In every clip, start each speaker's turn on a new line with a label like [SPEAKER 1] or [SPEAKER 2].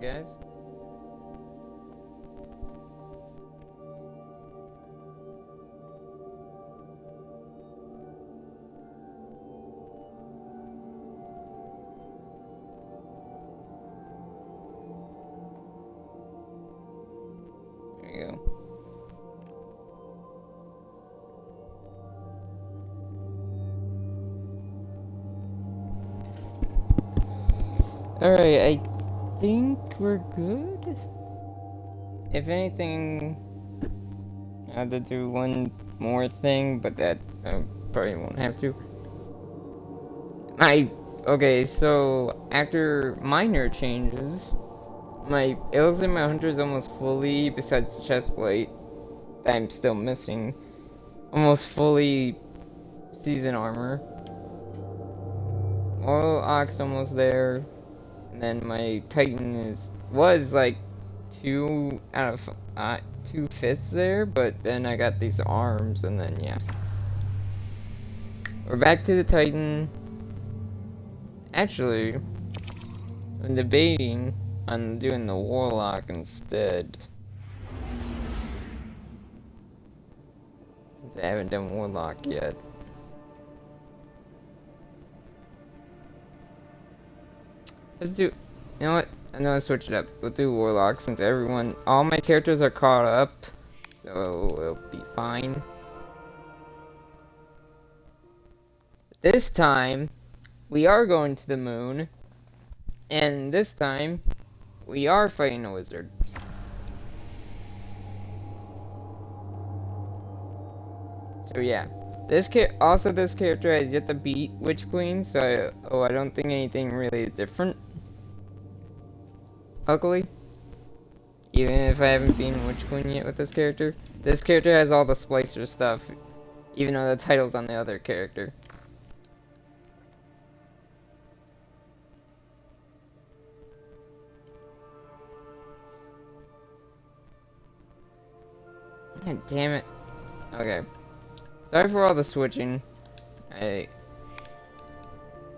[SPEAKER 1] guys. There you go. Alright, I think we're good. If anything, I have to do one more thing, but that I probably won't have to. Okay, so after minor changes, it looks like my hunter is almost fully, besides the chest plate that I'm still missing, almost fully season armor. Oil ox almost there. And then my Titan was like 2 out of 2/5 there, but then I got these arms, and then yeah. We're back to the Titan. Actually, I'm debating on doing the Warlock instead. Since I haven't done Warlock yet. Let's do, you know what? I'm gonna switch it up. We'll do Warlock since all my characters are caught up, so it'll be fine. This time, we are going to the moon, and this time, we are fighting a wizard. So yeah, this character has yet to beat Witch Queen, so I don't think anything really is different. Luckily, even if I haven't beaten Witch Queen yet with this character has all the Splicer stuff, even though the title's on the other character. God damn it. Okay. Sorry for all the switching. Sorry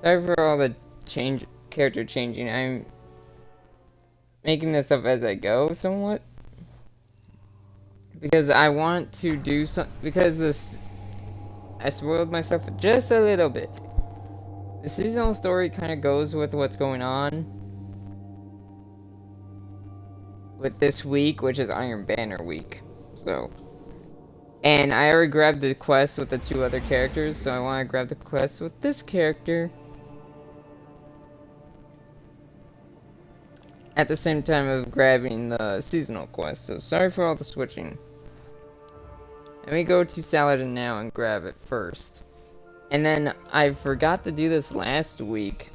[SPEAKER 1] for all the character changing. I'm making this up as I go, somewhat. Because I want to do I spoiled myself just a little bit. The seasonal story kind of goes with what's going on with this week, which is Iron Banner week. So, and I already grabbed the quest with the 2 other characters, so I want to grab the quest with this character at the same time of grabbing the seasonal quest. So sorry for all the switching. Let me go to Saladin now and grab it first. And then I forgot to do this last week.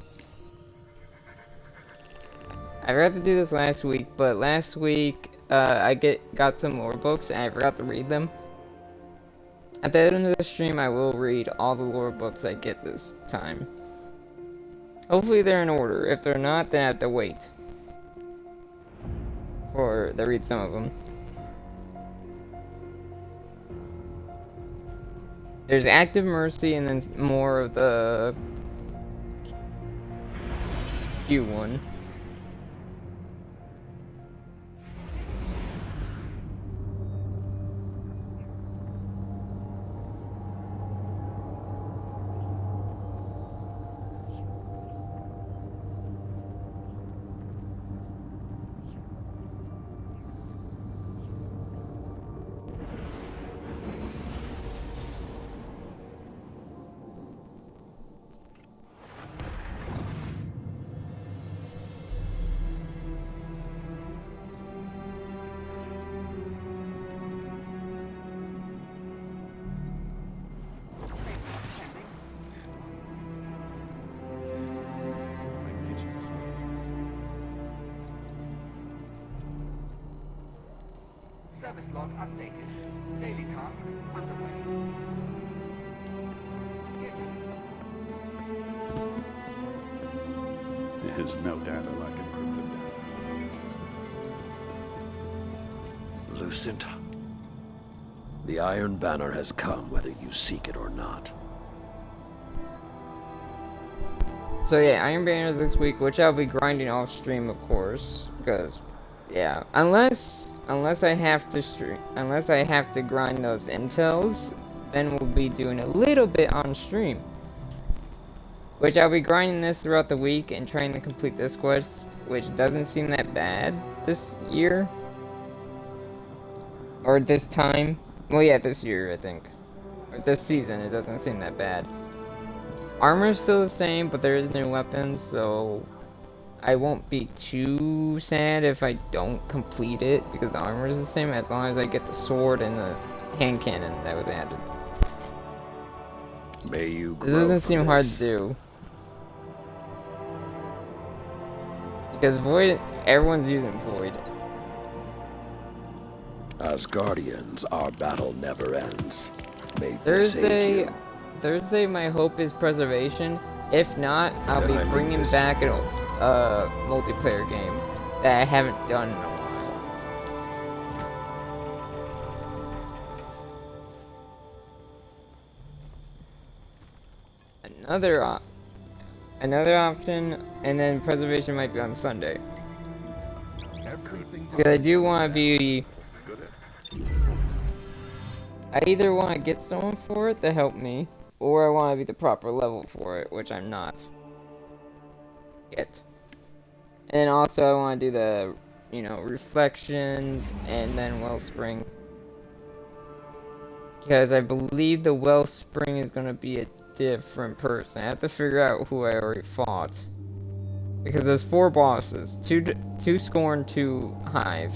[SPEAKER 1] But last week I got some lore books and I forgot to read them. At the end of the stream, I will read all the lore books I get this time. Hopefully they're in order. If they're not, then I have to wait to read some of them. There's Active Mercy and then more of the Q one.
[SPEAKER 2] Service log updated. Daily tasks underway.
[SPEAKER 3] There's no data like encrypted data.
[SPEAKER 4] Lucent, the Iron Banner has come whether you seek it or not.
[SPEAKER 1] So yeah, Iron Banners this week, which I'll be grinding off stream, of course, because yeah, unless I have to grind those intels, then we'll be doing a little bit on stream. Which I'll be grinding this throughout the week and trying to complete this quest, which doesn't seem that bad this year. Or this time. Well, yeah, this year, I think. Or this season, it doesn't seem that bad. Armor's still the same, but there is new weapons, so I won't be too sad if I don't complete it, because the armor is the same as long as I get the sword and the hand cannon that was added.
[SPEAKER 4] May you grow
[SPEAKER 1] This doesn't
[SPEAKER 4] from
[SPEAKER 1] seem hard
[SPEAKER 4] this.
[SPEAKER 1] to do. Because Void, everyone's using Void.
[SPEAKER 4] As guardians, our battle never ends. May peace aid you.
[SPEAKER 1] Thursday, my hope is preservation. If not, I'll
[SPEAKER 4] Then
[SPEAKER 1] be
[SPEAKER 4] I leave
[SPEAKER 1] bringing
[SPEAKER 4] this
[SPEAKER 1] back
[SPEAKER 4] to
[SPEAKER 1] an
[SPEAKER 4] you.
[SPEAKER 1] multiplayer game that I haven't done in a while. Another option, and then preservation might be on Sunday. Because I do want to be. I either want to get someone for it to help me, or I want to be the proper level for it, which I'm not yet. And then also I want to do the, reflections and then Wellspring. Because I believe the Wellspring is going to be a different person. I have to figure out who I already fought. Because there's 4 bosses, 2 Scorn, 2 Hive.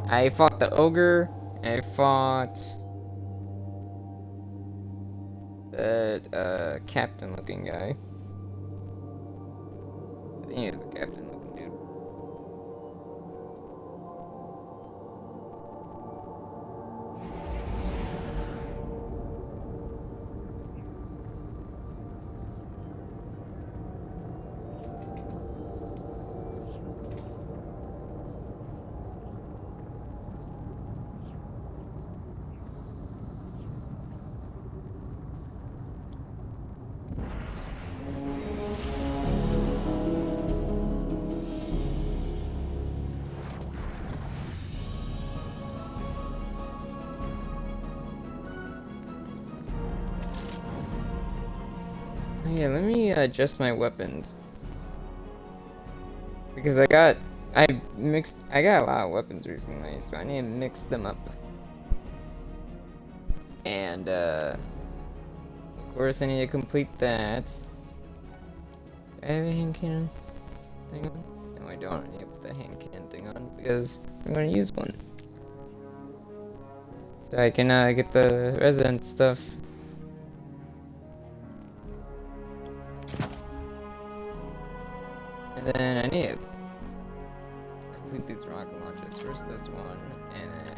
[SPEAKER 1] I fought the Ogre, and I fought that captain looking guy. I think he was a captain looking dude. Yeah, let me adjust my weapons. Because I got a lot of weapons recently, so I need to mix them up. And of course I need to complete that. Do I have a hand cannon thing on? No, I don't. I need to put the hand cannon thing on because I'm going to use one. So I can get the resident stuff. And then I need to complete these rocket launches. First this one, and then...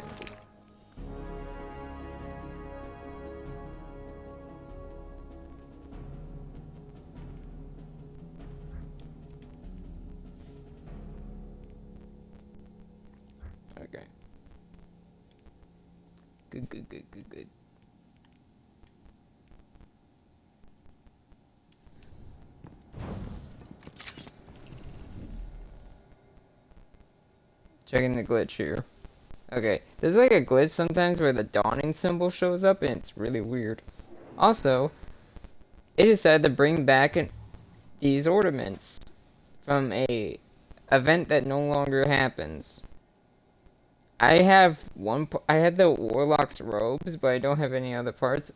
[SPEAKER 1] Okay. Good. Checking the glitch here. Okay, there's like a glitch sometimes where the dawning symbol shows up and it's really weird. Also, it decided to bring back these ornaments from a event that no longer happens. I had the Warlock's robes, but I don't have any other parts.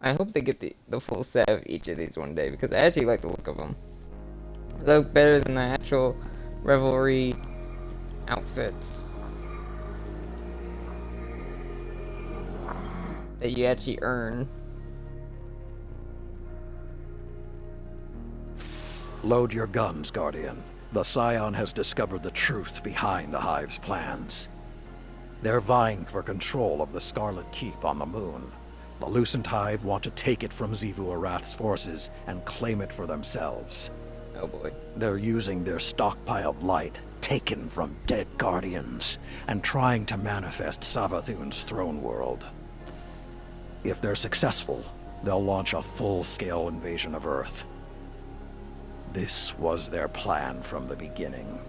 [SPEAKER 1] I hope they get the full set of each of these one day because I actually like the look of them. They look better than the actual Revelry outfits that you actually earn.
[SPEAKER 4] Load your guns, Guardian. The Scion has discovered the truth behind the Hive's plans. They're vying for control of the Scarlet Keep on the moon. The Lucent Hive want to take it from Xivu Arath's forces and claim it for themselves.
[SPEAKER 1] Oh boy.
[SPEAKER 4] They're using their stockpiled light, taken from dead Guardians, and trying to manifest Savathun's throne world. If they're successful, they'll launch a full-scale invasion of Earth. This was their plan from the beginning.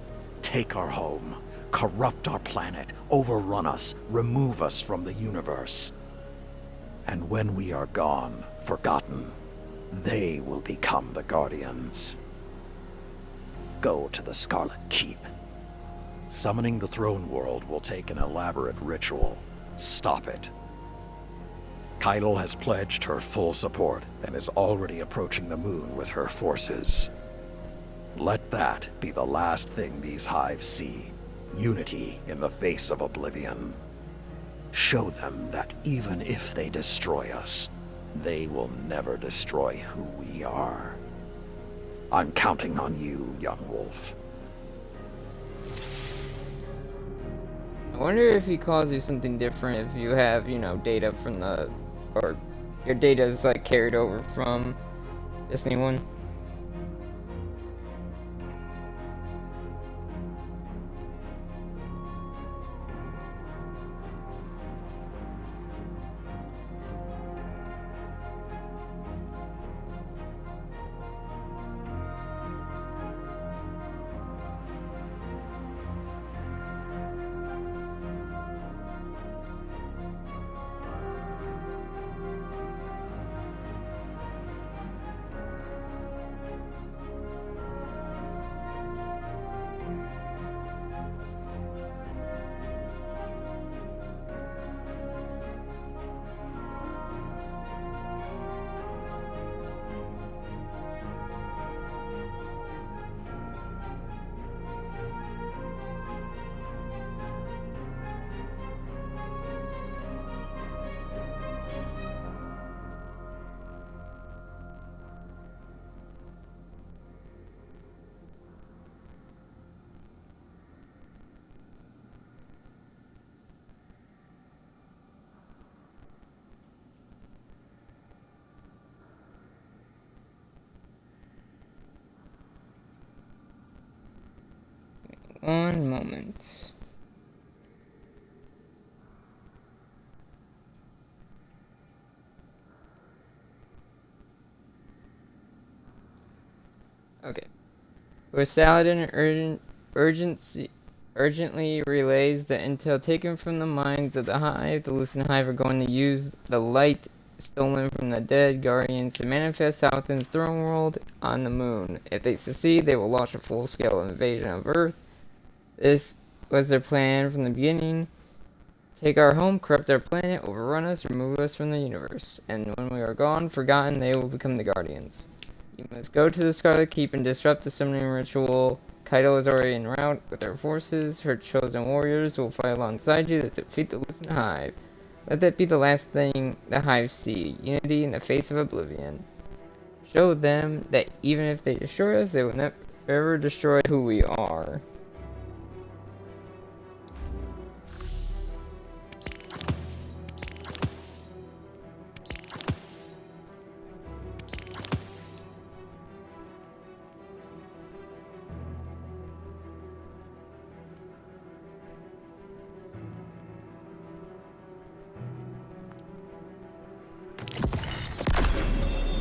[SPEAKER 4] Take our home, corrupt our planet, overrun us, remove us from the universe. And when we are gone, forgotten, they will become the Guardians. Go to the Scarlet Keep. Summoning the Throne World will take an elaborate ritual. Stop it. Keitel has pledged her full support and is already approaching the moon with her forces. Let that be the last thing these hives see. Unity in the face of oblivion. Show them that even if they destroy us, they will never destroy who we are. I'm counting on you, young wolf.
[SPEAKER 1] I wonder if he calls you something different if you have, you know, data from the... or your data is, like, carried over from Disney one. One moment. Okay. Where Saladin urgently relays the intel taken from the minds of the Hive, the Lucent Hive are going to use the light stolen from the dead Guardians to manifest Saladin's throne world on the moon. If they succeed, they will launch a full-scale invasion of Earth. This was their plan from the beginning. Take our home, corrupt our planet, overrun us, remove us from the universe. And when we are gone, forgotten, they will become the Guardians. You must go to the Scarlet Keep and disrupt the summoning ritual. Keitel is already en route with her forces. Her chosen warriors will fight alongside you to defeat the Lucent Hive. Let that be the last thing the Hive see. Unity in the face of oblivion. Show them that even if they destroy us, they will never destroy who we are.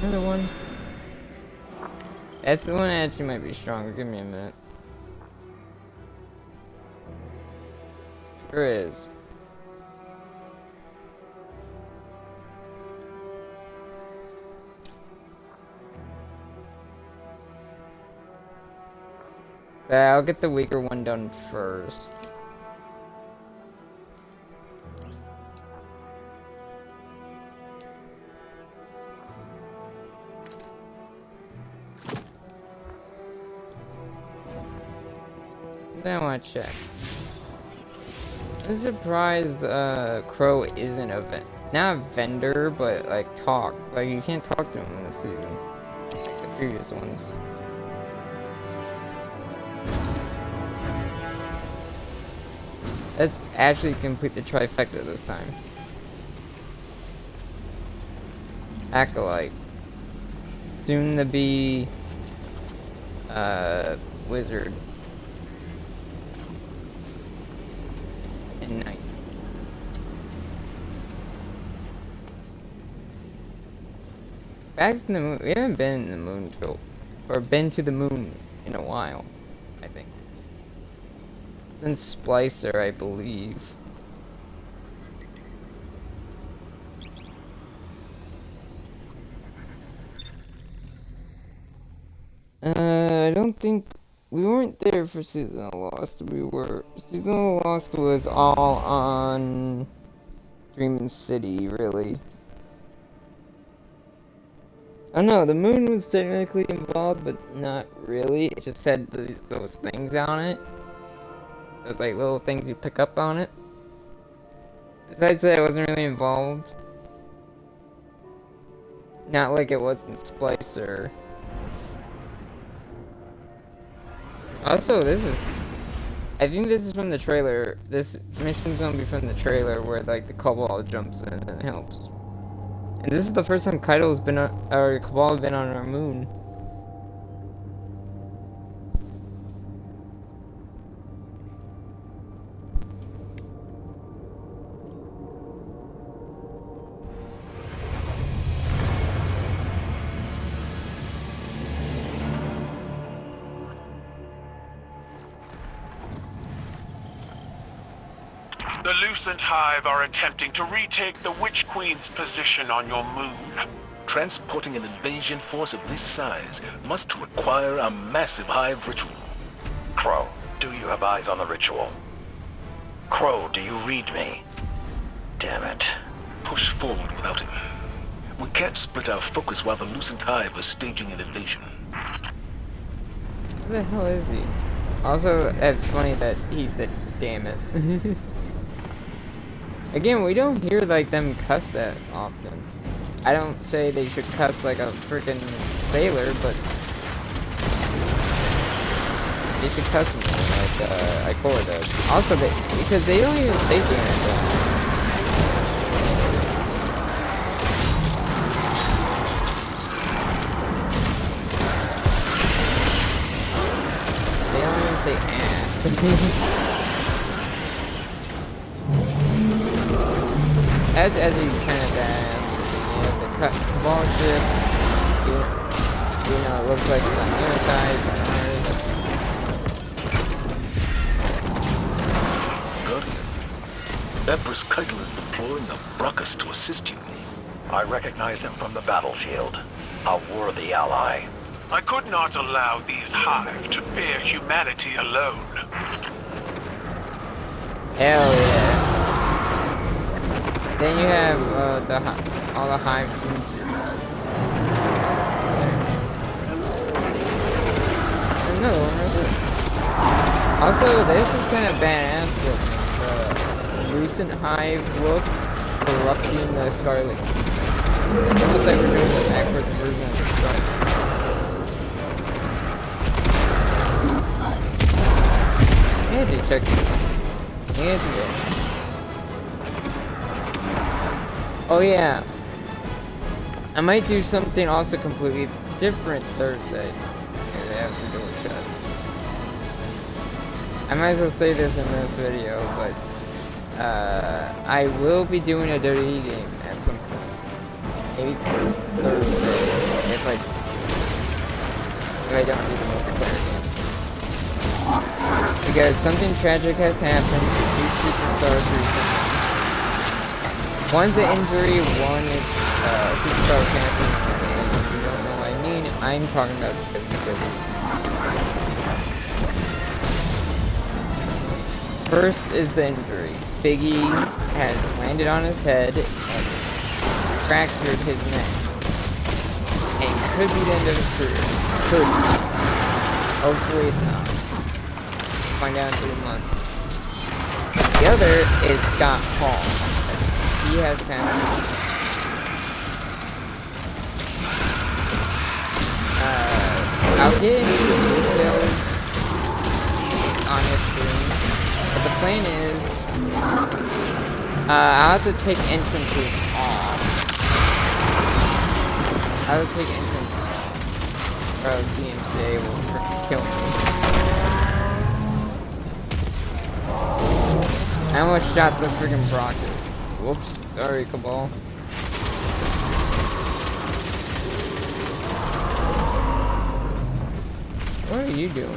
[SPEAKER 1] Another one. That's the one that actually might be stronger. Give me a minute. Sure is. But I'll get the weaker one done first. I want to check. I'm surprised Crow isn't not a vendor, but like talk. Like you can't talk to him in this season. Like the previous ones. Let's actually complete the trifecta this time. Acolyte. Soon to be wizard. And knight. Back to the moon. We haven't been in the moon till or been to the moon in a while, I think. Since Splicer, I believe. I don't think we weren't there for Seasonal Lost. Seasonal Lost was all on Dreamin' City, really. Oh no, the moon was technically involved, but not really. It just had those things on it. Those like little things you pick up on it. Besides that, it wasn't really involved. Not like it was in Splicer. Also, I think this is from the trailer. This mission's gonna be from the trailer where like the cabal jumps in and helps. And this is the first time Kaido's been or cabal has been on our moon.
[SPEAKER 5] The Lucent Hive are attempting to retake the Witch Queen's position on your moon.
[SPEAKER 6] Transporting an invasion force of this size must require a massive hive ritual.
[SPEAKER 4] Crow, do you have eyes on the ritual? Crow, do you read me? Damn it.
[SPEAKER 6] Push forward without him. We can't split our focus while the Lucent Hive is staging an invasion.
[SPEAKER 1] Who the hell is he? Also, it's funny that he said, damn it. Again, we don't hear like them cuss that often. I don't say they should cuss like a freaking sailor, but they should cuss more like Ikora does. Also, because they don't even say damn it. They don't even say ass. As he kind of badass, you have the cut ball ship, you know, it looks like it's on the other side, on ours.
[SPEAKER 6] Guardian, Empress Keitel is deploying the Brachus to assist you.
[SPEAKER 4] I recognize him from the battlefield. A worthy ally.
[SPEAKER 5] I could not allow these Hive to bear humanity alone.
[SPEAKER 1] Hell yeah. Then you have all the Hive teachers. No, also, this is kind of badass looking. The Lucent Hive look corrupting the Scarlet Keep. It looks like we're doing the backwards version of the Scarlet. Angie checks it. Angie. Oh yeah, I might do something also completely different Thursday. Okay, they have the door shut. I might as well say this in this video, but I will be doing a dirty game at some point. Maybe Thursday, if I don't do the multiplayer game. Because something tragic has happened to two superstars recently. One's an injury, one is superstar cancer. If you don't know what I mean, I'm talking about WWE. First is the injury. Biggie has landed on his head and fractured his neck. And could be the end of his career. Could be. Hopefully it's not. Find out in 3 months. The other is Scott Hall. He has passed. I'll get into the details on his stream, but the plan is, I'll have to take entrances off. I'll take entrances off, or DMCA will freaking kill me. I almost shot the freaking Brachus. Whoops, sorry, Cabal. What are you doing?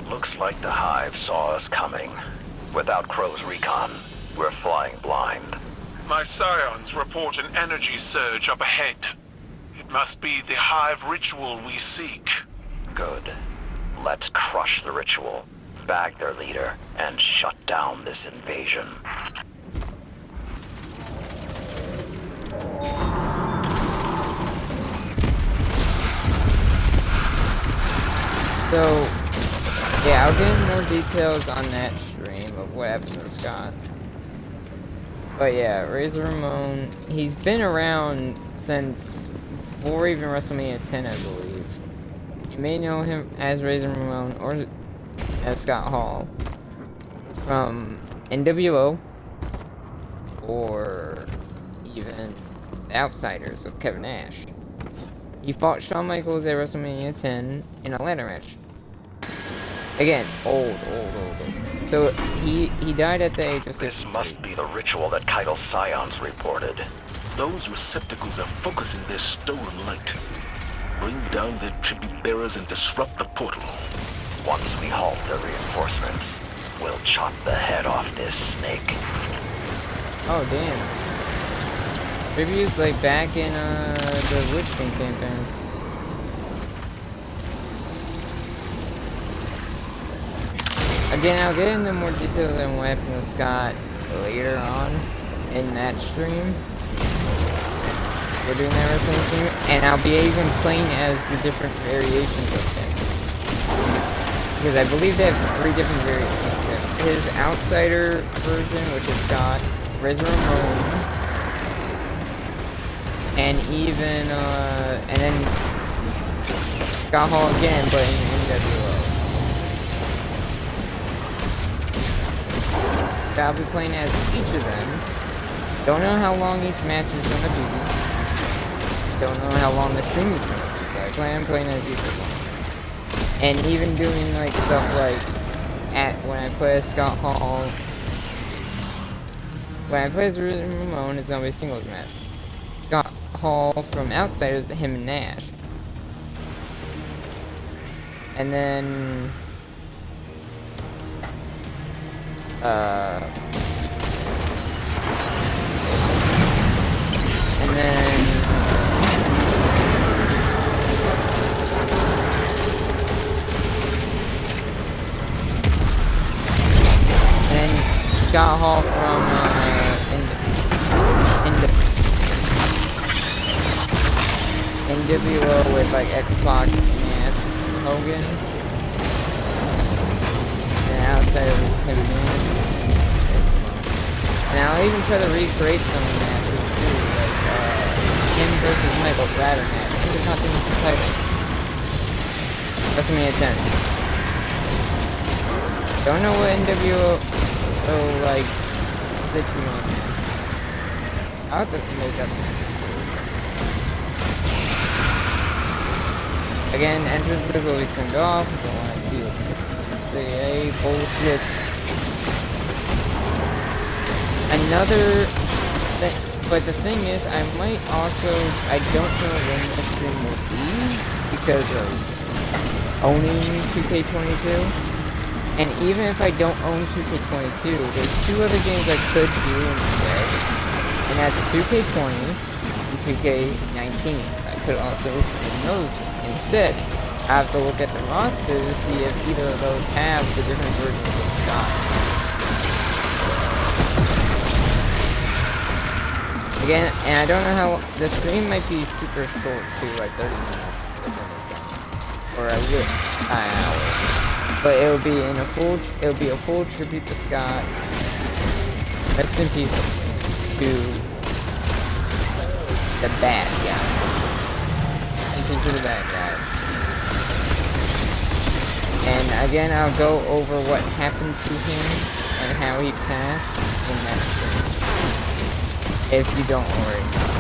[SPEAKER 4] Looks like the Hive saw us coming. Without Crow's recon, we're flying blind.
[SPEAKER 5] My scions report an energy surge up ahead. It must be the Hive ritual we seek.
[SPEAKER 4] Good. Let's crush the ritual, bag their leader, and shut down this invasion.
[SPEAKER 1] So, yeah, I'll get into more details on that stream of what happened to Scott. But yeah, Razor Ramon, he's been around since before even WrestleMania 10, I believe. You may know him as Razor Ramon or as Scott Hall from NWO or even The Outsiders with Kevin Nash. He fought Shawn Michaels at WrestleMania 10 in a ladder match. Again, old. So he died at the age of 63.
[SPEAKER 4] This must be the ritual that Keitel's scions reported.
[SPEAKER 6] Those receptacles are focusing their stolen light. Bring down their tribute bearers and disrupt the portal.
[SPEAKER 4] Once we halt their reinforcements, we'll chop the head off this snake.
[SPEAKER 1] Oh damn. Tributes like back in the Witch King campaign. Again, I'll get into more details on what happened to Scott later on in that stream. We're doing that wrestling stream, and I'll be even playing as the different variations of him. Because I believe they have 3 different variations. His outsider version, which is Scott, Razor Ramon, and even, and then Scott Hall again, but in NWO. I'll be playing as each of them. Don't know how long each match is gonna be. Don't know how long the stream is gonna be, but I plan on playing as each of them. And even doing like stuff like when I play as Scott Hall. When I play as Ramon, it's gonna be a singles match. Scott Hall from Outsiders, him and Nash. And then Scott Hall from NWO with like X-Pac and Hogan. And outside of him again. And I'll even try to recreate some matches too, like him versus Michael Batter match. Intercontinental title. WrestleMania 10. Don't know what NWO like 6 months. I'll have to make up matches too. Again, entrances will be turned off. Don't want to do MCA bullshit. Another thing, but the thing is, I might also, I don't know when the stream will be because of owning 2K22. And even if I don't own 2K22, there's 2 other games I could do instead. And that's 2K20 and 2K19. I could also stream those instead. I have to look at the roster to see if either of those have the different versions of Scott. Again, and I don't know how, the stream might be super short too, like 30 minutes if anything. Or an hour. But it'll be a full tribute to Scott. Rest in peace to the bad guy. Attention to the bad guy. And again, I'll go over what happened to him and how he passed in that stream. If you don't already know.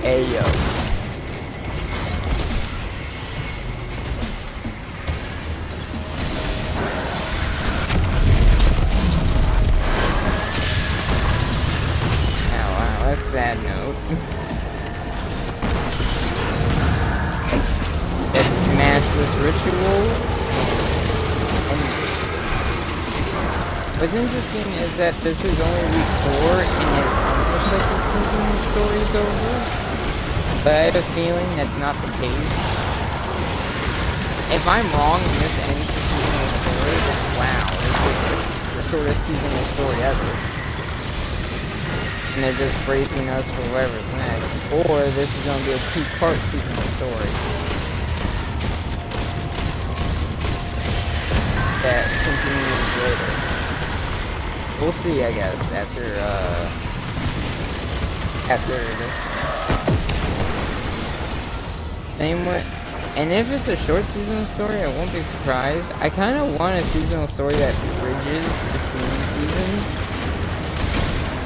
[SPEAKER 1] Ayo. that smashed this ritual. And what's interesting is that this is only week 4 and it looks like the season story is over. But I have a feeling that's not the case. If I'm wrong and this ends the seasonal story, then wow, this is the shortest seasonal story ever. And they're just bracing us for whatever's next. Or this is going to be a 2-part seasonal story. That continues later. We'll see, I guess, after this one. Same way. And if it's a short seasonal story, I won't be surprised. I kind of want a seasonal story that bridges between seasons.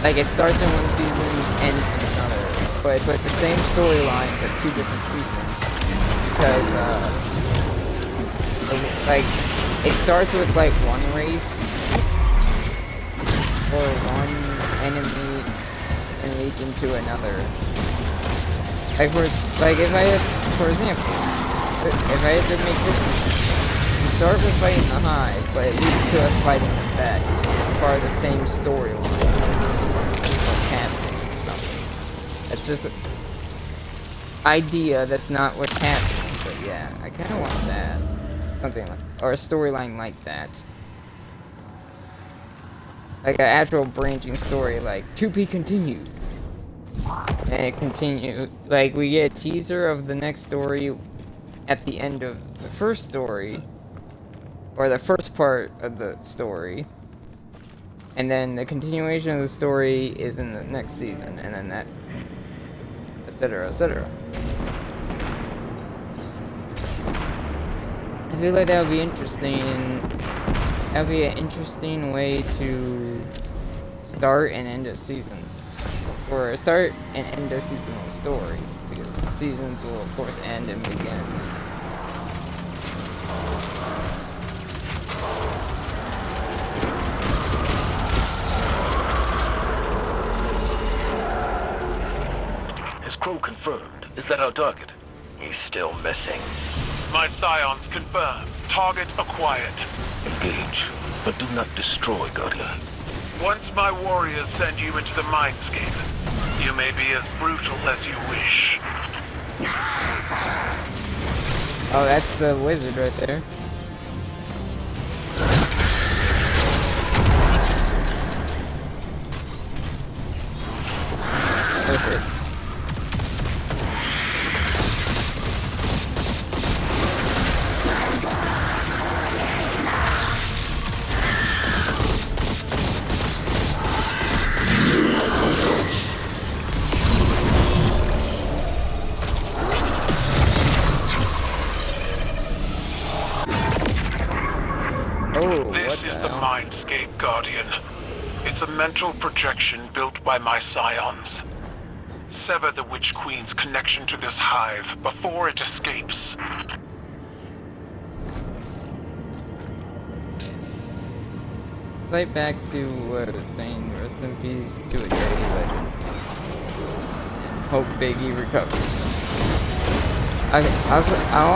[SPEAKER 1] Like, it starts in one season, ends in another. But it's like the same storyline, but 2 different seasons. Because, like, it starts with, like, one race, or one enemy, and leads into another. Like, if I had, for example, if I had to make this season, we start with fighting the Hive, but it leads to us fighting the Vex. It's part of the same storyline. What's happening or something. That's just an idea that's not what's happening, but yeah, I kind of want that. Something like, or a storyline like that. Like an actual branching story, like, to be continued. And it continued, like, we get a teaser of the next story at the end of the first story, or the first part of the story, and then the continuation of the story is in the next season, and then that, etc., etc. I feel like that would be interesting. That would be an interesting way to start and end a season. Or start and end a seasonal story. Because the seasons will, of course, end and begin.
[SPEAKER 6] Has Crow confirmed? Is that our target?
[SPEAKER 7] He's still missing.
[SPEAKER 5] My scions confirmed. Target acquired.
[SPEAKER 6] Engage, but do not destroy, Guardian.
[SPEAKER 5] Once my warriors send you into the mindscape, you may be as brutal as you wish.
[SPEAKER 1] Oh, that's the wizard right there. Perfect.
[SPEAKER 5] This is the Mindscape, Guardian. It's a mental projection built by my scions. Sever the Witch Queen's connection to this hive before it escapes.
[SPEAKER 1] Slight back to what I was saying. Rest in peace to a Jedi legend. Hope Biggie recovers. Okay, I'll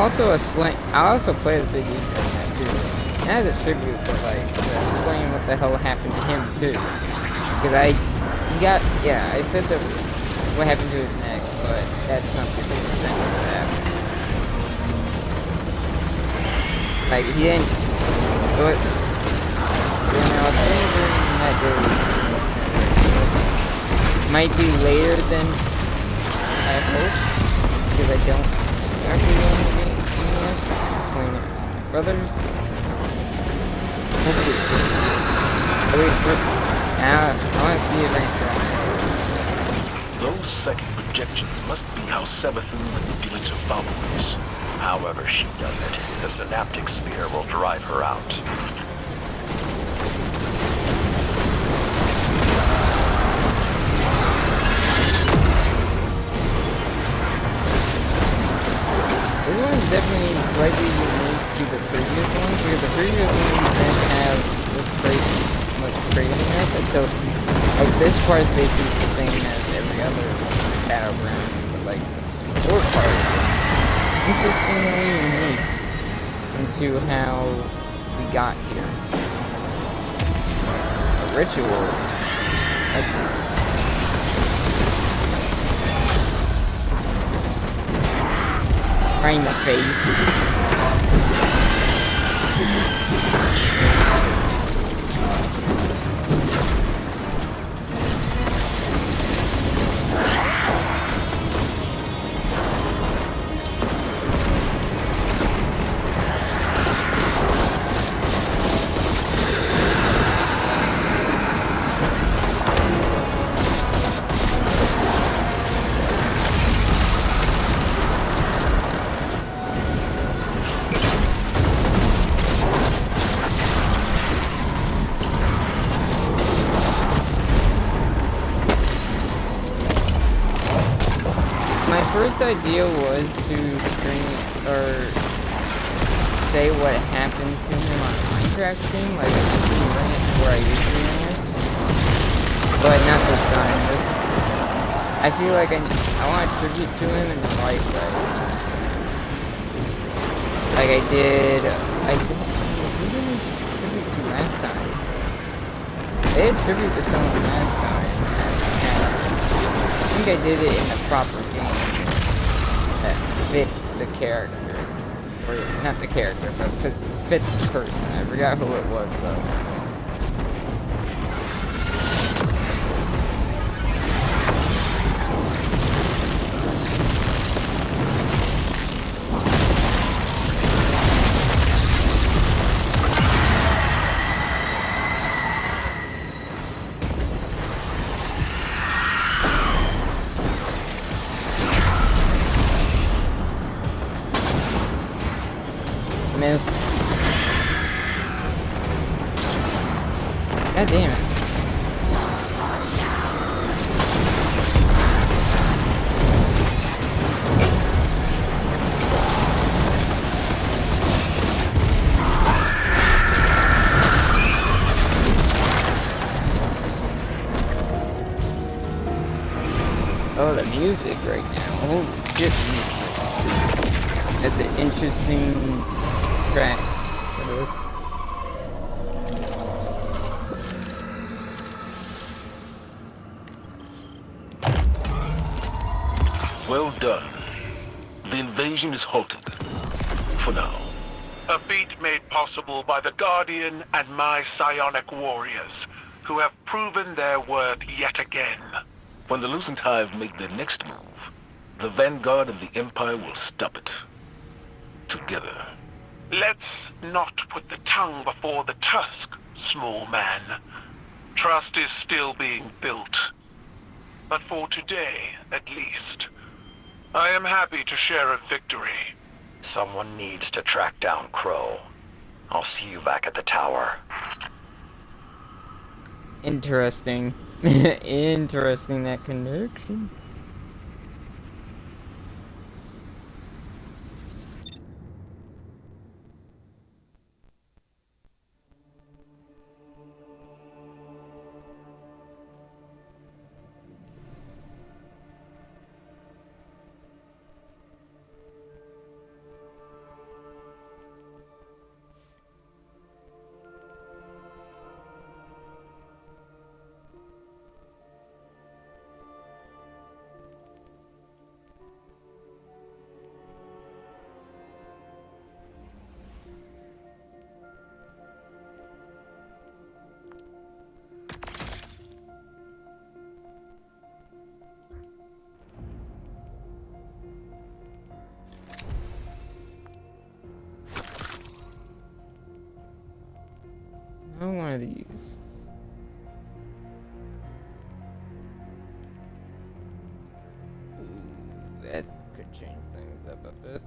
[SPEAKER 1] also play the Big E during that too. As a tribute, but like to explain what the hell happened to him too. Because I said that what happened to his neck, but that's not the same extent of that. Like he didn't. But you know, things in that day might be later than I hope, because I don't actually want to get between brothers. Let's see. Wait, I want to see if I can try.
[SPEAKER 6] Those second projections must be how Savathun manipulates her followers.
[SPEAKER 7] However she does it, the synaptic spear will drive her out.
[SPEAKER 1] This one is definitely slightly unique to the previous one, because the previous one didn't have this much craziness until, like, this part is basically the same as every other Battlegrounds, but like the fourth part is interestingly unique into how we got here. A ritual. Right in the face. My first idea was to stream or say what happened to him on a Minecraft stream, like a stream rant where I usually am. But not this time. I feel like I want to tribute to him in the right way. Like I did. Who did I tribute to last time? They had tribute to someone last time. I think I did it in the proper game that fits the character, or not the character, but fits the person. I forgot who it was though. Missed. God damn it. Oh, the music right now. Holy shit. That's an interesting track for this.
[SPEAKER 6] Well done. The invasion is halted. For now.
[SPEAKER 5] A feat made possible by the Guardian and my psionic warriors, who have proven their worth yet again.
[SPEAKER 6] When the Lucent Hive make their next move, the Vanguard and the Empire will stop it. Together.
[SPEAKER 5] Let's not put the tongue before the tusk, small man. Trust is still being built. But for today, at least, I am happy to share a victory.
[SPEAKER 7] Someone needs to track down Crow. I'll see you back at the tower.
[SPEAKER 1] Interesting. Interesting, that connection. One of these. Ooh, that could change things up a bit.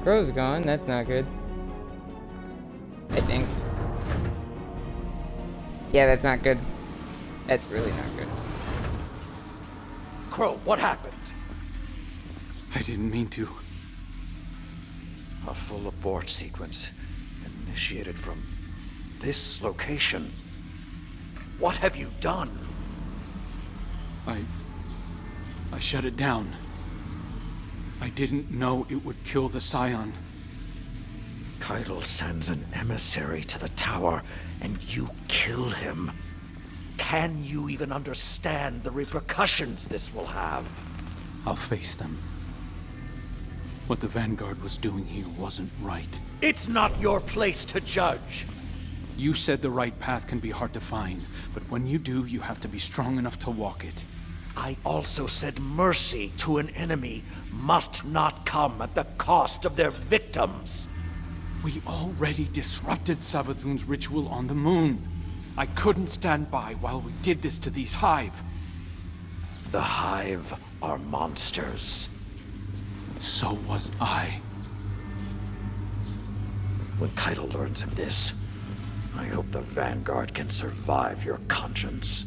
[SPEAKER 1] Crow's gone. That's not good. I think. Yeah, that's not good. That's really not good.
[SPEAKER 4] Crow, what happened?
[SPEAKER 5] I didn't mean to.
[SPEAKER 4] A full abort sequence initiated from this location. What have you done?
[SPEAKER 5] I shut it down. I didn't know it would kill the Scion.
[SPEAKER 4] Keitel sends an emissary to the tower, and you kill him. Can you even understand the repercussions this will have?
[SPEAKER 5] I'll face them. What the Vanguard was doing here wasn't right.
[SPEAKER 4] It's not your place to judge.
[SPEAKER 5] You said the right path can be hard to find, but when you do, you have to be strong enough to walk it.
[SPEAKER 4] I also said mercy to an enemy must not come at the cost of their victims.
[SPEAKER 5] We already disrupted Savathun's ritual on the moon. I couldn't stand by while we did this to these Hive.
[SPEAKER 4] The Hive are monsters.
[SPEAKER 5] So was I.
[SPEAKER 4] When Keitel learns of this, I hope the Vanguard can survive your conscience.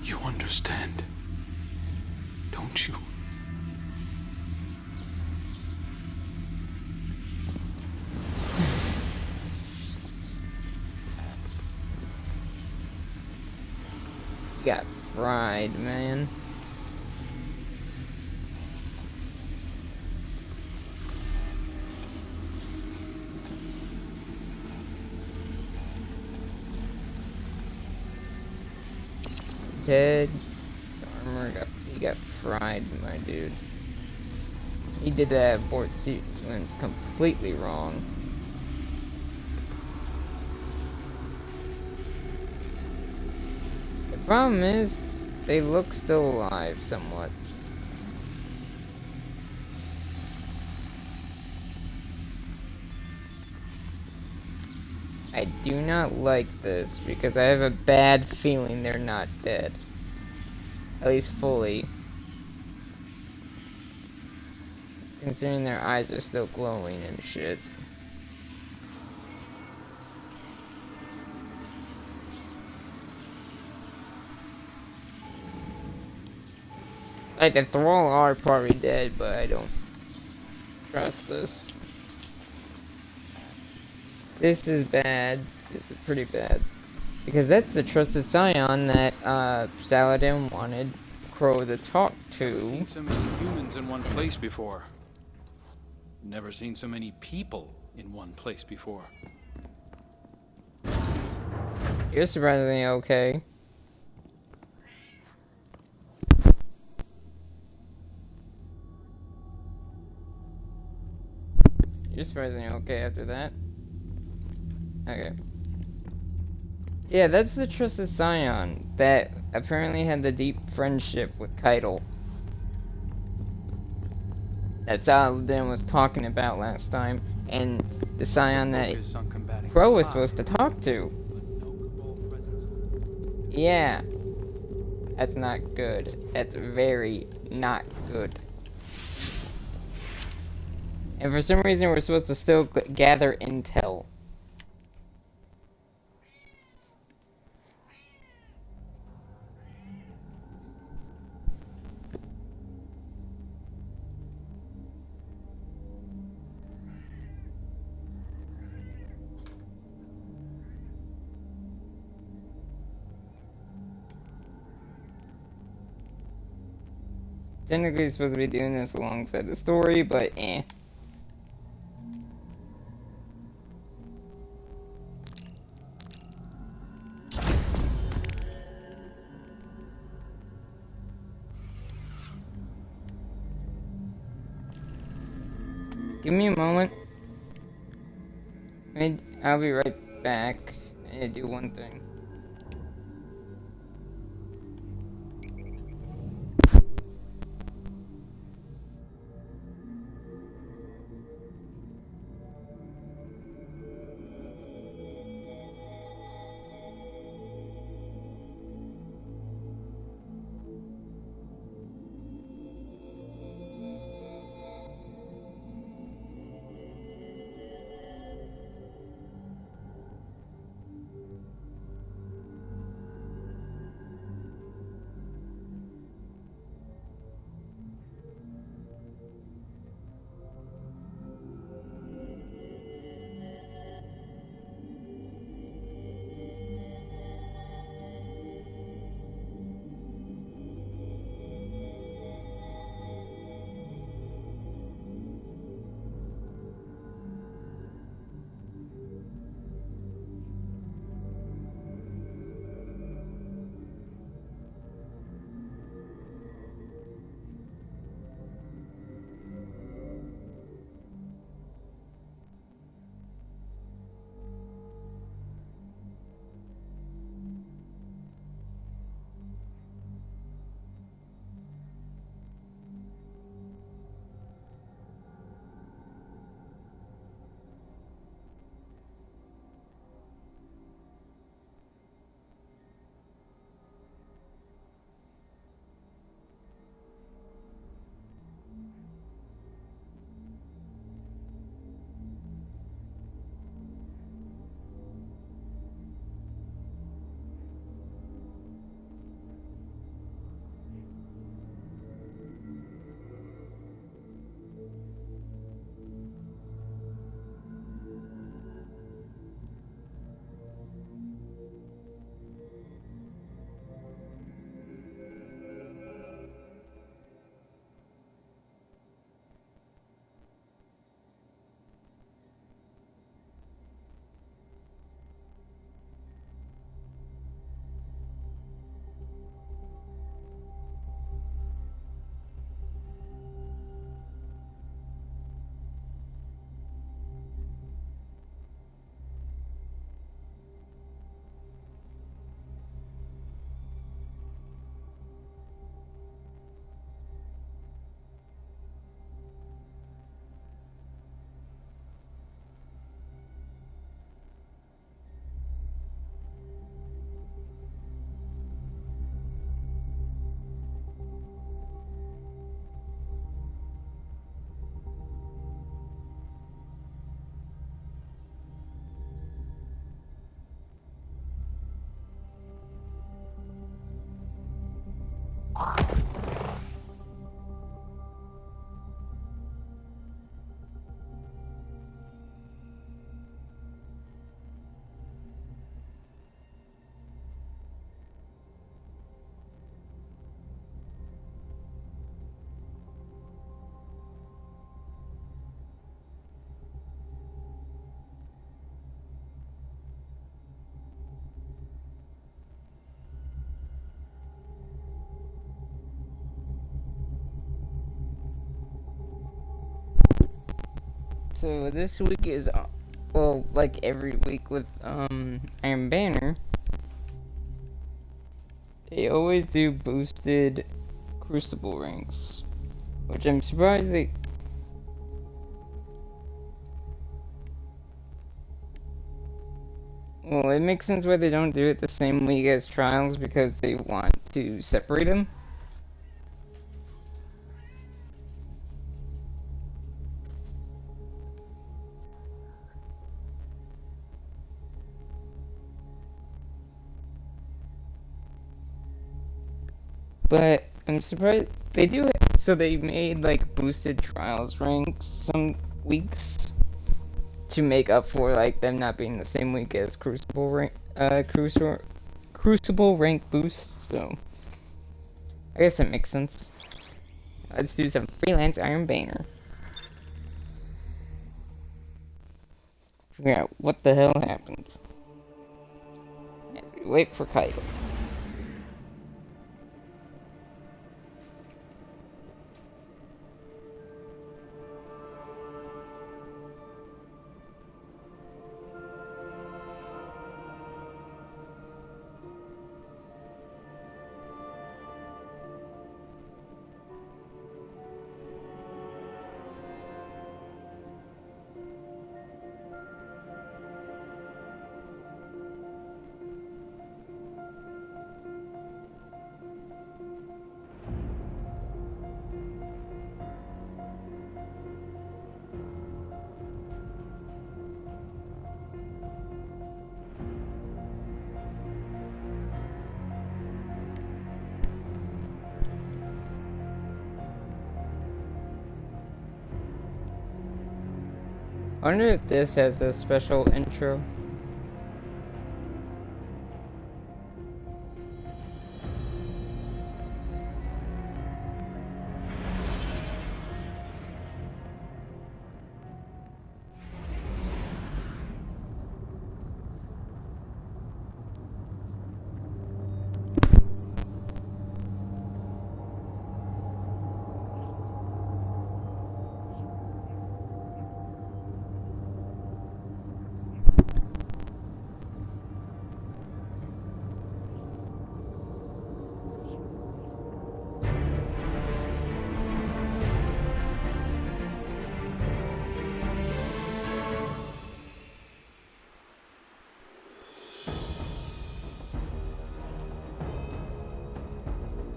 [SPEAKER 5] You understand, don't you?
[SPEAKER 1] Got fried, man. Dead armor he got fried, my dude. He did that abort sequence completely wrong. The problem is, they look still alive somewhat. I do not like this because I have a bad feeling they're not dead. At least fully. Considering their eyes are still glowing and shit. Like, the Thrall are probably dead, but I don't trust this. This is bad. This is pretty bad. Because that's the trusted Scion that Saladin wanted Crow to talk to.
[SPEAKER 5] Seen so many humans in one place before. Never seen so many people in one place before.
[SPEAKER 1] You're surprisingly okay. You're surprisingly okay after that. Okay. Yeah, that's the trusted Scion that apparently had the deep friendship with Keitel. That Saladin was talking about last time, and the Scion that Crow was supposed to talk to. Yeah. That's not good. That's very not good. And for some reason, we're supposed to still gather intel. Technically, you're supposed to be doing this alongside the story, but eh. Give me a moment. I'll be right back. I need to do one thing. So this week is, well, like every week with Iron Banner, they always do boosted Crucible ranks, which I'm surprised they... Well, it makes sense why they don't do it the same week as Trials, because they want to separate them. But I'm surprised they do it. So they made like boosted Trials ranks some weeks to make up for like them not being the same week as Crucible rank, Crucible rank boost. So I guess that makes sense. Let's do some freelance Iron Banner. Figure out what the hell happened as we wait for Kaido. I wonder if this has a special intro.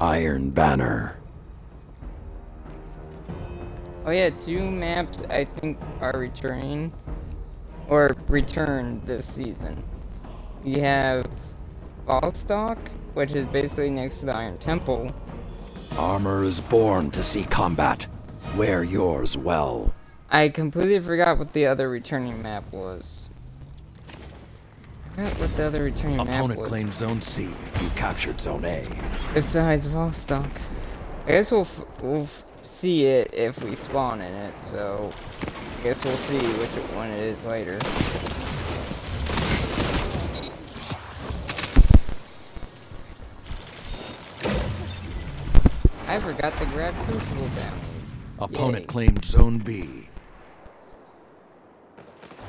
[SPEAKER 4] Iron Banner.
[SPEAKER 1] Oh yeah, 2 maps I think are returning, or returned this season. We have Fallstock, which is basically next to the Iron Temple.
[SPEAKER 4] Armor is born to see combat. Wear yours well.
[SPEAKER 1] I completely forgot what the other returning map was. I forgot what the other returning map was.
[SPEAKER 4] Opponent claimed Zone C. You captured Zone A.
[SPEAKER 1] Besides Fallstock. I guess we'll see it if we spawn in it, so I guess we'll see which one it is later. I forgot to grab Crucible bounties.
[SPEAKER 4] Opponent
[SPEAKER 1] Yay.
[SPEAKER 4] claimed Zone B.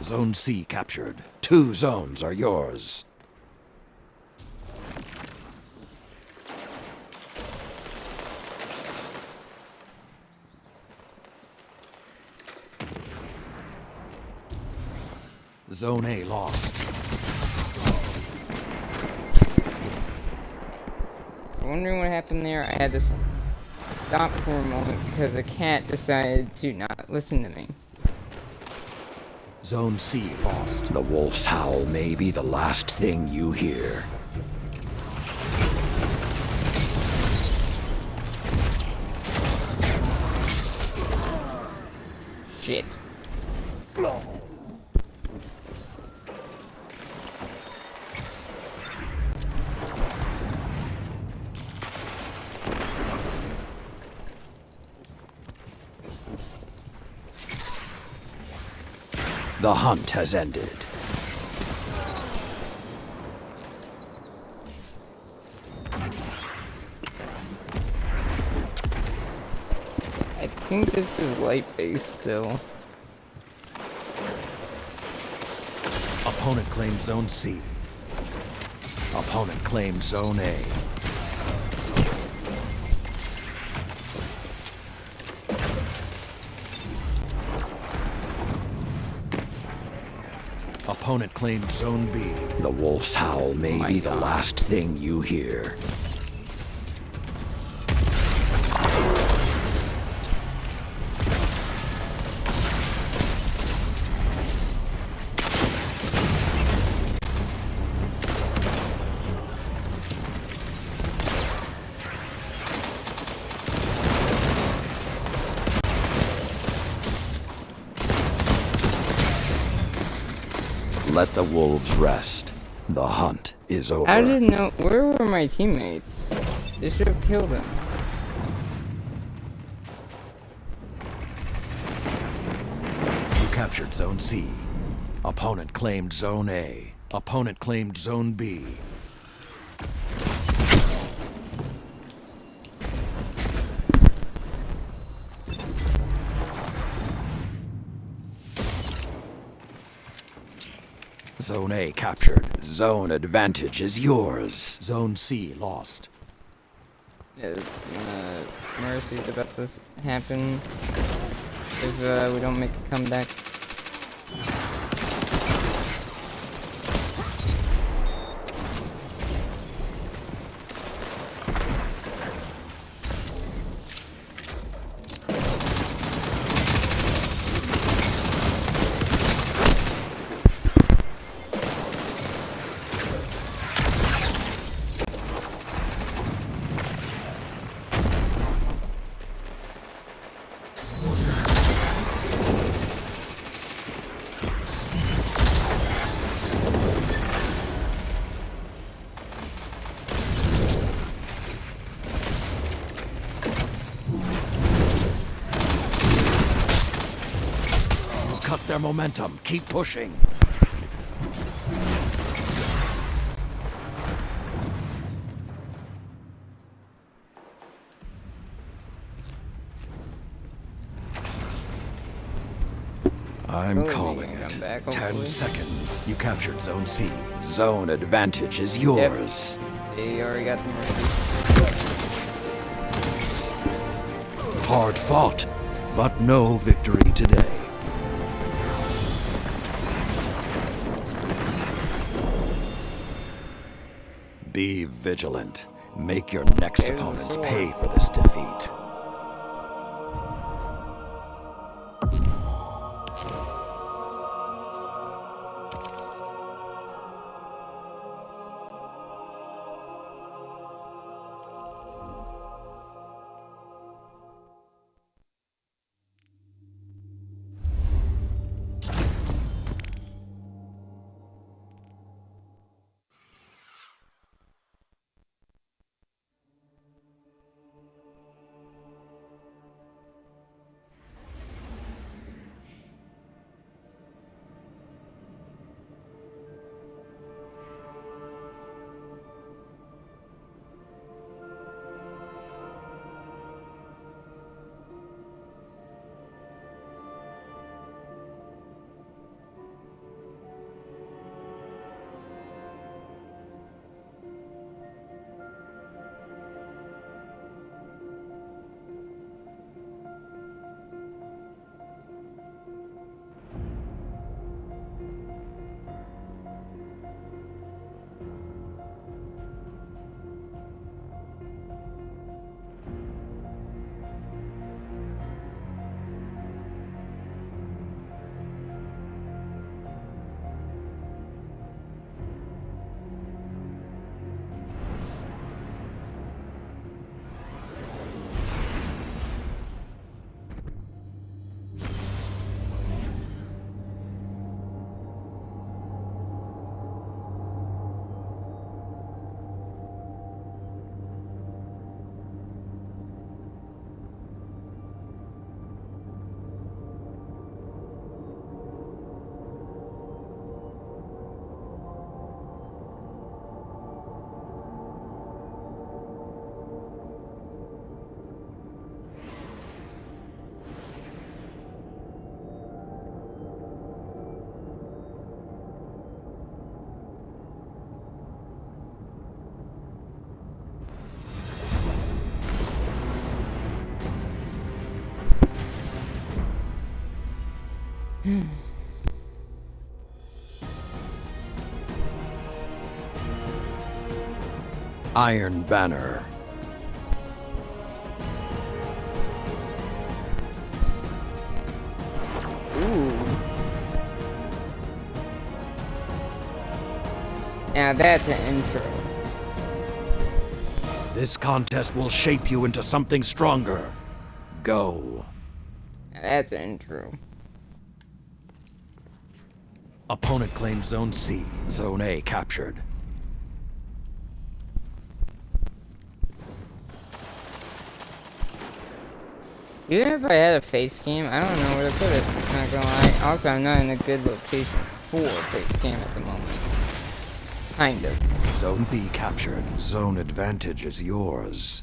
[SPEAKER 4] Zone C captured. 2 zones are yours. Zone A lost.
[SPEAKER 1] I'm wondering what happened there. I had to stop for a moment because the cat decided to not listen to me.
[SPEAKER 4] Zone C lost. The wolf's howl may be the last thing you hear.
[SPEAKER 1] Shit.
[SPEAKER 4] The hunt has ended.
[SPEAKER 1] I think this is light base still.
[SPEAKER 4] Opponent claims Zone C. Opponent claims Zone A. Opponent claimed Zone B. The wolf's howl may be the last thing you hear. Let the wolves rest. The hunt is over.
[SPEAKER 1] I didn't know. Where were my teammates? They should have killed them.
[SPEAKER 4] You captured Zone C. Opponent claimed Zone A. Opponent claimed Zone B. Zone A captured. Zone advantage is yours. Zone C lost.
[SPEAKER 1] Yeah, Mercy's about to happen if we don't make a comeback.
[SPEAKER 4] Cut their momentum. Keep pushing. I'm
[SPEAKER 1] Really
[SPEAKER 4] calling
[SPEAKER 1] making a
[SPEAKER 4] it.
[SPEAKER 1] comeback,
[SPEAKER 4] 10
[SPEAKER 1] hopefully.
[SPEAKER 4] seconds. You captured Zone C. Zone advantage is yours.
[SPEAKER 1] They already got the Mercy.
[SPEAKER 4] Hard fought, but no victory today. Be vigilant. Make your next
[SPEAKER 1] There's the
[SPEAKER 4] opponents
[SPEAKER 1] sword.
[SPEAKER 4] pay for this defeat. Iron Banner.
[SPEAKER 1] Ooh. Now that's an intro.
[SPEAKER 4] This contest will shape you into something stronger. Go.
[SPEAKER 1] Now that's an intro.
[SPEAKER 4] Opponent claimed Zone C. Zone A captured.
[SPEAKER 1] Even if I had a face cam, I don't know where to put it. Not gonna lie. Also, I'm not in a good location for a face cam at the moment. Kind of.
[SPEAKER 4] Zone B captured. Zone advantage is yours.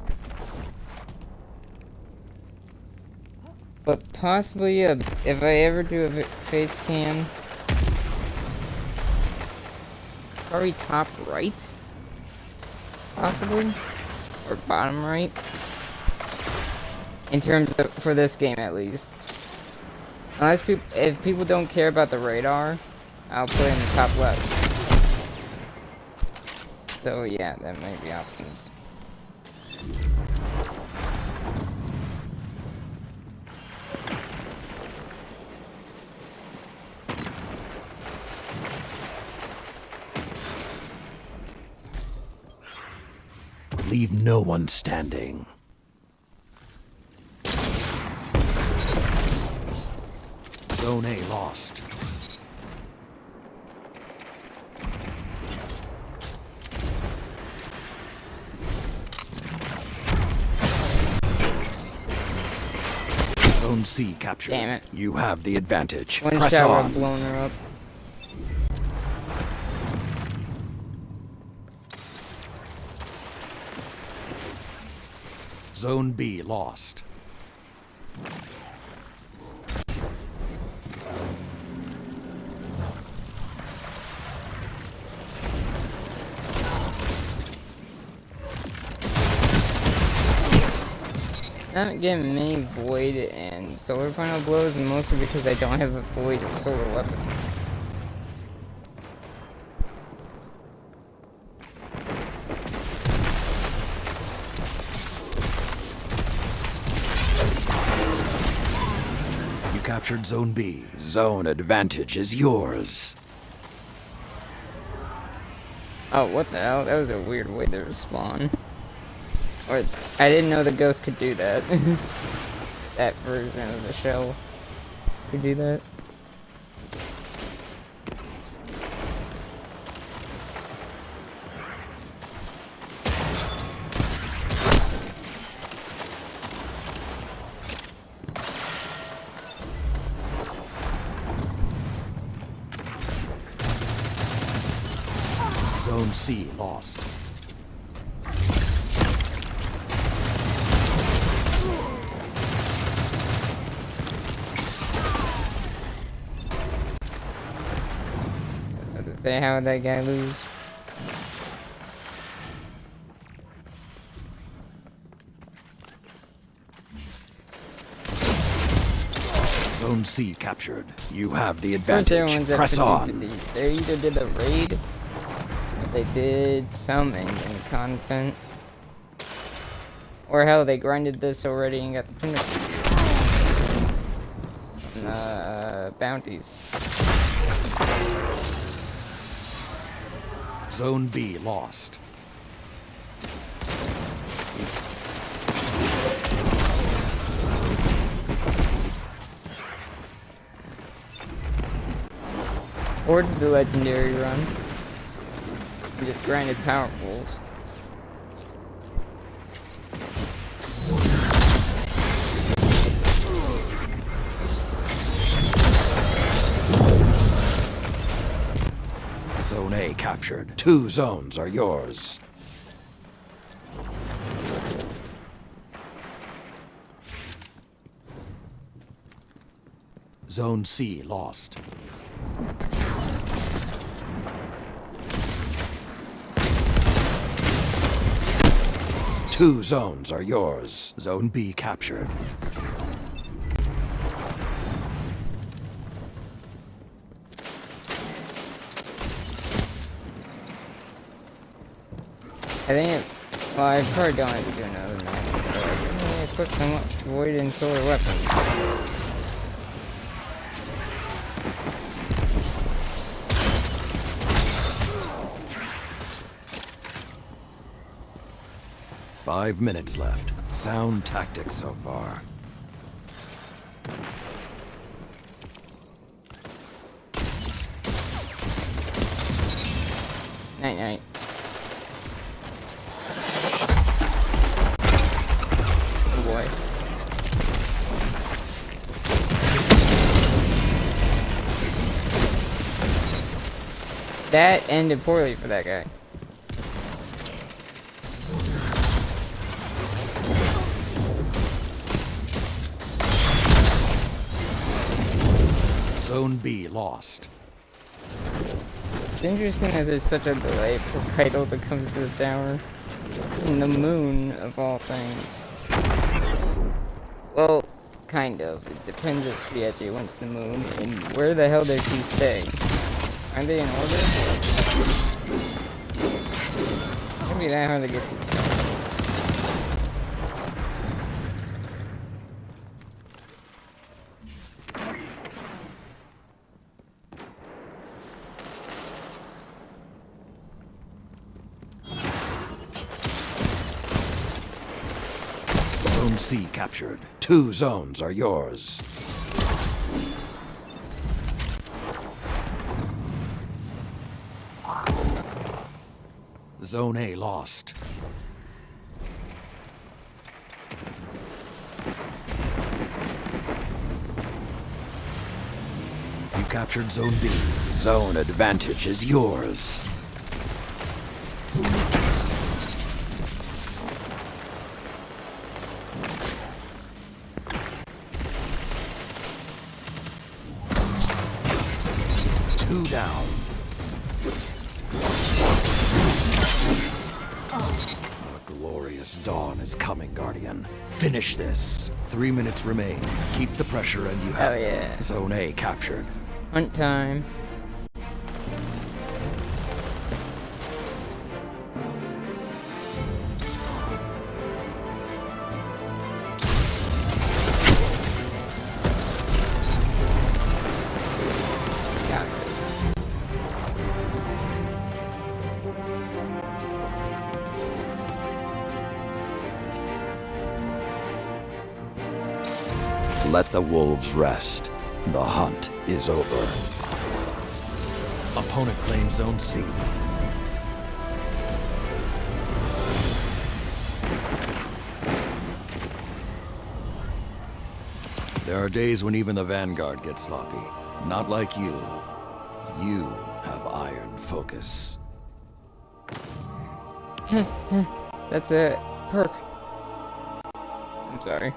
[SPEAKER 1] But possibly, if I ever do a face cam, probably top right, possibly, or bottom right. In terms of, for this game at least. Unless if people don't care about the radar, I'll put it in the top left. So yeah, that might be options.
[SPEAKER 4] Leave no one standing. Zone A lost. Zone C captured.
[SPEAKER 1] Damn it.
[SPEAKER 4] You have the advantage.
[SPEAKER 1] One
[SPEAKER 4] Press
[SPEAKER 1] shot
[SPEAKER 4] on.
[SPEAKER 1] would have blown her up.
[SPEAKER 4] Zone B lost.
[SPEAKER 1] Not getting many void and solar final blows, and mostly because I don't have a void or solar weapons.
[SPEAKER 4] You captured Zone B. Zone advantage is yours.
[SPEAKER 1] Oh, what the hell? That was a weird way to respawn. Or, I didn't know the ghost could do that. That version of the shell could do that.
[SPEAKER 4] Zone C lost.
[SPEAKER 1] Say, how would that guy lose?
[SPEAKER 4] Zone C captured. You have the
[SPEAKER 1] Of course,
[SPEAKER 4] advantage.
[SPEAKER 1] everyone's at
[SPEAKER 4] Press on.
[SPEAKER 1] 50-50. They either did a raid, or they did some in content, or hell, they grinded this already and got the pinnacle bounties.
[SPEAKER 4] Zone B lost.
[SPEAKER 1] Or did the legendary run. We just grinded powerfuls.
[SPEAKER 4] Zone A captured. 2 zones are yours. Zone C lost. Two zones are yours. Zone B captured.
[SPEAKER 1] I think well, I probably don't have to do another match, but I put some void and solar weapons.
[SPEAKER 4] Five minutes left. Sound tactics so far.
[SPEAKER 1] Night night. Oh boy. That ended poorly for that guy.
[SPEAKER 4] Zone B lost.
[SPEAKER 1] It's interesting that there's such a delay for Kaido to come to the tower. In the moon, of all things. Well, kind of. It depends if she actually went to the moon. And where the hell did she stay? Are they in order? Can't be that hard to get to the tower.
[SPEAKER 4] Zone C captured. 2 zones are yours. Zone A lost. You captured Zone B. Zone advantage is yours. Two down. A glorious dawn is coming, Guardian. Finish this. 3 minutes remain. Keep the pressure and you have
[SPEAKER 1] Oh, yeah.
[SPEAKER 4] it. Zone A captured.
[SPEAKER 1] Hunt time. Got this.
[SPEAKER 4] Let the wolves rest. The hunt is over. Opponent claims Zone C. There are days when even the Vanguard gets sloppy. Not like you. You have iron focus.
[SPEAKER 1] That's a perk. I'm sorry.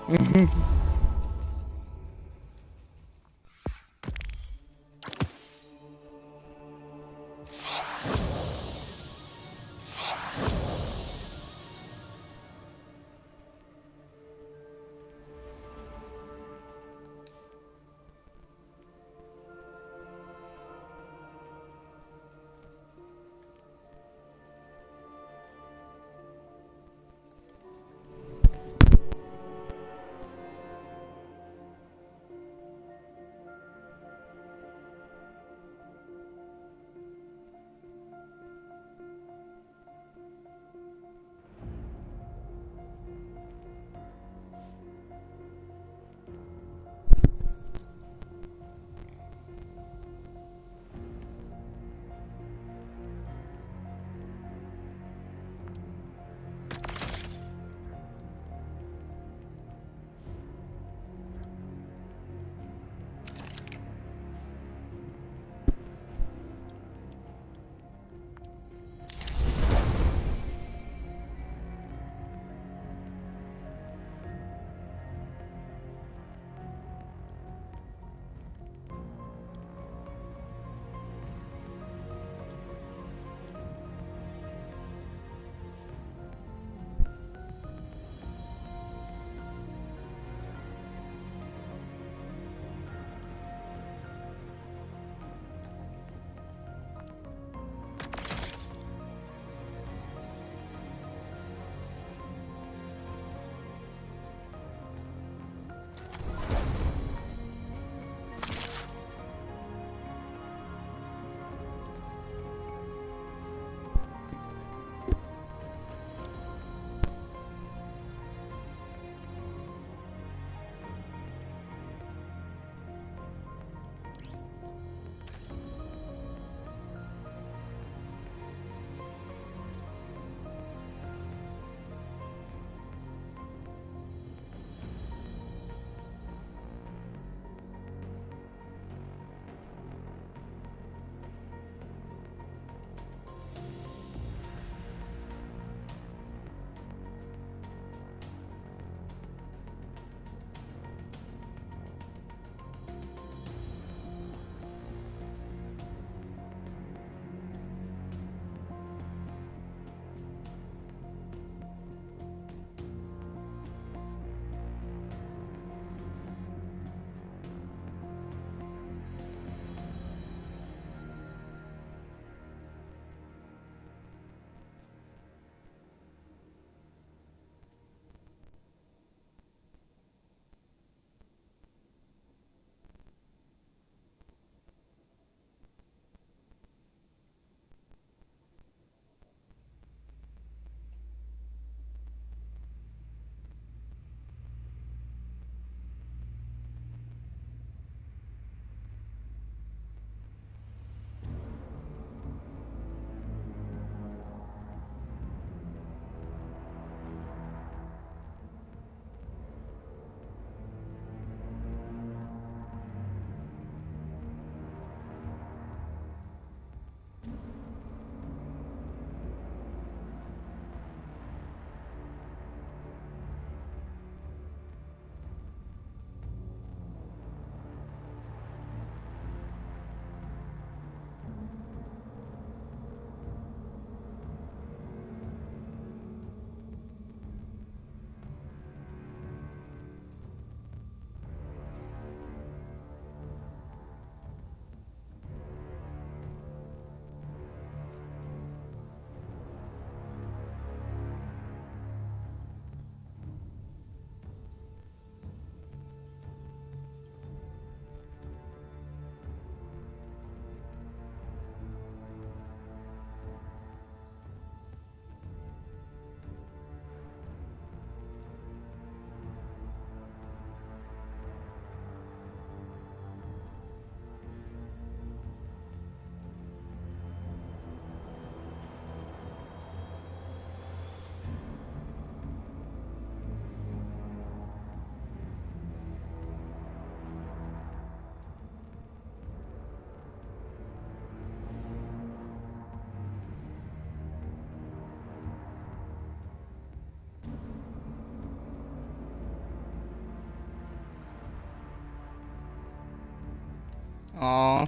[SPEAKER 1] Aw.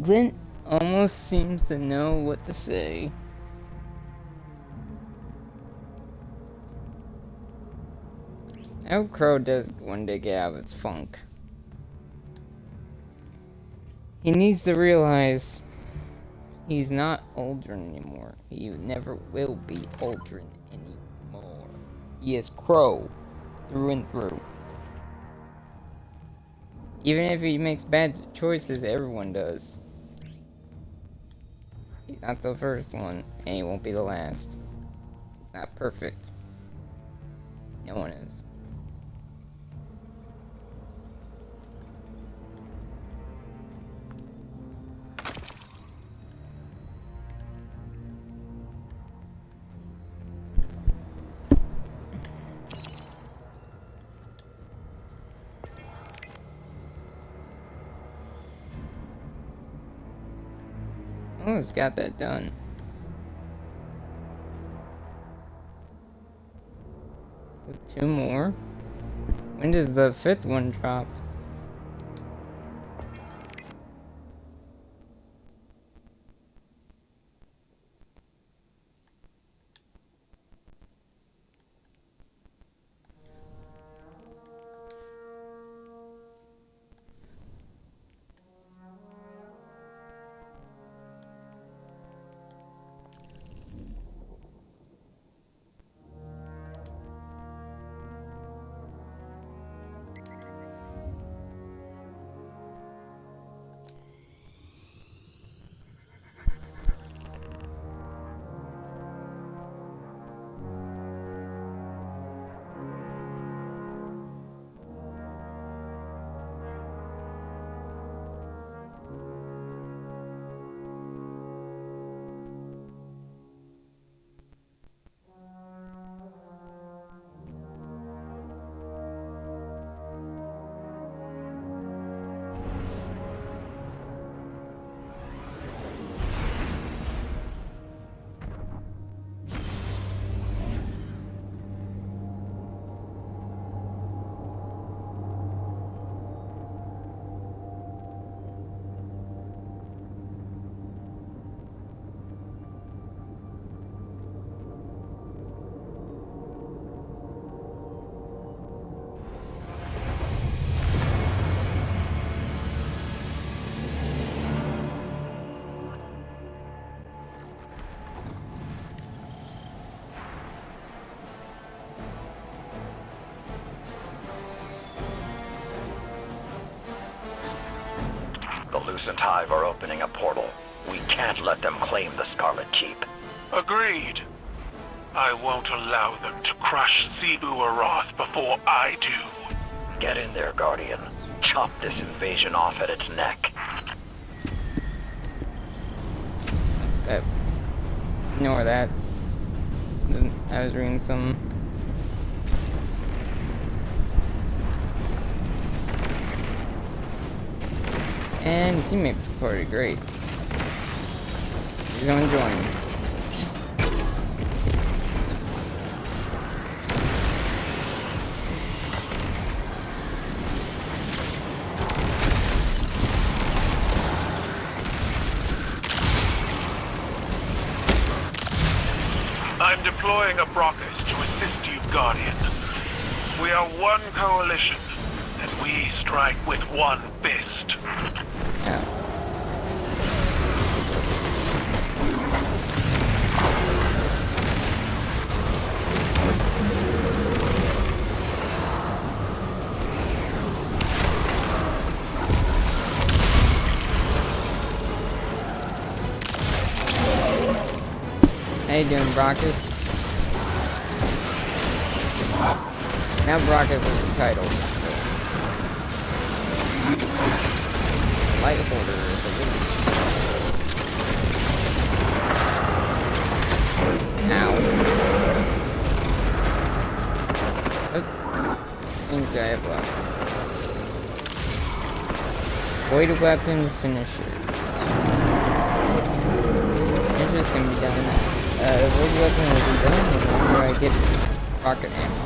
[SPEAKER 1] Clint almost seems to know what to say. I hope Crow does one day get out of its funk. He needs to realize he's not Aldrin anymore. He never will be Aldrin anymore. He is Crow, through and through. Even if he makes bad choices, everyone does. He's not the first one, and he won't be the last. He's not perfect. No one is. Oh, it's got that done. With 2 more? When does the 5th one drop?
[SPEAKER 7] The Lucent Hive are opening a portal. We can't let them claim the Scarlet Keep.
[SPEAKER 5] Agreed. I won't allow them to crush Zebu Aroth before I do.
[SPEAKER 7] Get in there, Guardian. Chop this invasion off at its neck.
[SPEAKER 1] Ignore that. I was reading some... And teammates party, great. Zone joins.
[SPEAKER 5] I'm deploying a Brockus to assist you, Guardian. We are one coalition, and we strike with one fist.
[SPEAKER 1] Oh. How you doing, Brockus? Now Brockus is the title. Light holder is a little... Ow. Things I have left. Void weapon finishers. Finishers can be done. Void weapon will be done whenever I get rocket ammo.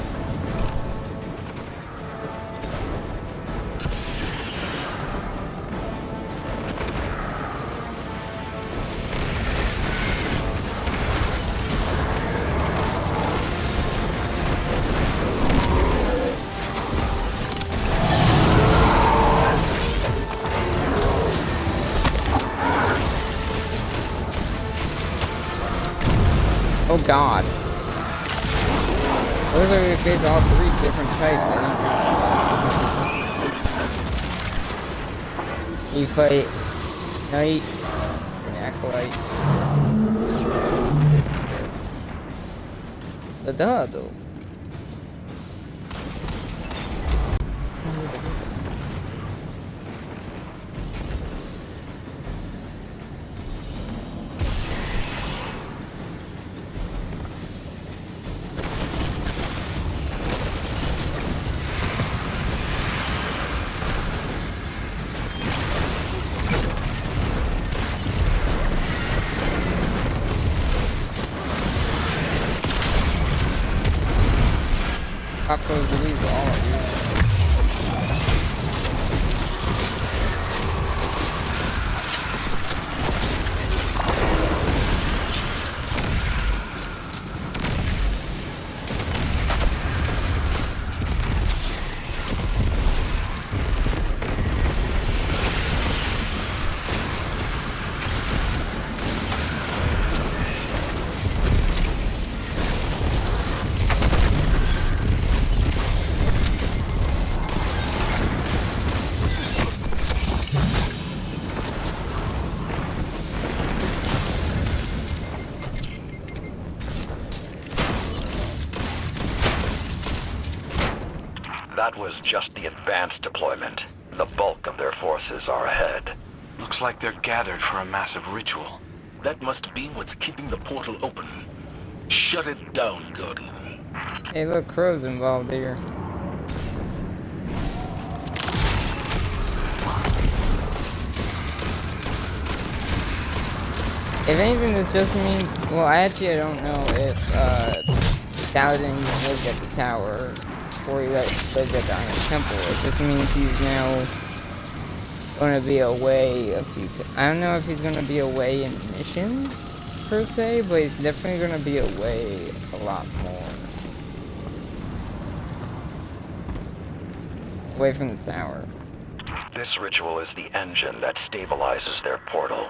[SPEAKER 1] Oh god. Looks like we face all 3 different types. You fight Knight and Acolyte. The dado. Pop those believe all of you.
[SPEAKER 7] That was just the advanced deployment. The bulk of their forces are ahead.
[SPEAKER 5] Looks like they're gathered for a massive ritual.
[SPEAKER 6] That must be what's keeping the portal open. Shut it down, Guardian.
[SPEAKER 1] Hey, look, Crow's involved here. If anything, this just means, well, I don't know if Saladin lived at the tower before he lived at the Iron Temple. It just means he's now going to be away a few times. I don't know if he's going to be away in missions, per se, but he's definitely going to be away a lot more. Away from the tower.
[SPEAKER 7] This ritual is the engine that stabilizes their portal.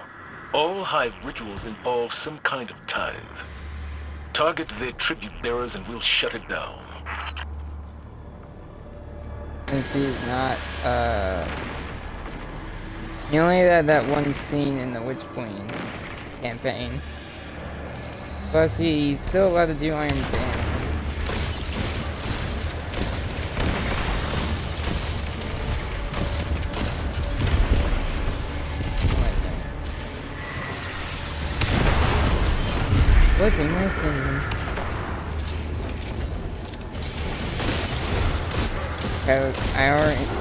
[SPEAKER 6] All Hive rituals involve some kind of tithe. Target their tribute bearers and we'll shut it down.
[SPEAKER 1] Since he's not, he only had that one scene in the Witch Queen campaign. Plus, he's still allowed to do Iron Banner. What's missing?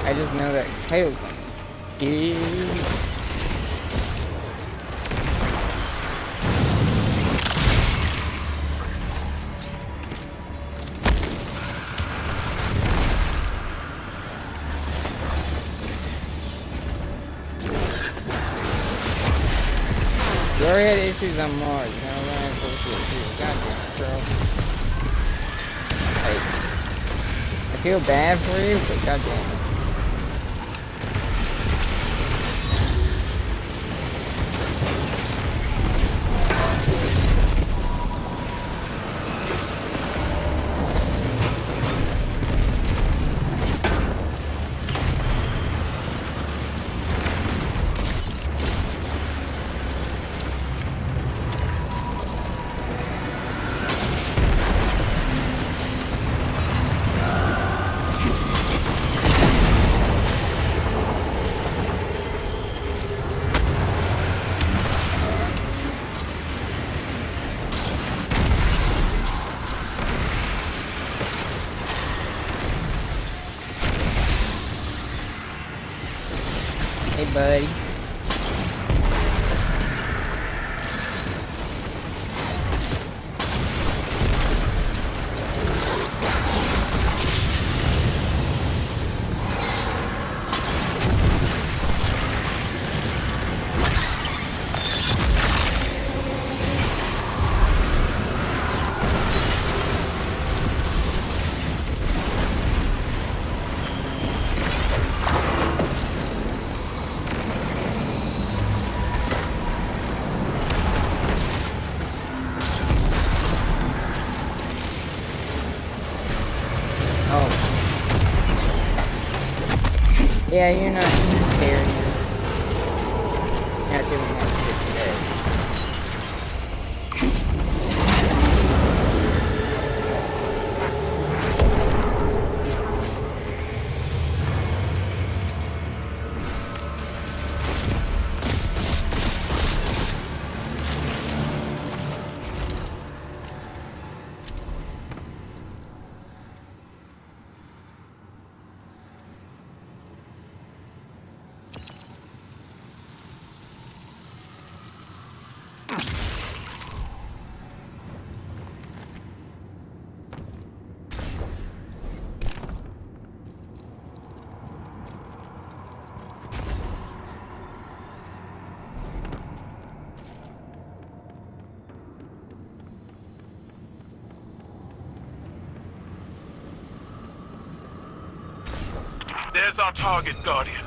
[SPEAKER 1] I just know that Kyle's gonna be. You already had issues on Mars, now we're gonna go through issues. God damn it, bro. Like, I feel bad for you, but god damn it. Hey, buddy. Yeah, you're not carrying. Not doing that shit today.
[SPEAKER 5] There's our target, Guardian.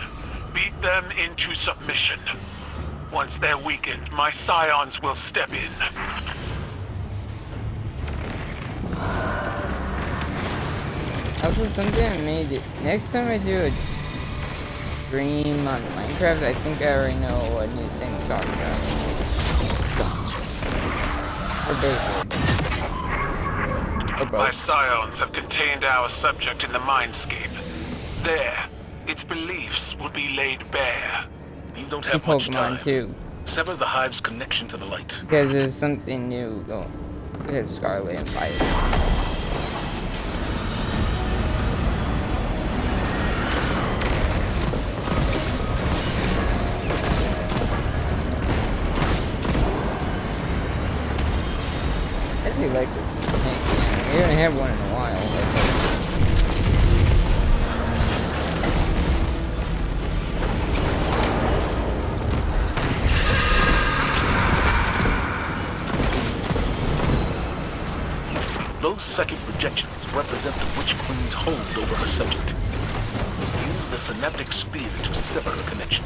[SPEAKER 5] Beat them into submission. Once they're weakened, my scions will step in.
[SPEAKER 1] Also, something I made it. Next time I do a stream on Minecraft, I think I already know what new thing to talk about. Or both.
[SPEAKER 5] My scions have contained our subject in the mindscape. There, its beliefs will be laid bare.
[SPEAKER 6] You don't have much
[SPEAKER 1] Pokemon
[SPEAKER 6] time.
[SPEAKER 1] too,
[SPEAKER 6] Sever the hive's connection to the light.
[SPEAKER 1] because there's something new going. Because Scarlet and Fire. I actually like this snake. We haven't had one in a while.
[SPEAKER 6] Those second projections represent the Witch Queen's hold over her subject. Use the synaptic sphere to sever her connection.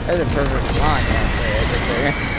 [SPEAKER 1] That's a perfect line right there.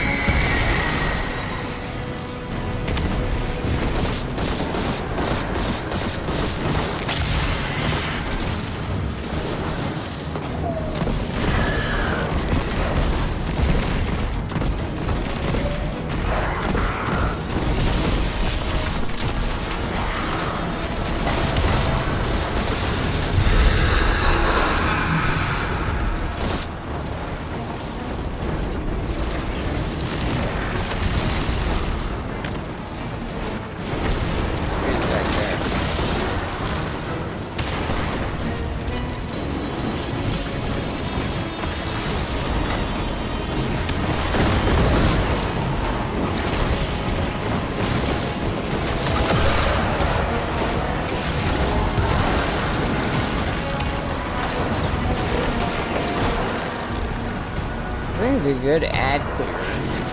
[SPEAKER 1] This thing's a good ad clearance.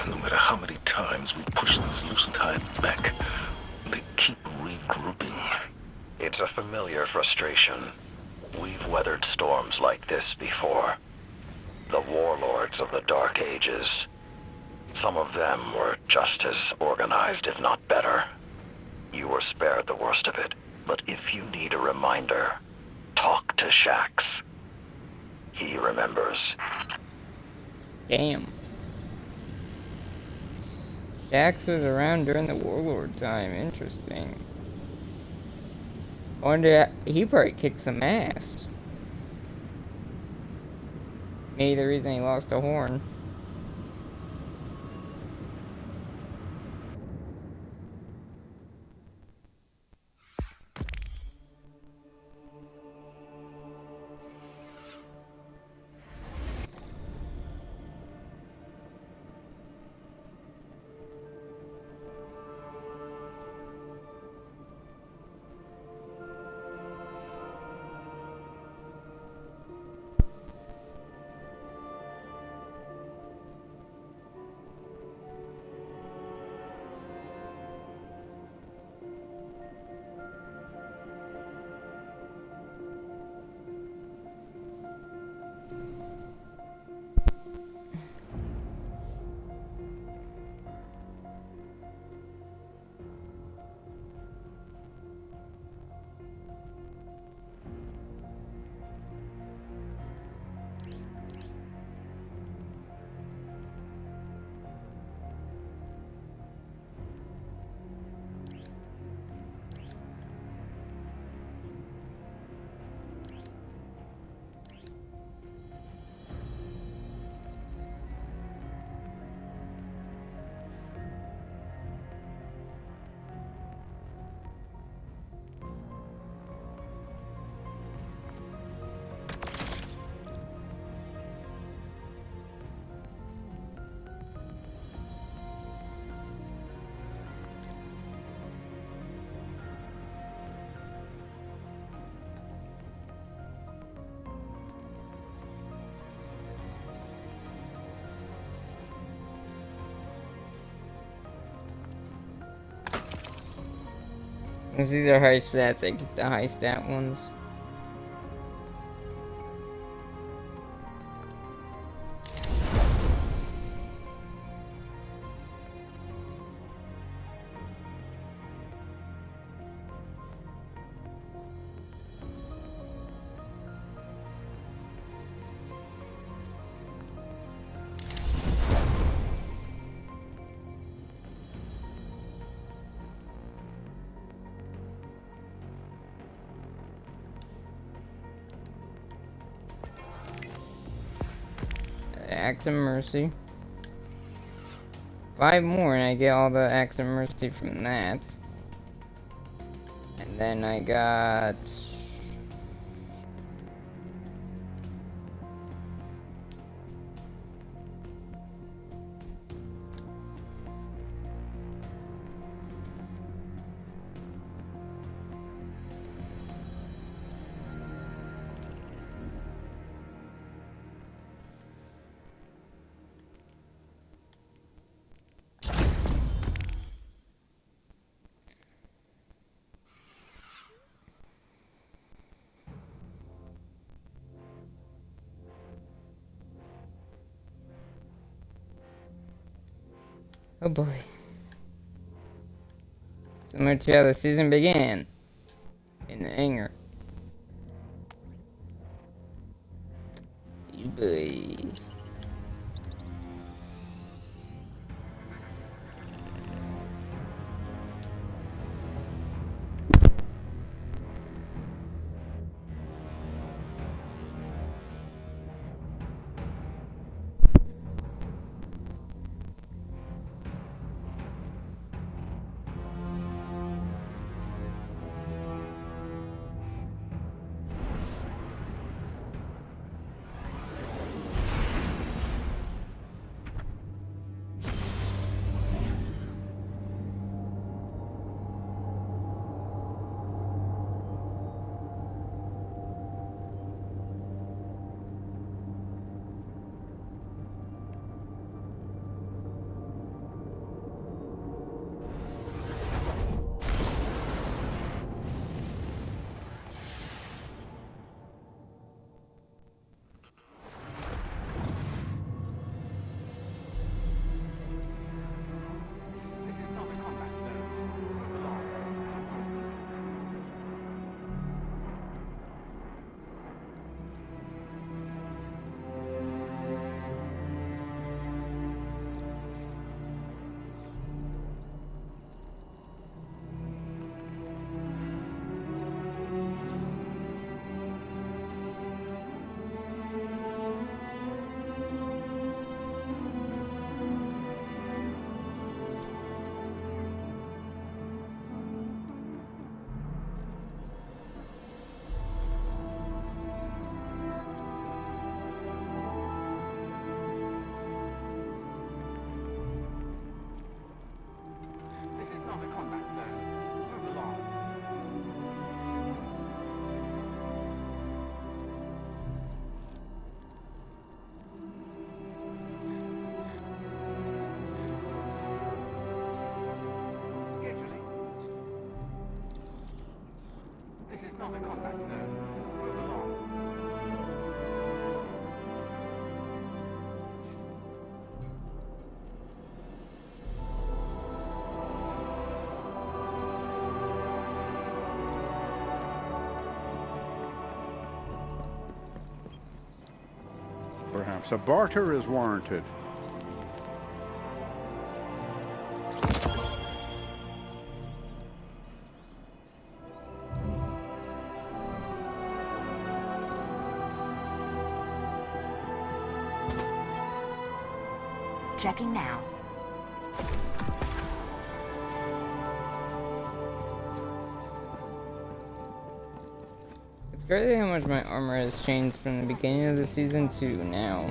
[SPEAKER 6] No matter how many times we push this Lucent Hive back, they keep regrouping.
[SPEAKER 7] It's a familiar frustration. We've weathered storms like this before. The warlords of the Dark Ages. Some of them were just as organized, if not better. You were spared the worst of it, but if you need a reminder, talk to Shax. He remembers.
[SPEAKER 1] Damn. Shax was around during the Warlord time. Interesting. I wonder, he probably kicked some ass. Maybe the reason he lost a horn. Since these are high stats, I get the high stat ones. Acts of Mercy. 5 more and I get all the Acts of Mercy from that. And then I got... Oh boy. Similar to how the season began. In the hangar. You boy.
[SPEAKER 2] not a combat zone. Move along. Scheduling. This is not a combat zone. Move along.
[SPEAKER 3] Perhaps a barter is warranted.
[SPEAKER 8] Checking now.
[SPEAKER 1] It's crazy how much my armor has changed from the beginning of the season to now.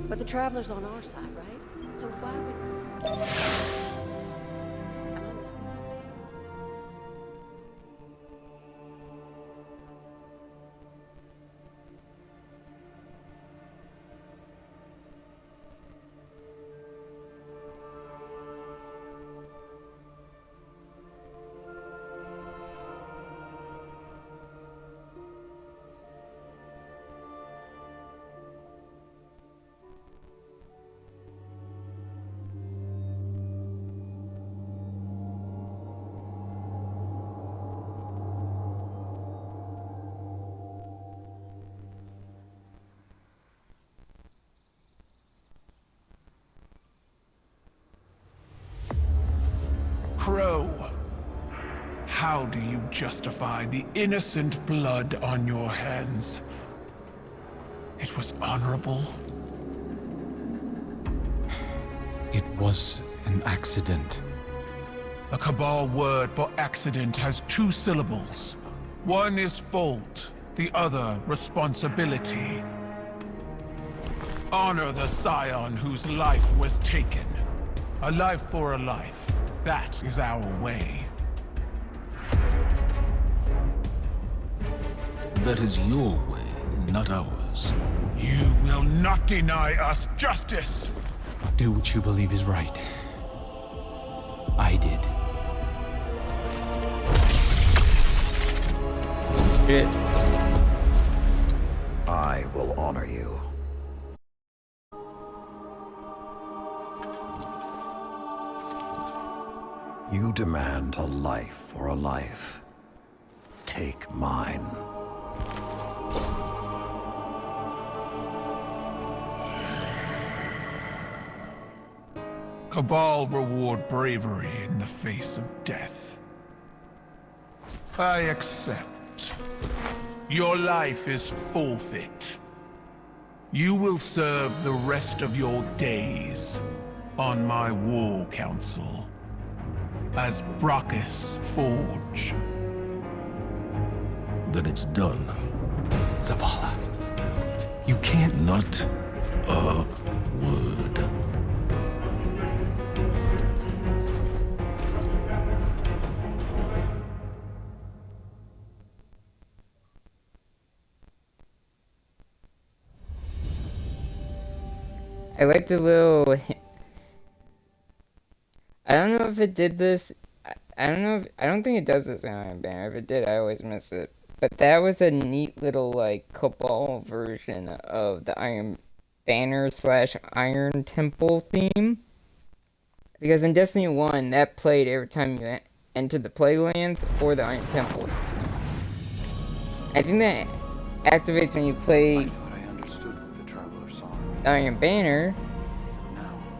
[SPEAKER 9] But the Traveler's on our side, right? So why would... Am I missing something?
[SPEAKER 5] Crow, how do you justify the innocent blood on your hands? It was honorable.
[SPEAKER 10] It was an accident.
[SPEAKER 5] A cabal word for accident has two syllables. One is fault, the other responsibility. Honor the scion whose life was taken. A life for a life. That is our way.
[SPEAKER 6] That is your way, not ours.
[SPEAKER 5] You will not deny us justice!
[SPEAKER 10] Do what you believe is right. I did.
[SPEAKER 1] Shit.
[SPEAKER 4] I will honor you. You demand a life for a life. Take mine.
[SPEAKER 5] Cabal reward bravery in the face of death. I accept. Your life is forfeit. You will serve the rest of your days on my war council as Brachus Forge.
[SPEAKER 6] Then it's done.
[SPEAKER 10] Zavala, you can't...
[SPEAKER 6] Not a word.
[SPEAKER 1] I like the little... I don't know if it did this. I don't know if... I don't think it does this in Iron Banner. If it did, I always miss it. But that was a neat little, like, Cabal version of the Iron Banner / Iron Temple theme. Because in Destiny 1, that played every time you entered the Playlands or the Iron Temple. I think that activates when you play Iron Banner,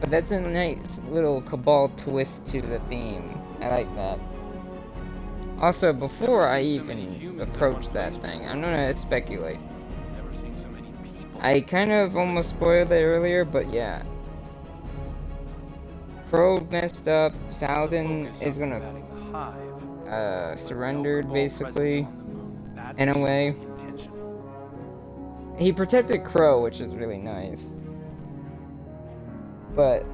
[SPEAKER 1] but that's a nice little Cabal twist to the theme. I like that. Also, before I even approach that thing, I'm gonna speculate. I kind of almost spoiled it earlier, but yeah. Crow messed up, Saladin is gonna surrendered, basically, in a way. He protected Crow, which is really nice. But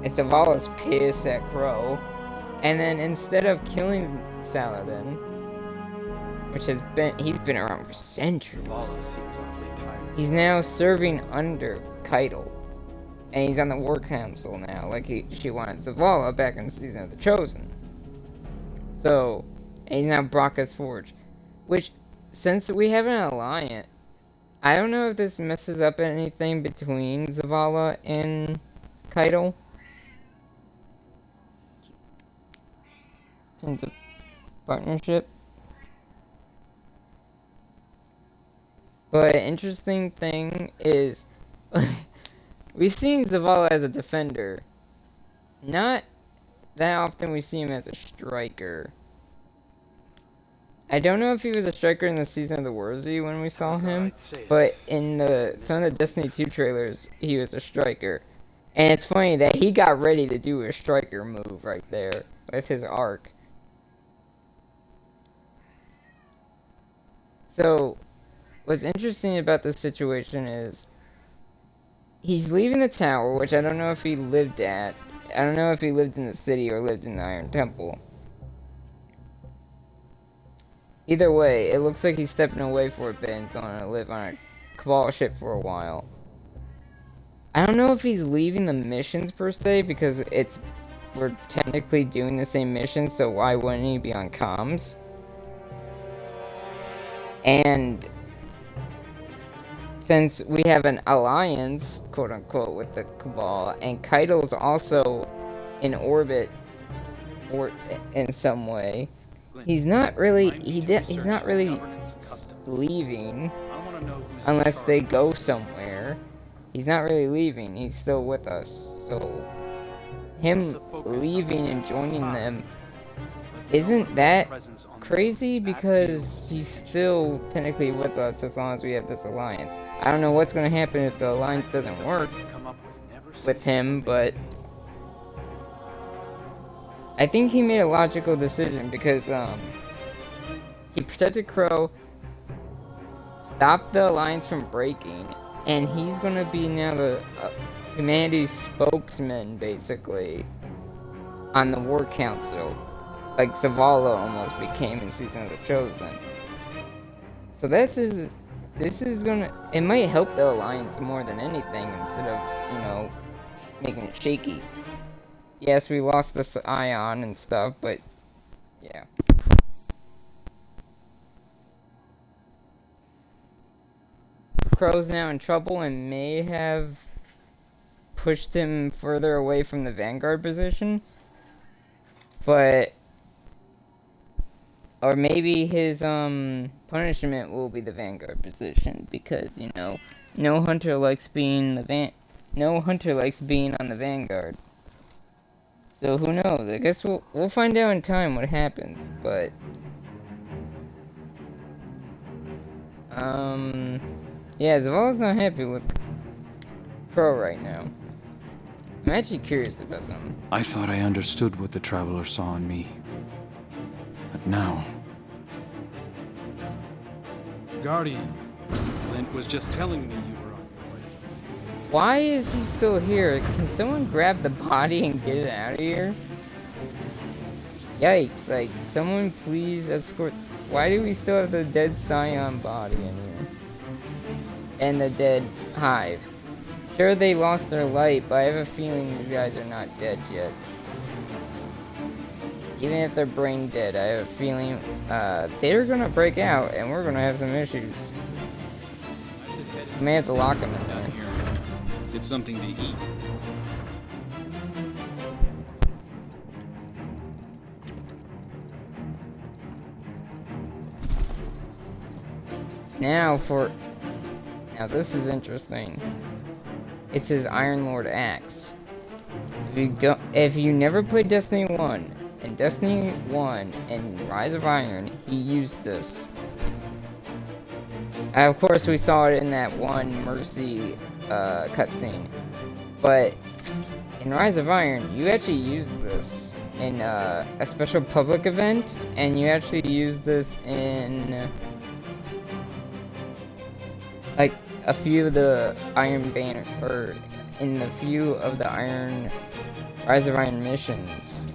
[SPEAKER 1] Zavala's pissed at Crow, and then instead of killing Saladin, which he's been around for centuries, he's now serving under Keitel, and he's on the War Council now, like she wanted Zavala back in the season of the Chosen. So, and he's now Bracca's Forge, which, since we have an alliance, I don't know if this messes up anything between Zavala and Keitel. In terms of partnership. But interesting thing is, we've seen Zavala as a defender. Not that often we see him as a striker. I don't know if he was a striker in the Season of the Warzy when we saw him, but in some of the Destiny 2 trailers, he was a striker. And it's funny that he got ready to do a striker move right there with his arc. So, what's interesting about this situation is he's leaving the tower, which I don't know if he lived at. I don't know if he lived in the city or lived in the Iron Temple. Either way, it looks like he's stepping away for a bit and going to live on a Cabal ship for a while. I don't know if he's leaving the missions per se, because we're technically doing the same mission, so why wouldn't he be on comms? And since we have an alliance, quote unquote, with the Cabal, and Keitel's also in orbit or in some way, he's not really leaving unless they go somewhere. He's not really leaving, he's still with us. So him leaving and joining them isn't that crazy, because he's still technically with us as long as we have this alliance. I don't know what's going to happen if the alliance doesn't work with him, but I think he made a logical decision, because he protected Crow, stopped the alliance from breaking, and he's going to be now the humanity's spokesman, basically, on the War Council. Like Zavala almost became in Season of the Chosen. So this is gonna, it might help the alliance more than anything, instead of, making it shaky. Yes, we lost the Scion and stuff, but yeah. Crow's now in trouble and may have pushed him further away from the Vanguard position, but or maybe his punishment will be the Vanguard position, because no hunter likes being on the Vanguard. So who knows? I guess we'll find out in time what happens. But yeah, Zavala's not happy with Crow right now. I'm actually curious about something.
[SPEAKER 10] I thought I understood what the Traveler saw in me. But now...
[SPEAKER 8] Guardian, Lint was just telling me you were on your way.
[SPEAKER 1] Why is he still here? Can someone grab the body and get it out of here? Yikes, like, someone please escort... Why do we still have the dead Scion body in here? And the dead Hive. Sure, they lost their light, but I have a feeling you guys are not dead yet. Even if they're brain dead, I have a feeling they're gonna break out, and we're gonna have some issues. We may have to lock them in there.
[SPEAKER 8] Get something to eat.
[SPEAKER 1] Now this is interesting. It's his Iron Lord axe. If you never played Destiny 1, in Destiny 1 and Rise of Iron, he used this. Of course, we saw it in that one Mercy cutscene. But in Rise of Iron, you actually use this in a special public event, and you actually use this in like a few of the Iron Banner, or in a few of the Rise of Iron missions.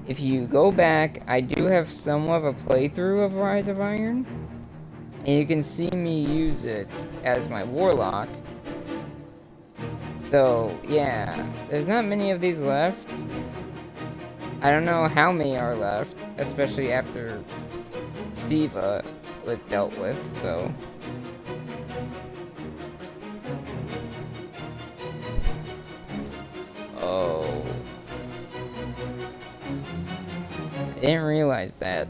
[SPEAKER 1] If you go back, I do have somewhat of a playthrough of Rise of Iron, and you can see me use it as my Warlock. So, yeah, there's not many of these left. I don't know how many are left, especially after Siva was dealt with, so... Oh. I didn't realize that.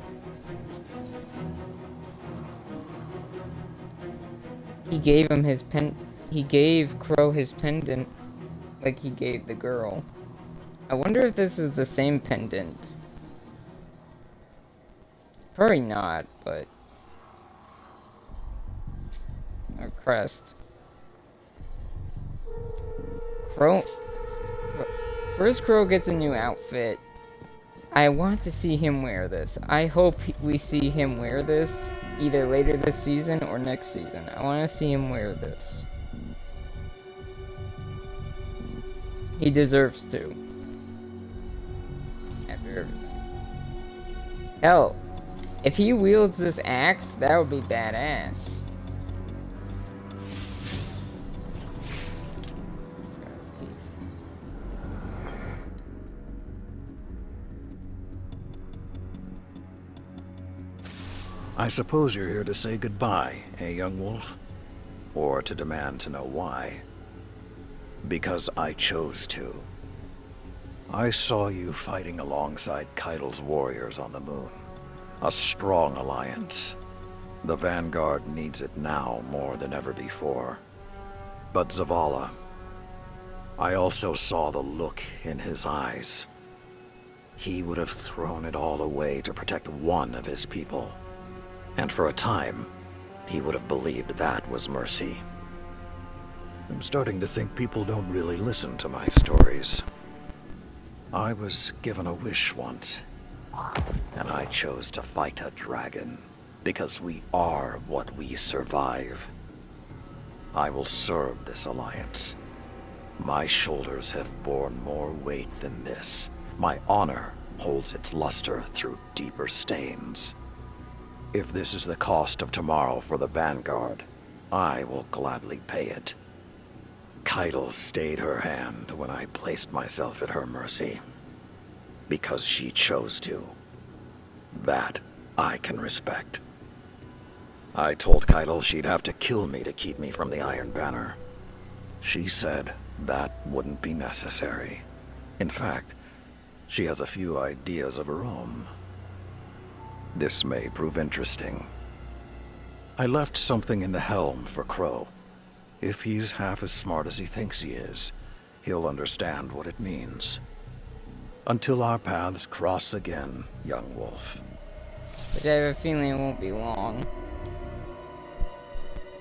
[SPEAKER 1] He gave him his he gave Crow his pendant like he gave the girl. I wonder if this is the same pendant. Probably not, but... Or crest. Crow... First Crow gets a new outfit. I want to see him wear this. I hope we see him wear this either later this season or next season. I want to see him wear this. He deserves to. After everything. Hell, if he wields this axe, that would be badass.
[SPEAKER 4] I suppose you're here to say goodbye, eh, young wolf? Or to demand to know why? Because I chose to. I saw you fighting alongside Keitel's warriors on the moon. A strong alliance. The Vanguard needs it now more than ever before. But Zavala, I also saw the look in his eyes. He would have thrown it all away to protect one of his people. And for a time, he would have believed that was mercy. I'm starting to think people don't really listen to my stories. I was given a wish once, and I chose to fight a dragon, because we are what we survive. I will serve this alliance. My shoulders have borne more weight than this. My honor holds its luster through deeper stains. If this is the cost of tomorrow for the Vanguard, I will gladly pay it. Keitel stayed her hand when I placed myself at her mercy. Because she chose to. That I can respect. I told Keitel she'd have to kill me to keep me from the Iron Banner. She said that wouldn't be necessary. In fact, she has a few ideas of her own. This may prove interesting. I left something in the helm for Crow. If he's half as smart as he thinks he is, he'll understand what it means. Until our paths cross again, young wolf.
[SPEAKER 1] But I have a feeling it won't be long.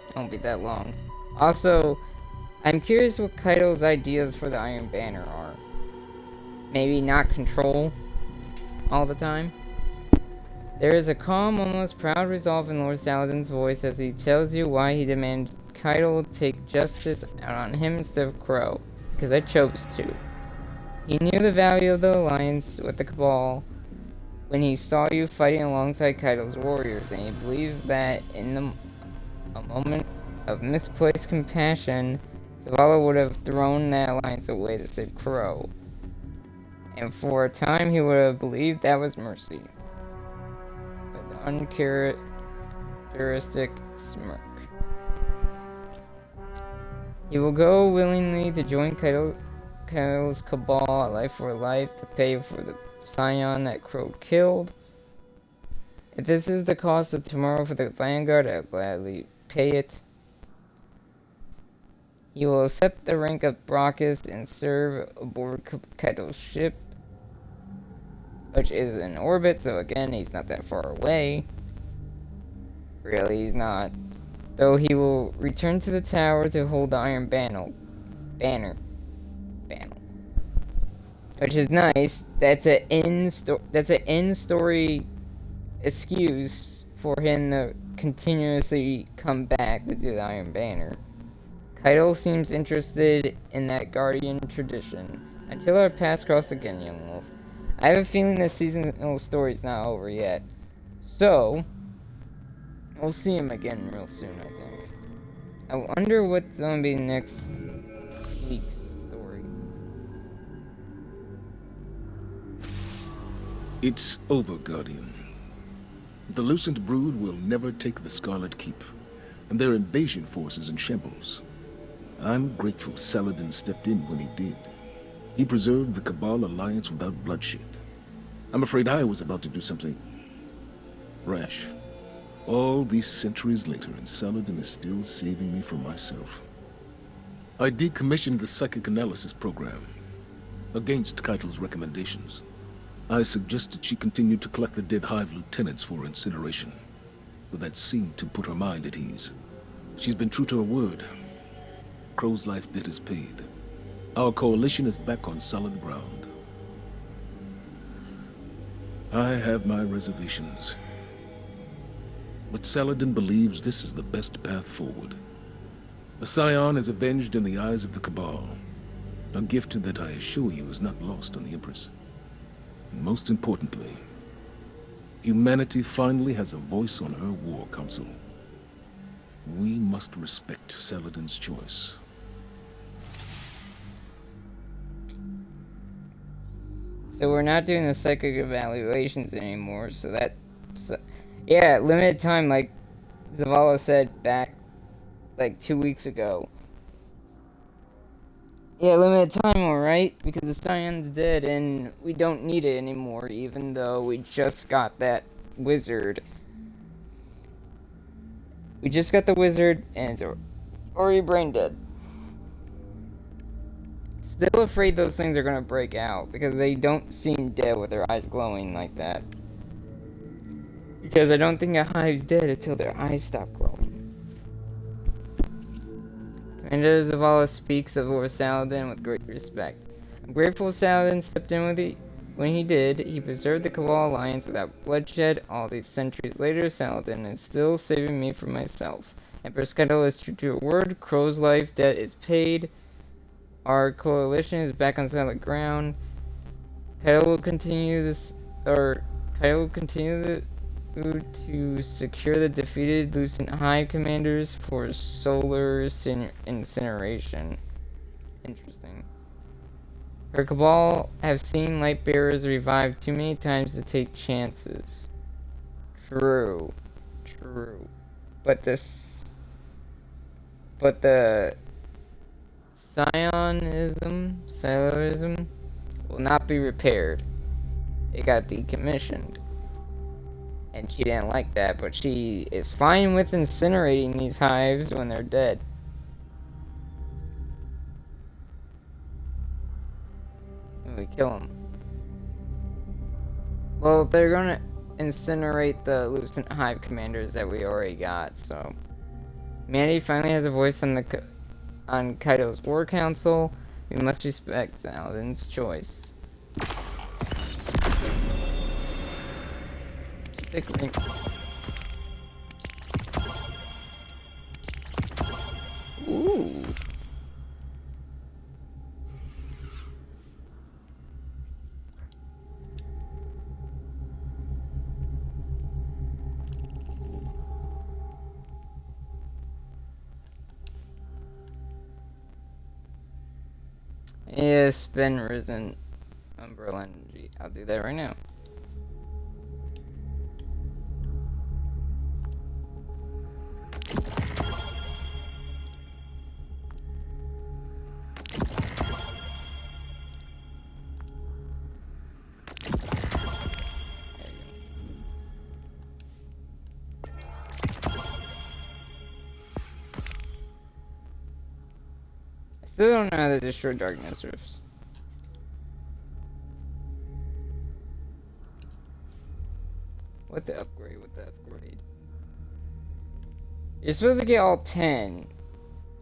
[SPEAKER 1] It won't be that long. Also, I'm curious what Keitel's ideas for the Iron Banner are. Maybe not control all the time? There is a calm, almost proud resolve in Lord Saladin's voice as he tells you why he demanded Keitel take justice out on him instead of Crow. Because I chose to. He knew the value of the alliance with the Cabal when he saw you fighting alongside Keitel's warriors, and he believes that in a moment of misplaced compassion, Zavala would have thrown that alliance away to save Crow. And for a time he would have believed that was mercy. Uncharacteristic smirk. He will go willingly to join Keitel's Cabal at Life for Life to pay for the Scion that Crow killed. If this is the cost of tomorrow for the Vanguard, I'll gladly pay it. He will accept the rank of Brachus and serve aboard Keitel's ship, which is in orbit, so again, he's not that far away. Really, he's not. Though he will return to the tower to hold the Iron Banner. which is nice. That's an end story excuse for him to continuously come back to do the Iron Banner. Keitel seems interested in that Guardian tradition. Until our paths cross again, young wolf. I have a feeling this seasonal story's not over yet. So, we'll see him again real soon, I think. I wonder what's gonna be next week's story.
[SPEAKER 11] It's over, Guardian. The Lucent Brood will never take the Scarlet Keep, and their invasion force is in shambles. I'm grateful Saladin stepped in when he did. He preserved the Cabal alliance without bloodshed. I'm afraid I was about to do something rash. All these centuries later, and Saladin is still saving me from myself. I decommissioned the psychic analysis program, against Keitel's recommendations. I suggested she continue to collect the dead Hive lieutenants for incineration, but that seemed to put her mind at ease. She's been true to her word. Crow's life debt is paid. Our coalition is back on solid ground. I have my reservations, but Saladin believes this is the best path forward. The Scion is avenged in the eyes of the Cabal, a gift that I assure you is not lost on the Empress. And most importantly, humanity finally has a voice on her war council. We must respect Saladin's choice.
[SPEAKER 1] So we're not doing the psychic evaluations anymore, so yeah, limited time, like Zavala said back, like 2 weeks ago. Yeah, limited time, alright? Because the Scion's dead and we don't need it anymore, even though we just got that wizard. We just got the wizard and it's already brain dead. Still afraid those things are gonna break out because they don't seem dead with their eyes glowing like that. Because I don't think a hive's dead until their eyes stop glowing. Commander Zavala speaks of Lord Saladin with great respect. I'm grateful Saladin stepped in with when he did. He preserved the Cabal alliance without bloodshed. All these centuries later, Saladin is still saving me from myself. Empress Keitel is true to her word. Crow's life debt is paid. Our coalition is back on solid ground. Keitel will continue to secure the defeated Lucent Hive commanders for solar incineration. Interesting. Her Cabal have seen light bearers revived too many times to take chances. True. But the Psionism will not be repaired. It got decommissioned. And she didn't like that, but she is fine with incinerating these hives when they're dead. And we kill them. Well, they're gonna incinerate the Lucent Hive commanders that we already got, so... Humanity finally has a voice on Keitel's War Council. We must respect Saladin's choice. Ooh. Yeah, spin risen umbrella energy. I'll do that right now. Still don't know how to destroy darkness rifts. What the upgrade? You're supposed to get all 10.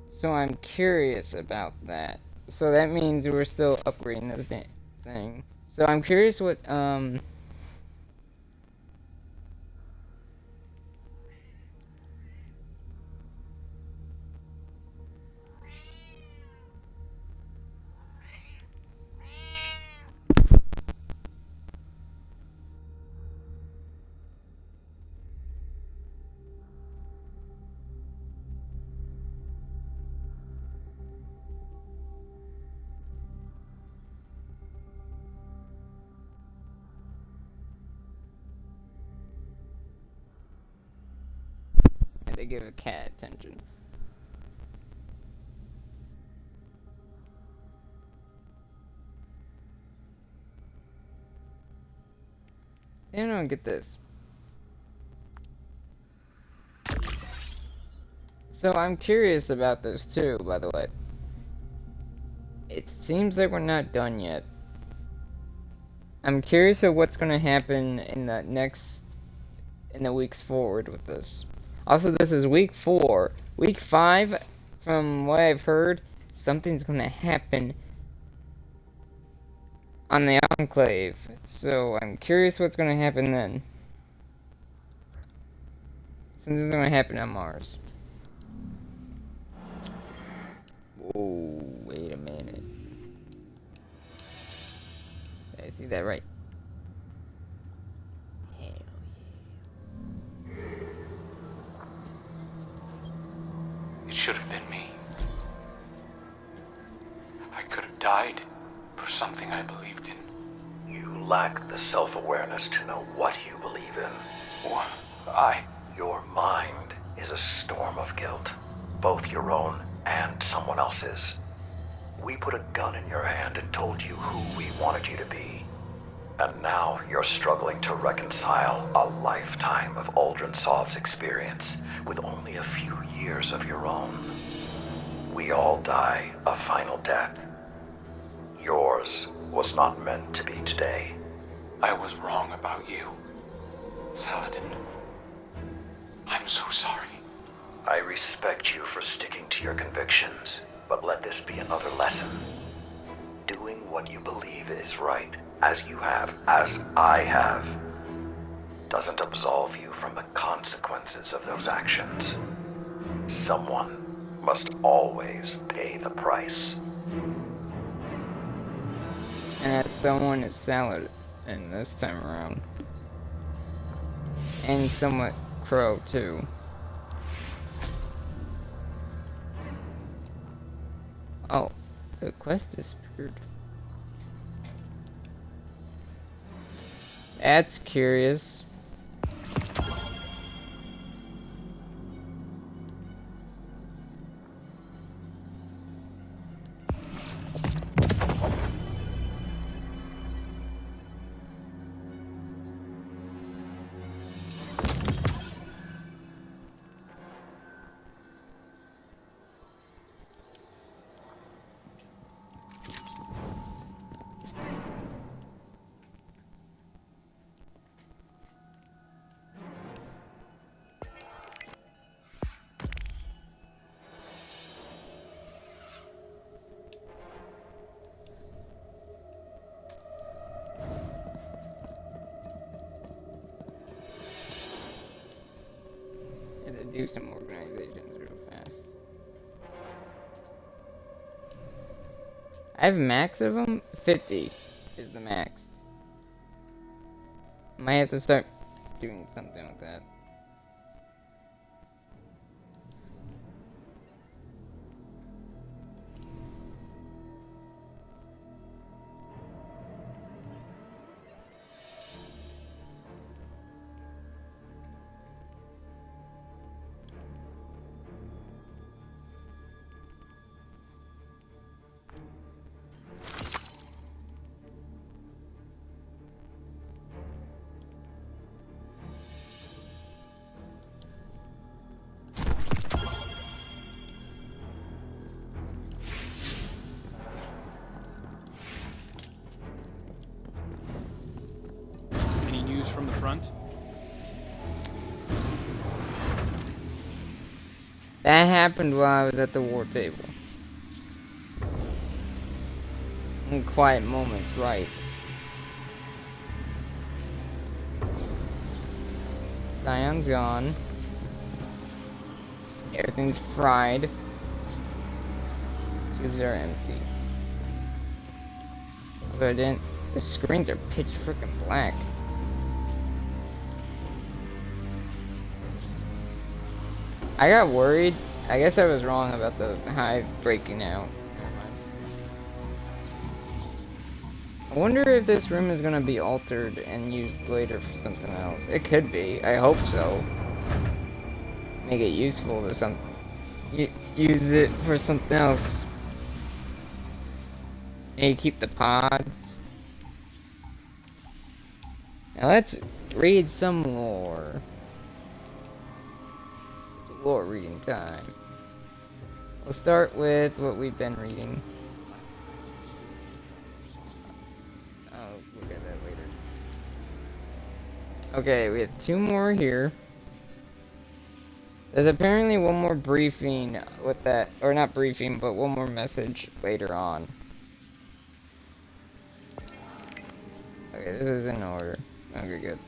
[SPEAKER 1] So I'm curious about that. So that means we're still upgrading this thing. thing. So I'm curious what they give a cat attention. I don't get this. So I'm curious about this too, by the way. It seems like we're not done yet. I'm curious of what's going to happen in the weeks forward with this. Also, this is week 4. Week 5, from what I've heard, something's going to happen on the Enclave. So I'm curious what's going to happen then. Something's going to happen on Mars. Whoa, wait a minute. Did I see that right?
[SPEAKER 10] It should have been me. I could have died for something I believed in.
[SPEAKER 4] You lack the self-awareness to know what you believe in.
[SPEAKER 10] What?
[SPEAKER 4] Your mind is a storm of guilt, both your own and someone else's. We put a gun in your hand and told you who we wanted you to be. And now you're struggling to reconcile a lifetime of Aldrin Sov's experience with only a few years of your own. We all die a final death. Yours was not meant to be today.
[SPEAKER 10] I was wrong about you, Saladin. I'm so sorry.
[SPEAKER 4] I respect you for sticking to your convictions, but let this be another lesson. Doing what you believe is right, as you have, as I have, doesn't absolve you from the consequences of those actions. Someone must always pay the price.
[SPEAKER 1] And that someone is Saladin this time around. And somewhat Crow too. Oh, the quest disappeared. That's curious. Do some organizations real fast. I have max of them. 50 is the max. Might have to start doing something with that.
[SPEAKER 8] From the front? That
[SPEAKER 1] happened while I was at the war table. some quiet moments, right? Zion's gone. Everything's fried. Tubes are empty. So I didn't. The screens are pitch freaking black. I got worried. I guess I was wrong about the hive breaking out. I wonder if this room is gonna be altered and used later for something else. It could be. I hope so. Make it useful to some. Use it for something else. Maybe keep the pods. Now let's read some lore. It's lore reading time. We'll start with what we've been reading. I'll look at that later. Okay, we have 2 more here. There's apparently one more briefing with that, or not briefing, but one more message later on. Okay, this is in order. Okay, good.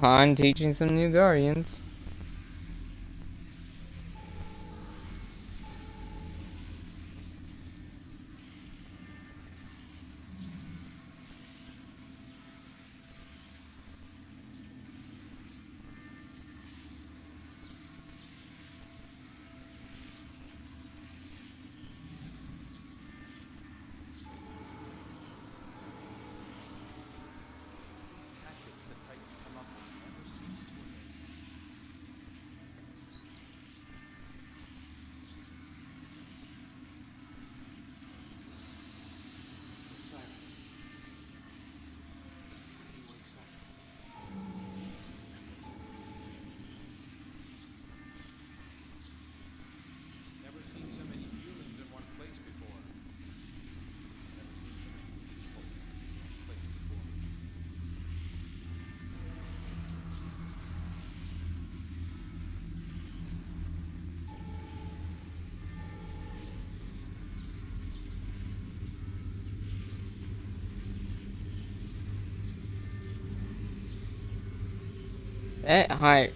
[SPEAKER 1] Han teaching some new Guardians.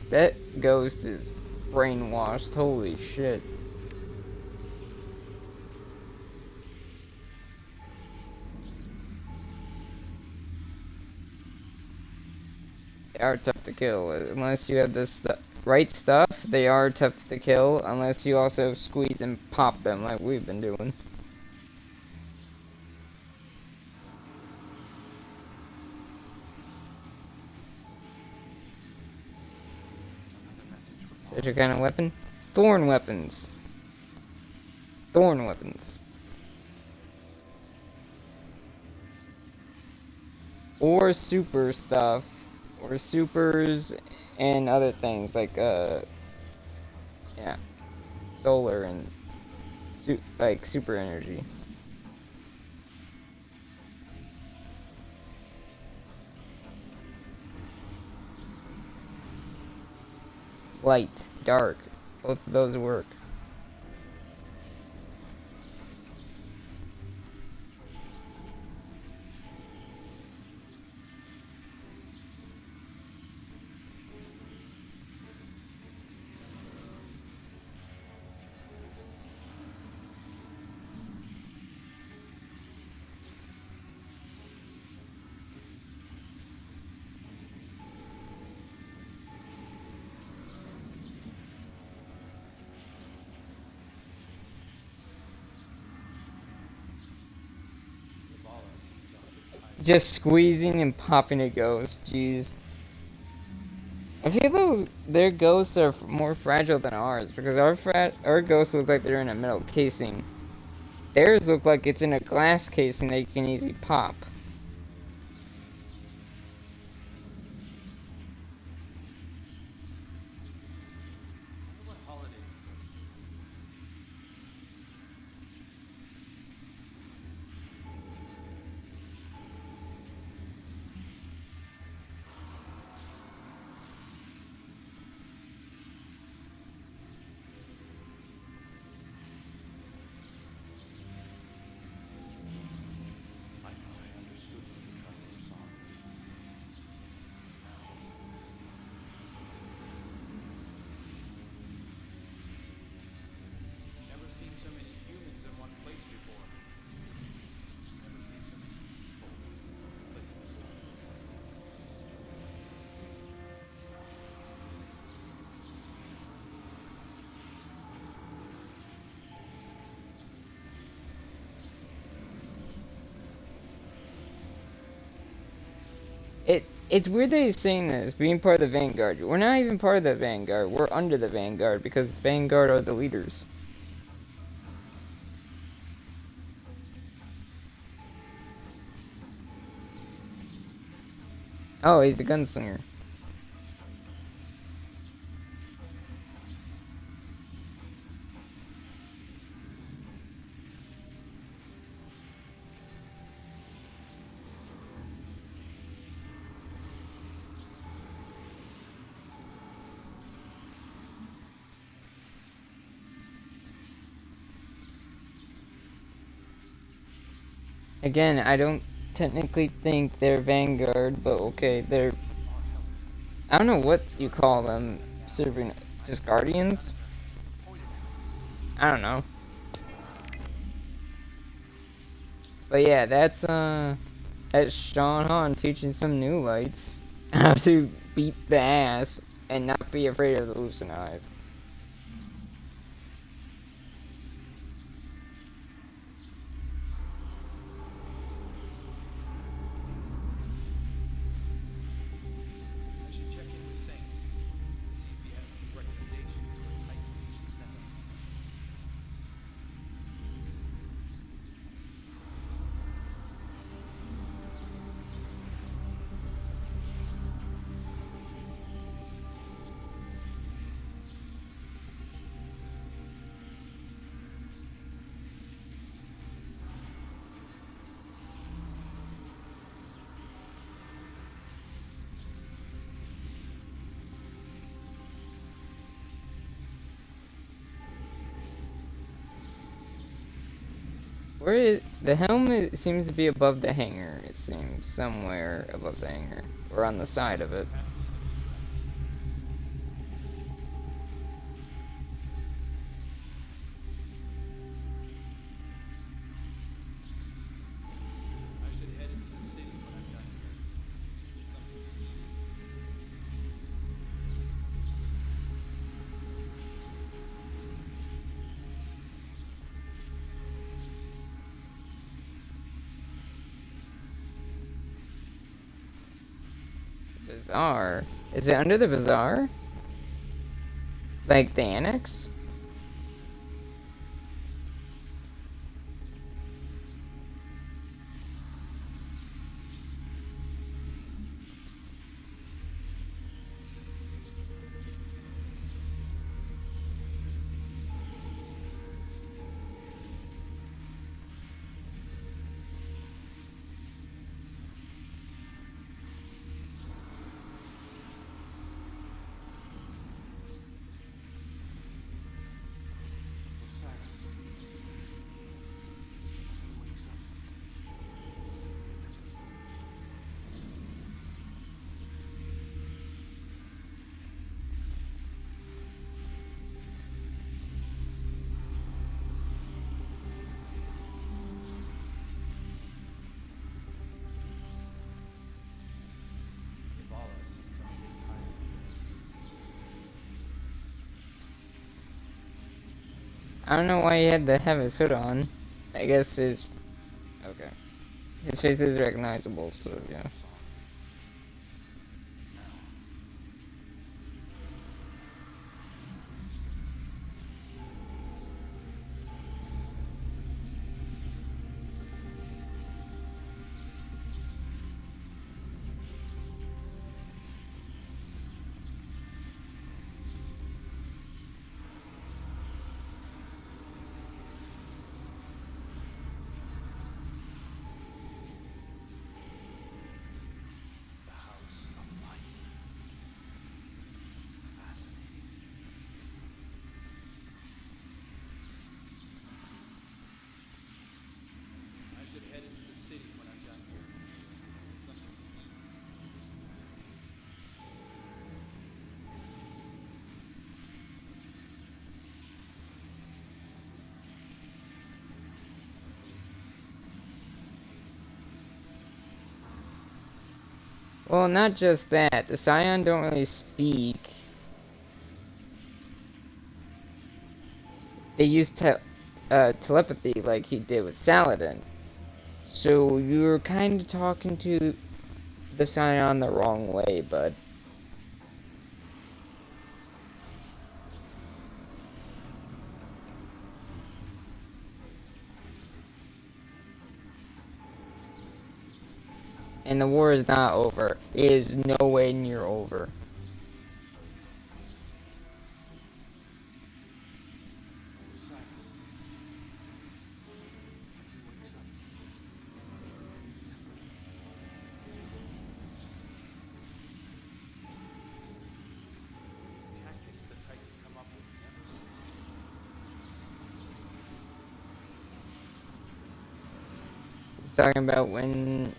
[SPEAKER 1] That ghost is brainwashed. Holy shit. They are tough to kill unless you have this right stuff. They are tough to kill unless you also squeeze and pop them like we've been doing. Special kind of weapon? Thorn weapons. Thorn weapons. Or super stuff. Or supers and other things like, yeah. Solar and, like, super energy. Light, dark, both of those work. Just squeezing and popping a ghost, jeez. I feel their ghosts are more fragile than ours, because our ghosts look like they're in a metal casing. Theirs look like it's in a glass casing that you can easily pop. It's weird that he's saying this, being part of the Vanguard. We're not even part of the Vanguard. We're under the Vanguard because the Vanguard are the leaders. Oh, he's a gunslinger. Again, I don't technically think they're Vanguard, but okay, they're... I don't know what you call them. Serving just guardians? I don't know. But yeah, that's Sean Han teaching some new lights how to beat the ass and not be afraid of the Lucent Hive. Where is the helmet seems to be above the hangar, it seems. Somewhere above the hangar. Or on the side of it. Bazaar? Is it under the bazaar? Like the annex? I don't know why he had to have his hood on. I guess his... Okay. His face is recognizable, so yeah. Well, not just that. The Scion don't really speak. They use telepathy like he did with Saladin. So you're kind of talking to the Scion the wrong way, bud. And the war is not over. It is no way near over. He's talking about when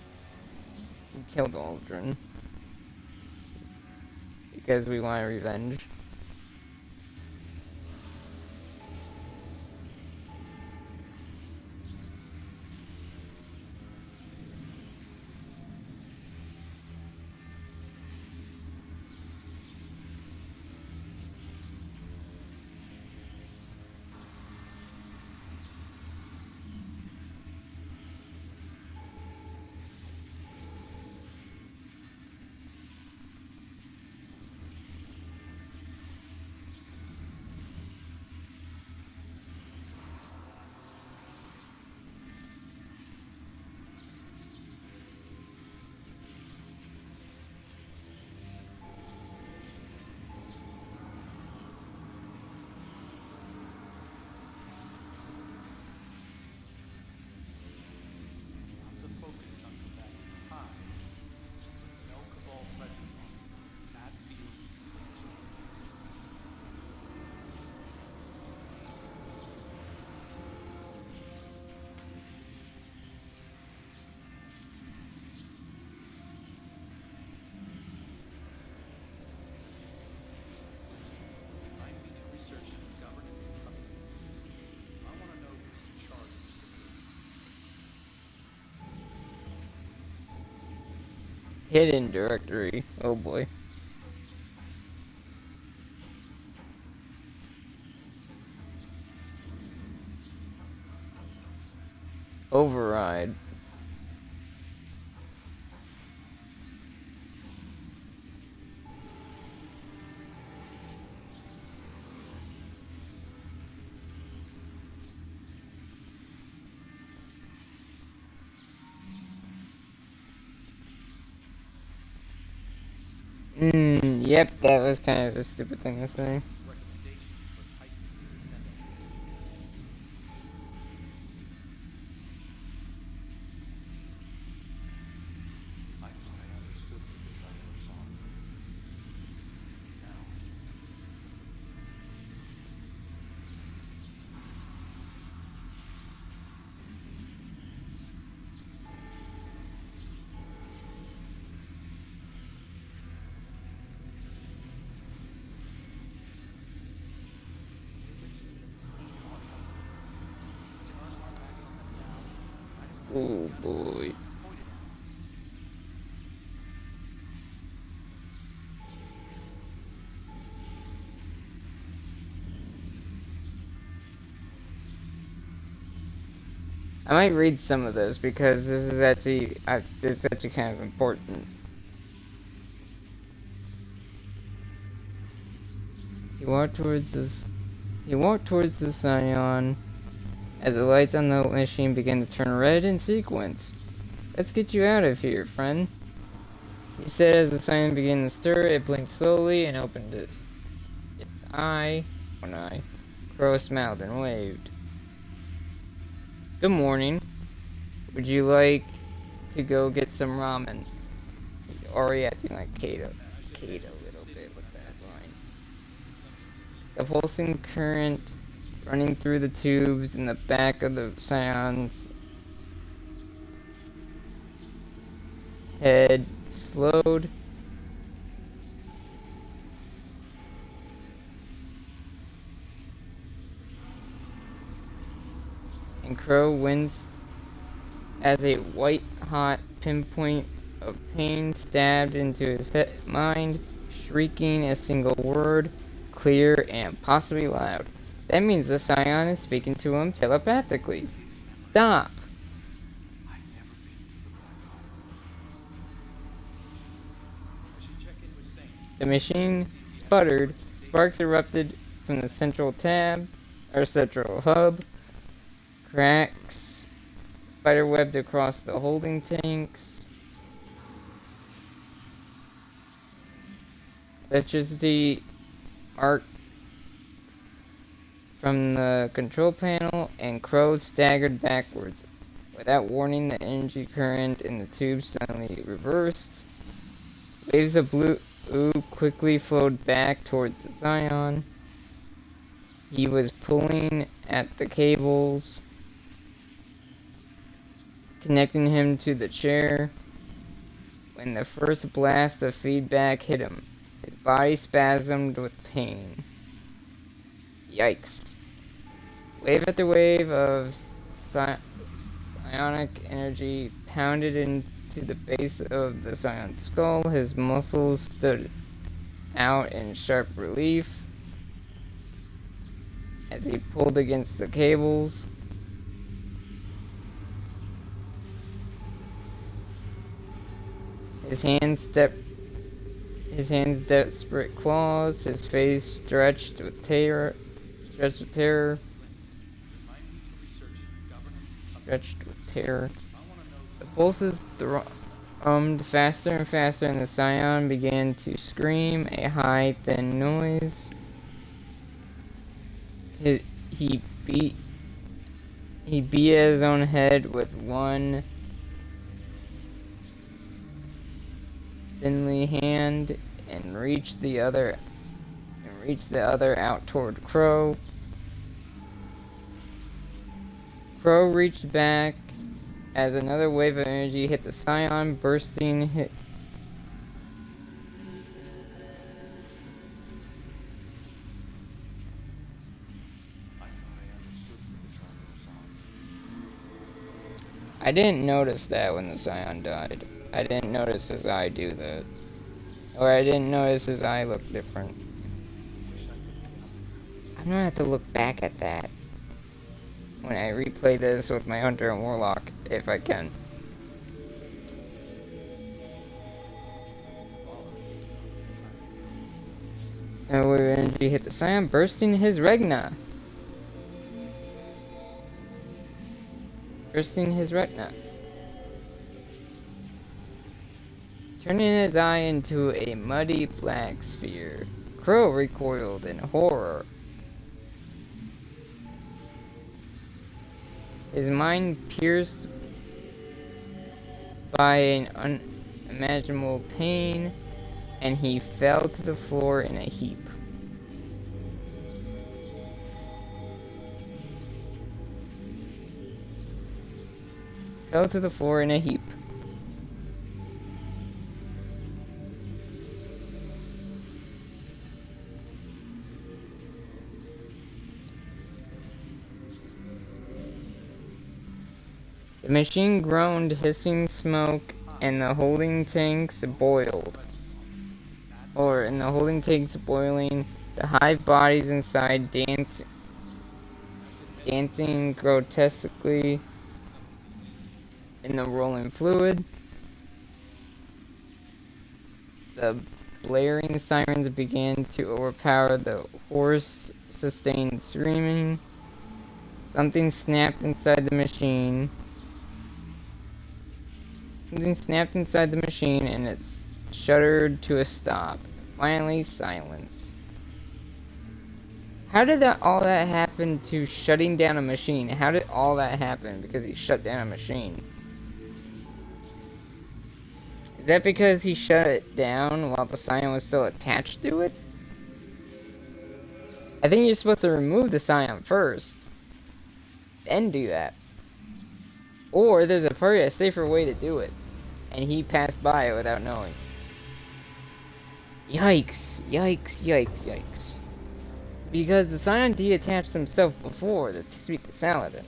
[SPEAKER 1] he killed Aldrin. because we want revenge.
[SPEAKER 8] To focus on combating the Hive. No cabal presence on it. That feels remind me to research governance and customs. I want to know who's in charge.
[SPEAKER 1] Hidden directory. Oh boy. Override. Yep, that was kind of a stupid thing to say. Oh boy. I might read some of this because this is actually kind of important. He walked towards the Scion as the lights on the machine began to turn red in sequence. Let's get you out of here, friend. He said as the Scion began to stir, it blinked slowly and opened its one eye. Crow smiled and waved. Good morning. Would you like to go get some ramen? He's already acting like Kato a little bit with that line. The pulsing current running through the tubes in the back of the Scion's head slowed. And Crow winced as a white-hot pinpoint of pain stabbed into his mind, shrieking a single word, clear and possibly loud. That means the Scion is speaking to him telepathically. Stop! The machine sputtered, sparks erupted from the central hub, cracks spiderwebbed across the holding tanks. Electricity arced from the control panel, and Crow staggered backwards. Without warning, the energy current in the tube suddenly reversed. Waves of blue quickly flowed back towards the Scion. He was pulling at the cables, connecting him to the chair, when the first blast of feedback hit him. His body spasmed with pain. Yikes. Wave after wave of psionic energy pounded into the base of the Scion's skull. His muscles stood out in sharp relief as he pulled against the cables. His hands desperate claws, his face stretched with terror. The pulses thrummed faster and faster, and the Scion began to scream a high, thin noise. He beat his own head with one spindly hand and reached the other out toward Crow. Crow reached back as another wave of energy hit the Scion, bursting I didn't notice that when the Scion died. I didn't notice his eye do that. Or I didn't notice his eye look different. I'm gonna have to look back at that when I replay this with my Hunter and Warlock, if I can. And wave energy hit the Scion, bursting his Regna. Turning his eye into a muddy black sphere. Crow recoiled in horror. His mind pierced by an unimaginable pain, and he fell to the floor in a heap. The machine groaned, hissing smoke, and the holding tanks boiled. In the holding tanks boiling, the hive bodies inside dancing grotesquely in the rolling fluid. The blaring sirens began to overpower the hoarse, sustained screaming. Something snapped inside the machine. and it shuddered to a stop. Finally, silence. How did all that happen to shutting down a machine? How did all that happen? Because he shut down a machine. Is that because he shut it down while the Scion was still attached to it? I think you're supposed to remove the Scion first, then do that. Or there's probably a safer way to do it, and he passed by it without knowing. Yikes, yikes, yikes, yikes. Because the Scion detached himself before to speak to Saladin,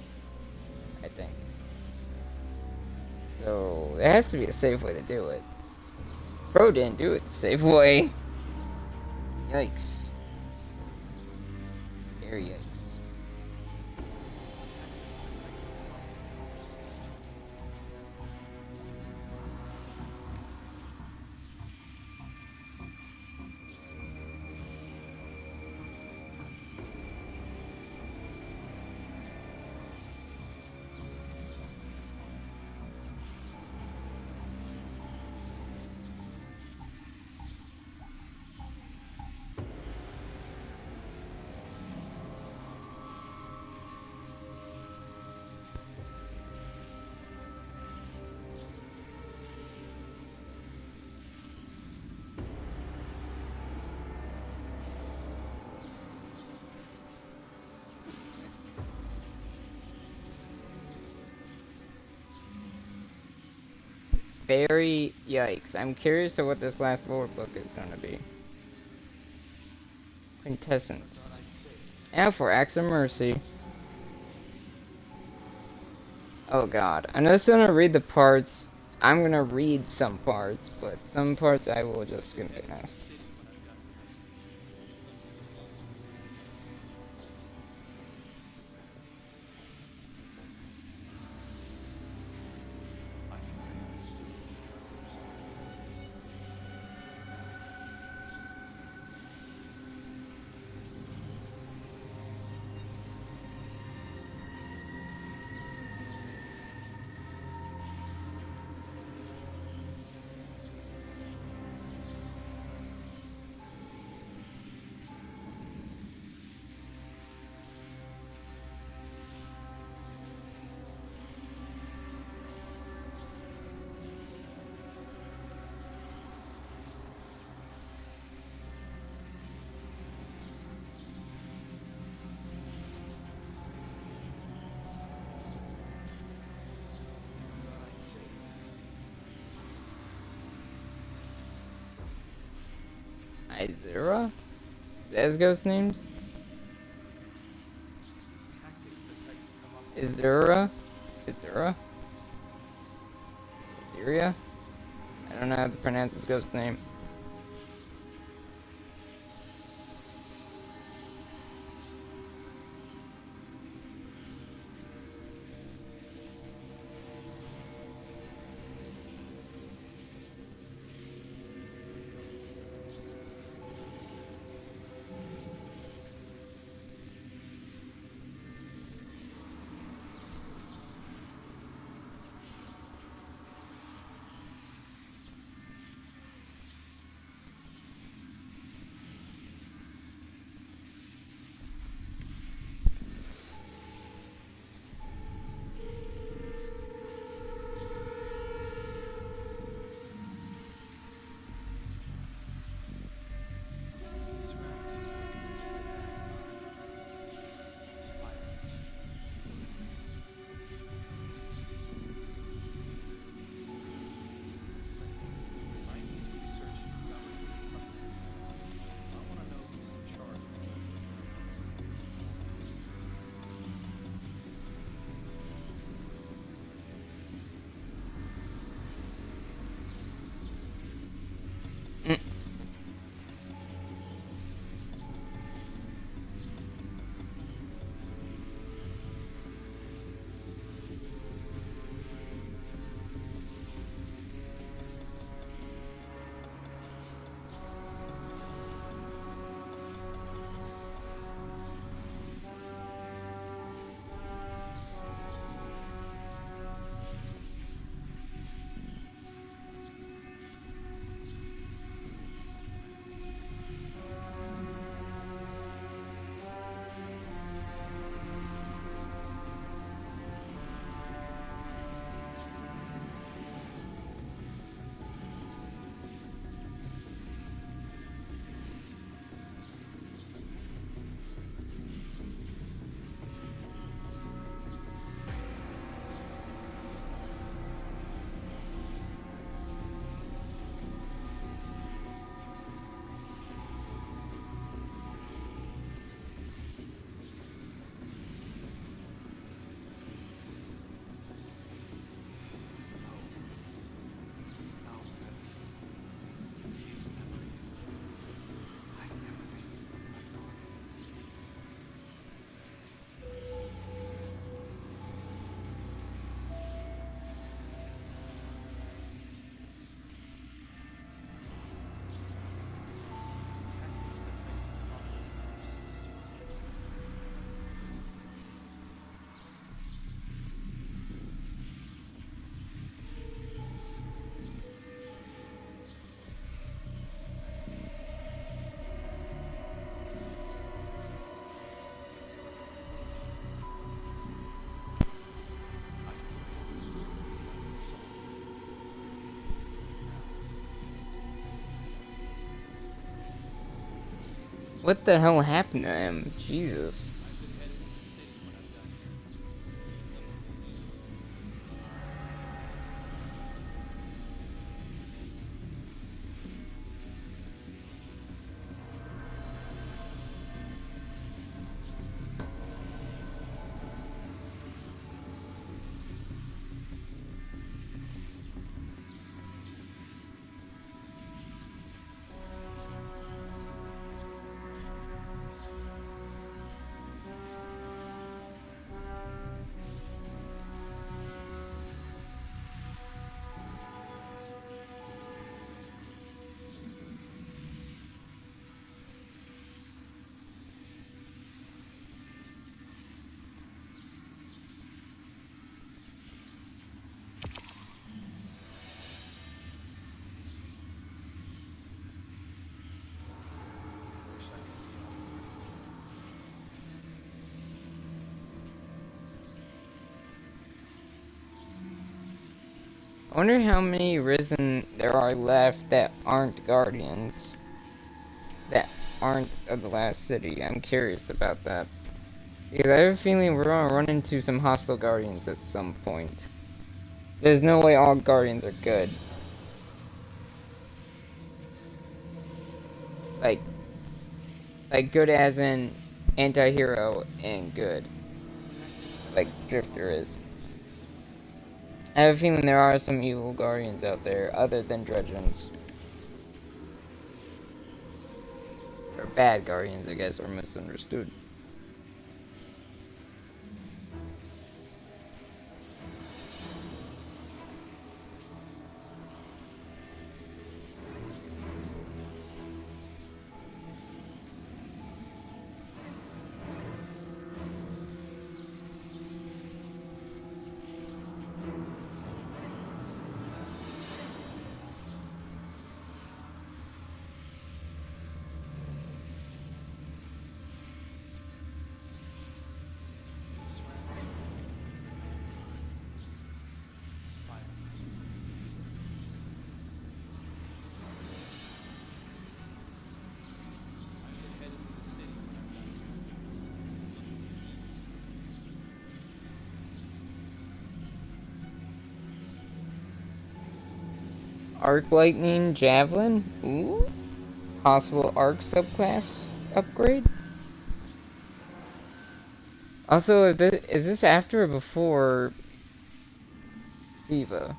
[SPEAKER 1] I think. So, there has to be a safe way to do it. Crow didn't do it the safe way. Yikes. Very yikes. Very yikes. I'm curious of what this last lore book is gonna be. Quintessence. And for Acts of Mercy. Oh god. I'm just gonna read the parts. I'm gonna read some parts, but some parts I will just skip past. Izura? That's ghost names? Izura? Izura? Izuria? I don't know how to pronounce his ghost name. What the hell happened to him? Jesus. I wonder how many Risen there are left that aren't Guardians. That aren't of the last city. I'm curious about that. Because I have a feeling we're gonna run into some hostile Guardians at some point. There's no way all Guardians are good. Like good as in anti-hero and good. Like Drifter is. I have a feeling there are some evil Guardians out there other than Dredgens. Or bad Guardians, I guess, or misunderstood. Arc Lightning Javelin? Ooh. Possible Arc subclass upgrade? Also, is this after or before Siva?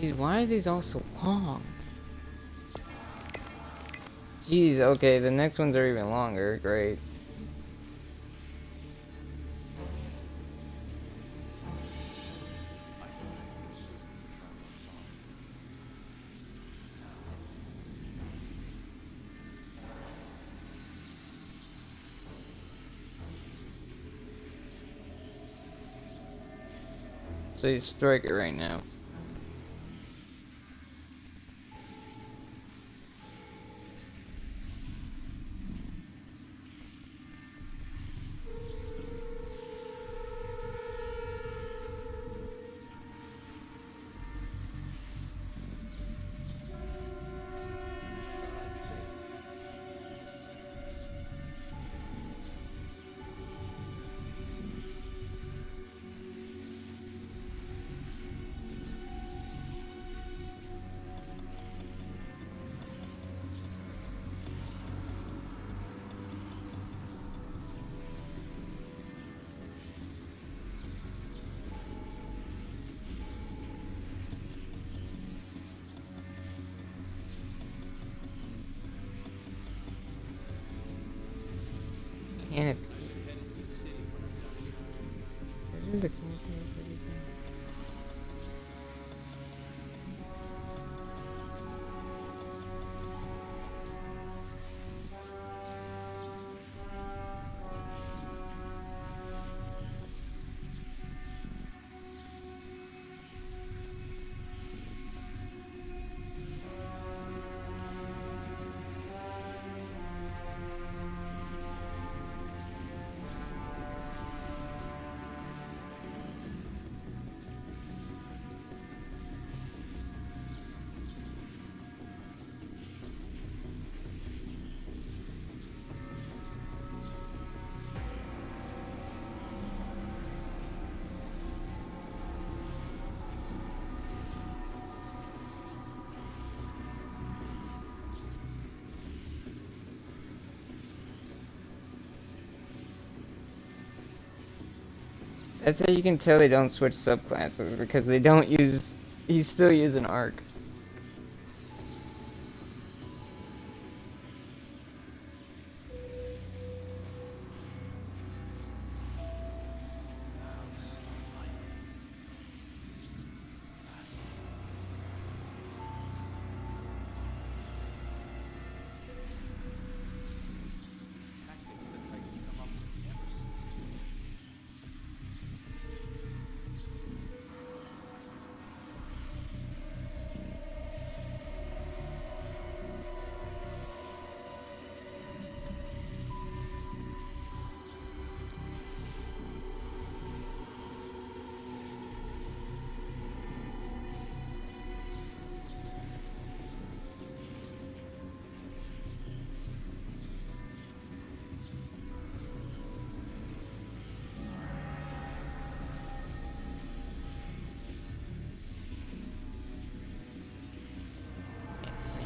[SPEAKER 1] Jeez, why are these all so long? Jeez, okay, the next ones are even longer. Great. So you strike it right now. Canopy. What is a canopy? That's how you can tell they don't switch subclasses, because they don't use... He's still using Arc.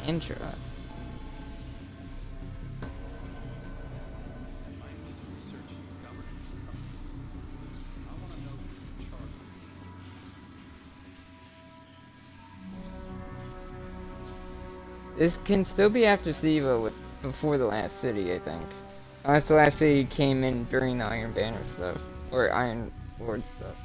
[SPEAKER 1] Intro. This can still be after Siva before the last city, I think. Unless the last city came in during the Iron Banner stuff. Or Iron Lord stuff.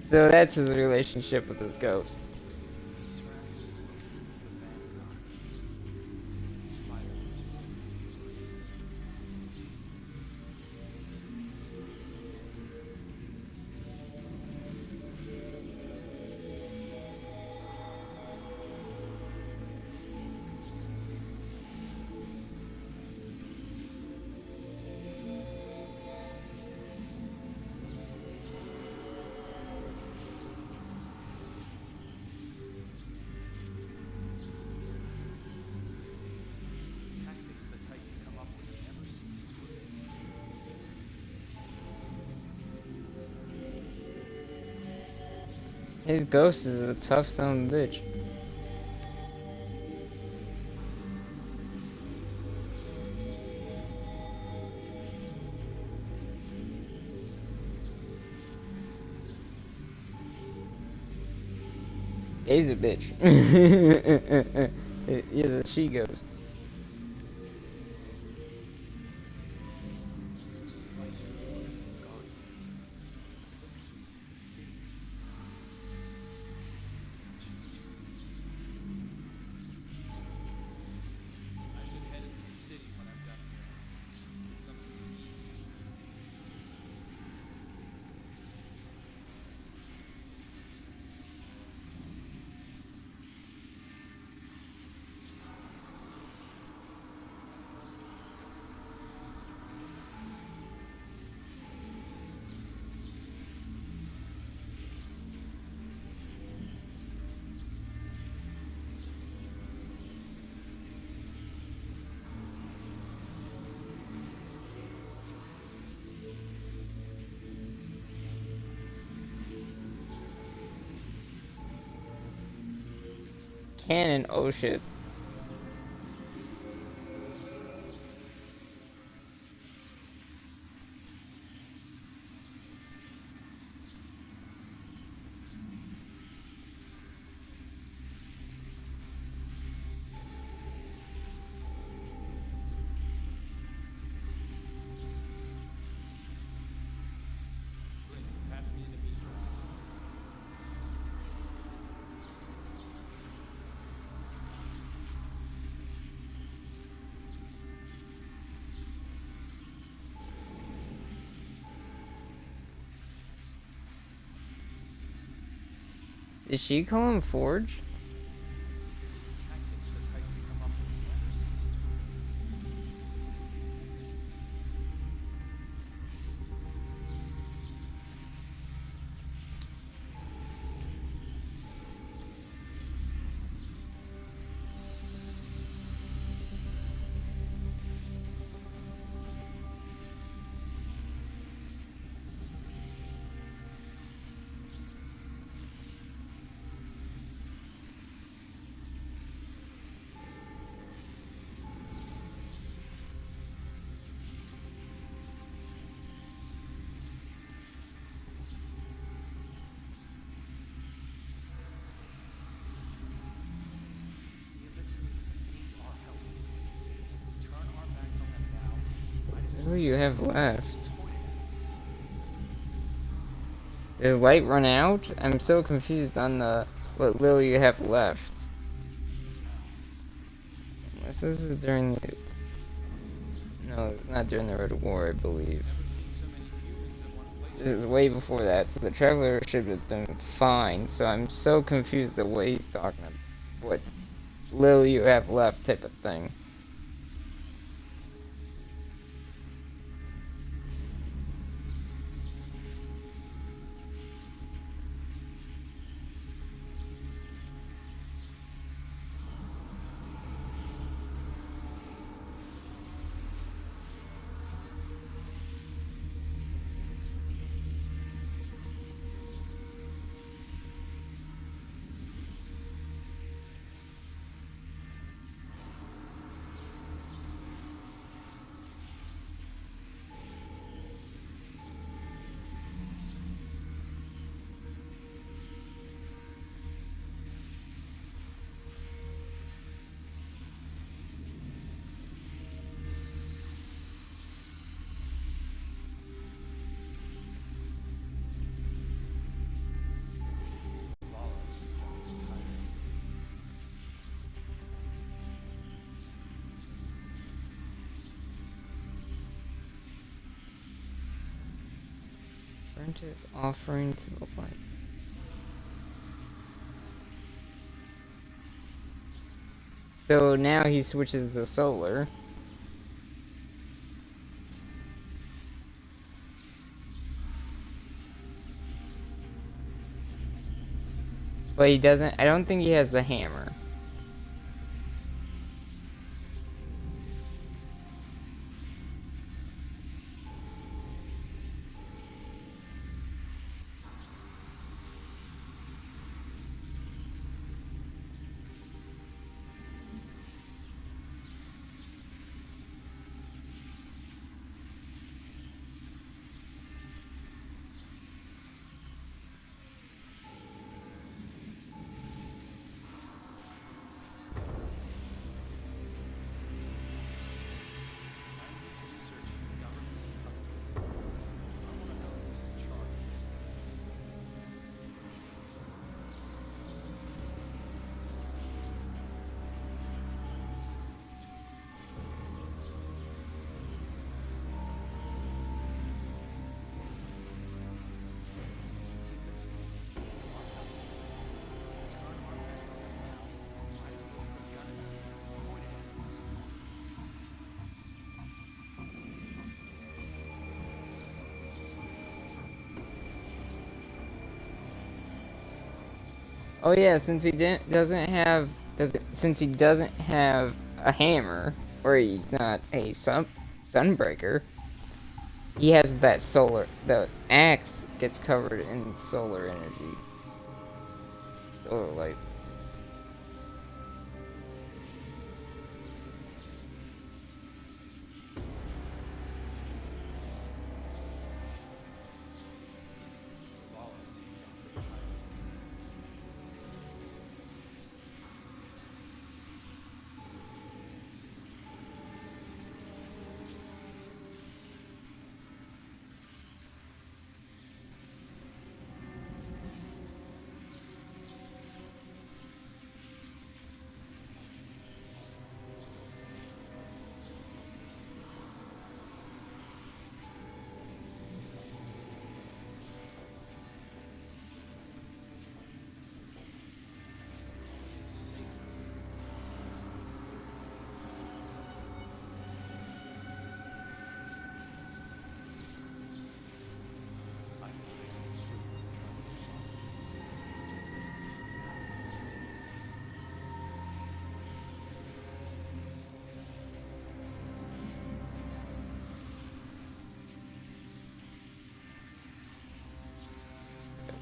[SPEAKER 1] So that's his relationship with his ghost. His ghost is a tough son of a bitch. He's a bitch. He's a she ghost. Cannon, oh shit. Did she call him Forge?
[SPEAKER 8] Tactics the Titans come up with never cease to amaze me.
[SPEAKER 1] Who do you have left? Does light run out? I'm so confused on the what little you have left. Unless this is during the... No, it's not during the Red War, I believe. This is way before that, so the Traveler should have been fine. So I'm so confused at what he's talking about. What little you have left type of thing. Burnt his offering to the light. So now he switches to solar. But he doesn't, I don't think he has the hammer. Oh yeah, since he doesn't have a hammer, or he's not a sunbreaker, he has that solar. The axe gets covered in solar energy, solar light.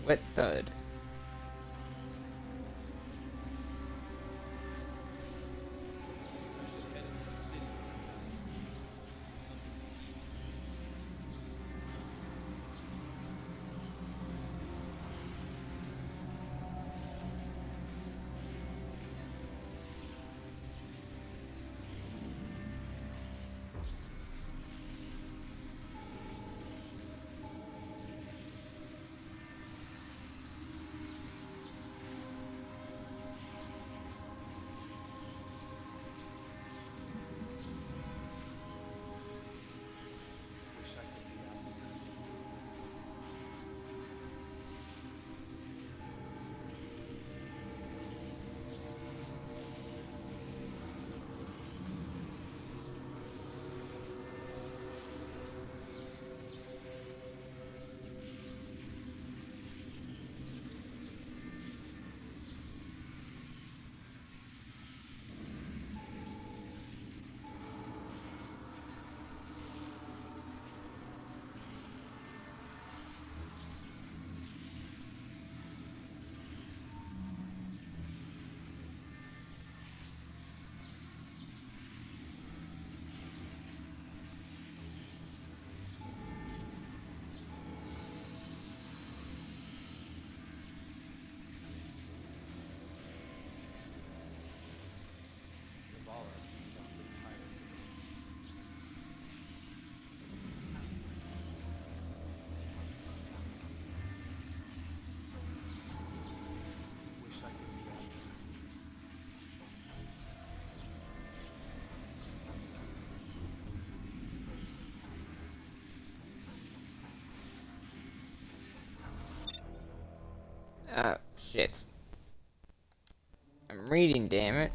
[SPEAKER 1] Wet thud. Shit. I'm reading, damn it.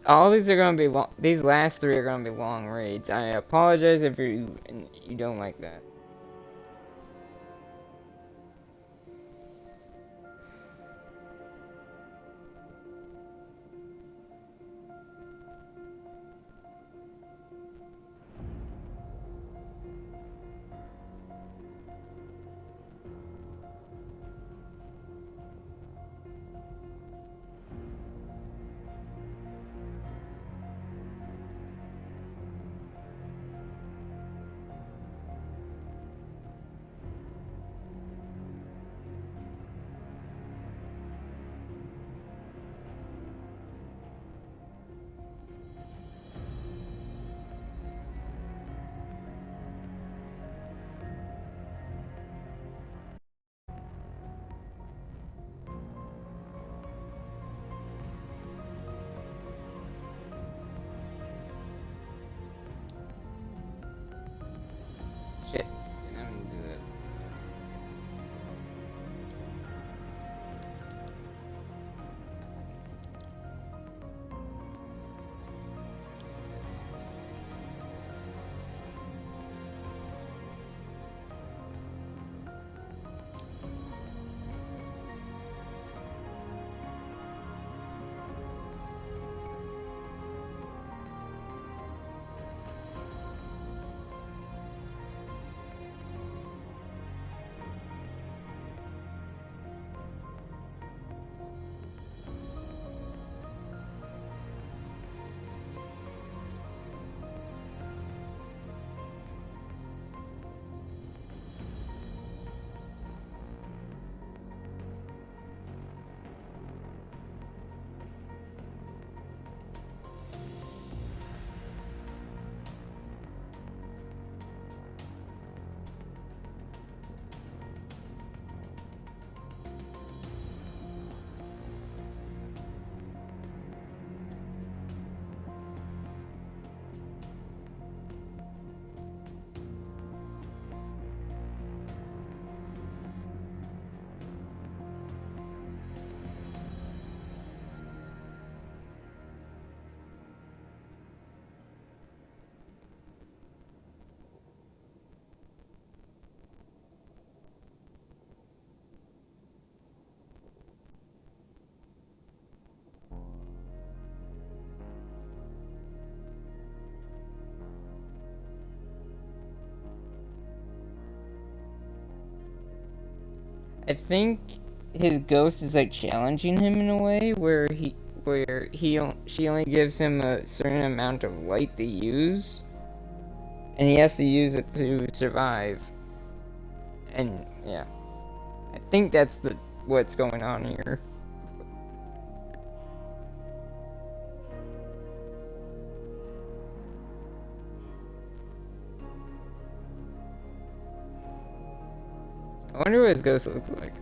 [SPEAKER 1] All these are gonna be long. These last three are gonna be long raids. I apologize if you don't like that. I think his ghost is like challenging him in a way where she only gives him a certain amount of light to use, and he has to use it to survive. And yeah, I think that's what's going on here. I wonder what his ghost looks like.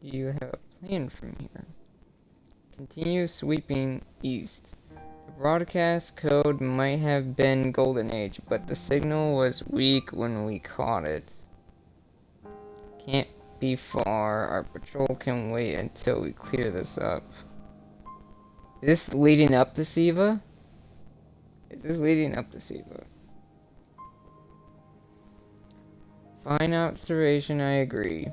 [SPEAKER 1] Do you have a plan from here? Continue sweeping east. The broadcast code might have been Golden Age, but the signal was weak when we caught it. Can't be far. Our patrol can wait until we clear this up. Is this leading up to Siva? Is this leading up to Siva? Fine observation, I agree.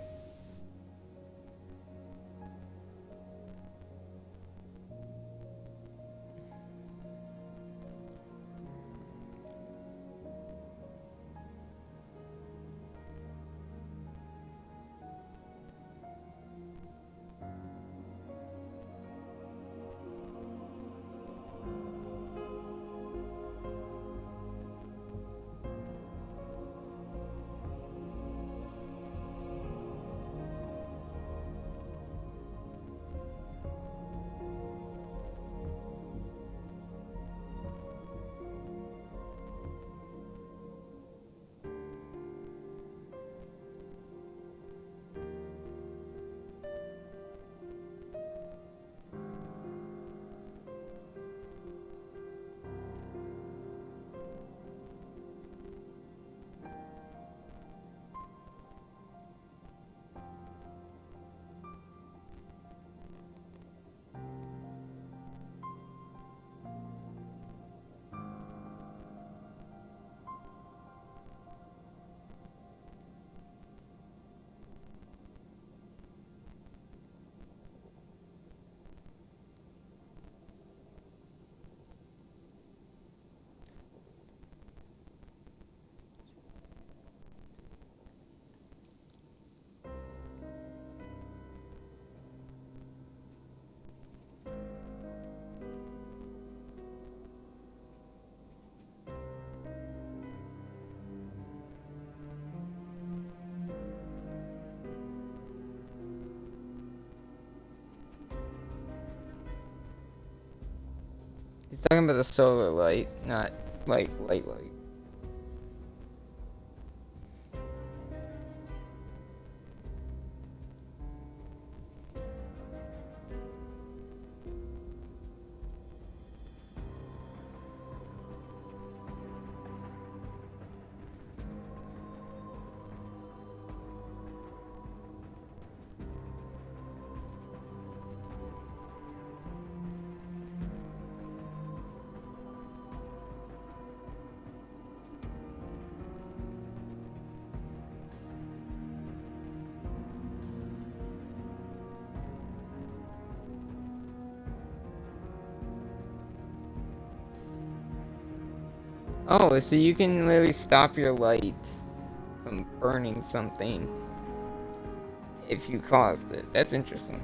[SPEAKER 1] talking about the solar light, not light. Oh, so you can literally stop your light from burning something if you caused it. That's interesting.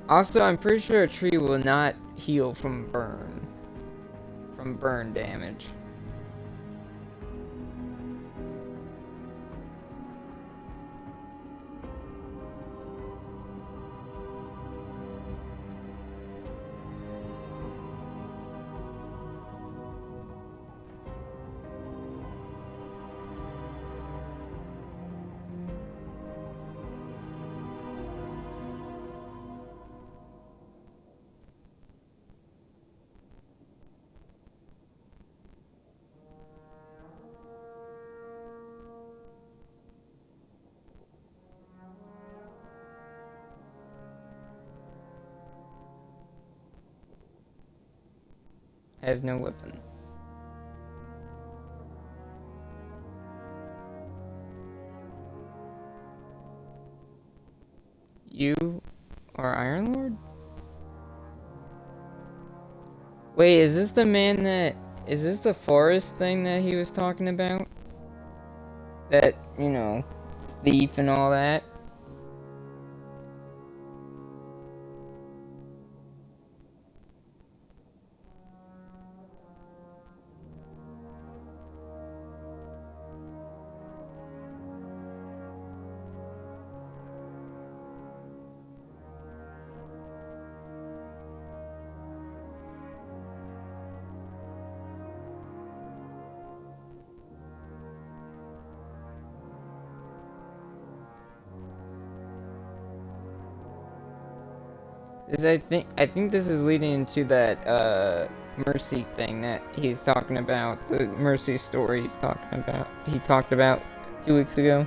[SPEAKER 1] Also, I'm pretty sure a tree will not heal from burn damage. I have no weapon. You are Iron Lord? Wait, is this the man that... Is this the forest thing that he was talking about? That, you know, thief and all that? I think this is leading into that mercy thing that he's talking about, the mercy story he talked about 2 weeks ago.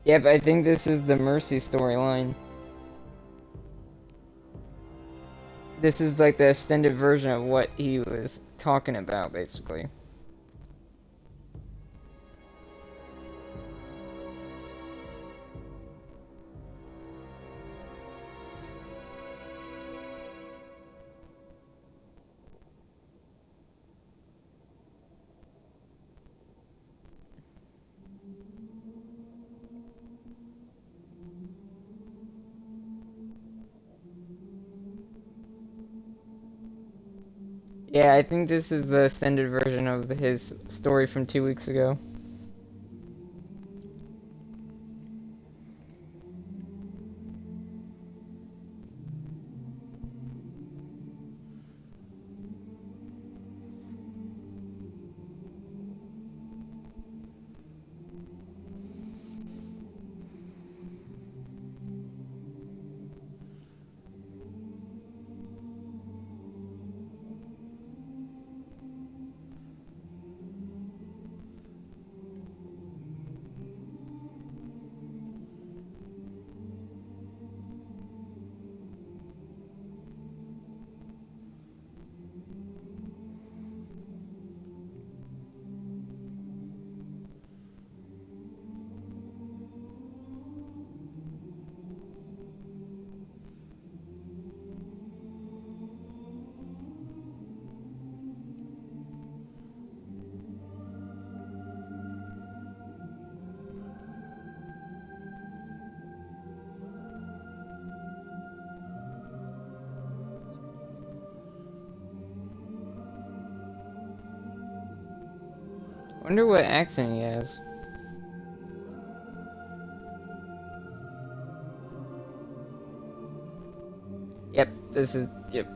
[SPEAKER 1] Yep, I think this is the mercy storyline. This is like the extended version of what he was talking about, basically. Yeah, I think this is the extended version of his story from 2 weeks ago. Wonder what accent he has. Yep, this is... Yep.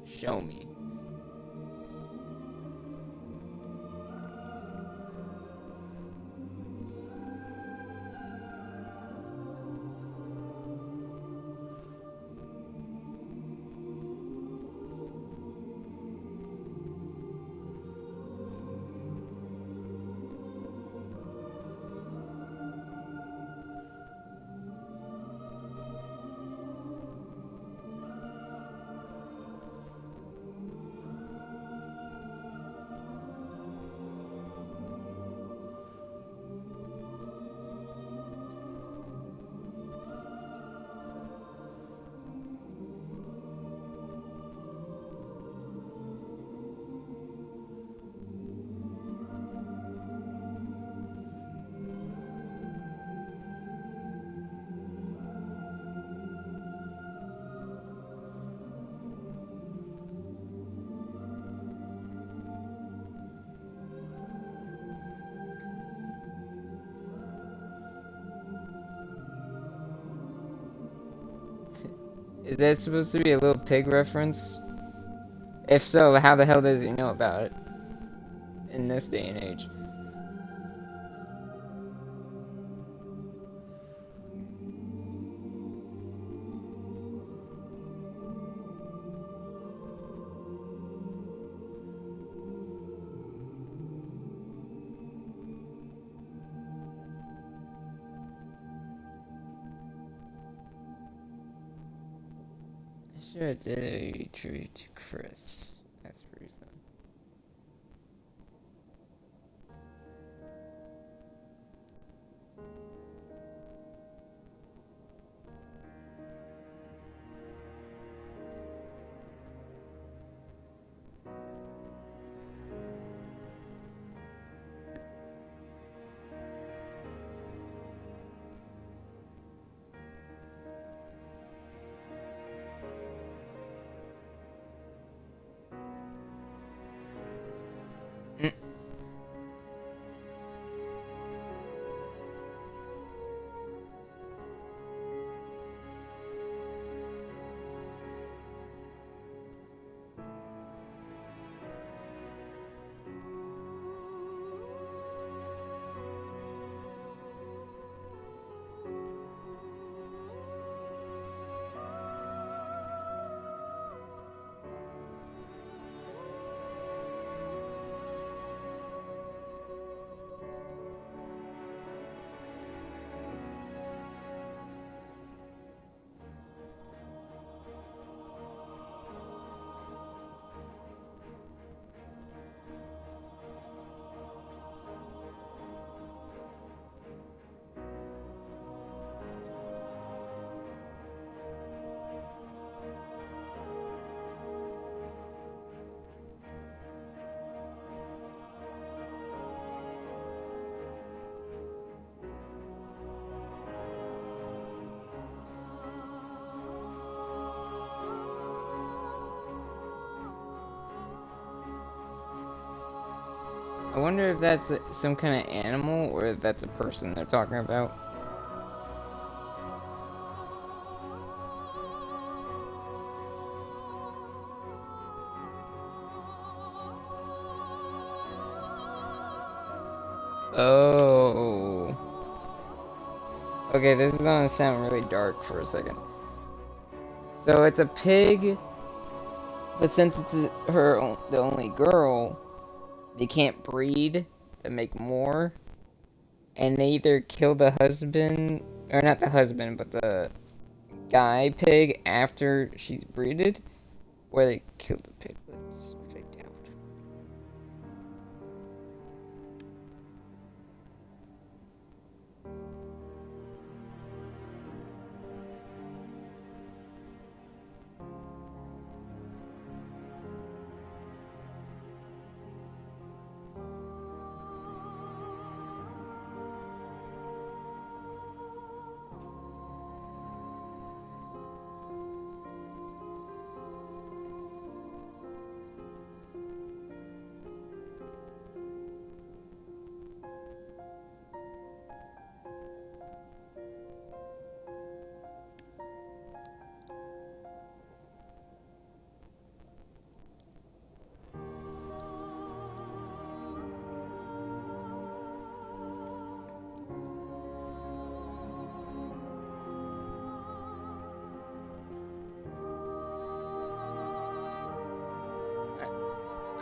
[SPEAKER 1] Show me. Is that supposed to be a little pig reference? If so, how the hell does he know about it? In this day and age. Sure, it did a tribute to Chris. That's the reason. I wonder if that's some kind of animal or if that's a person they're talking about. Oh. Okay, this is gonna sound really dark for a second. So it's a pig, but since it's the only girl, they can't breed to make more, and they either kill the husband, or not the husband, but the guy pig after she's breeded, or they kill the piglets, which I doubt.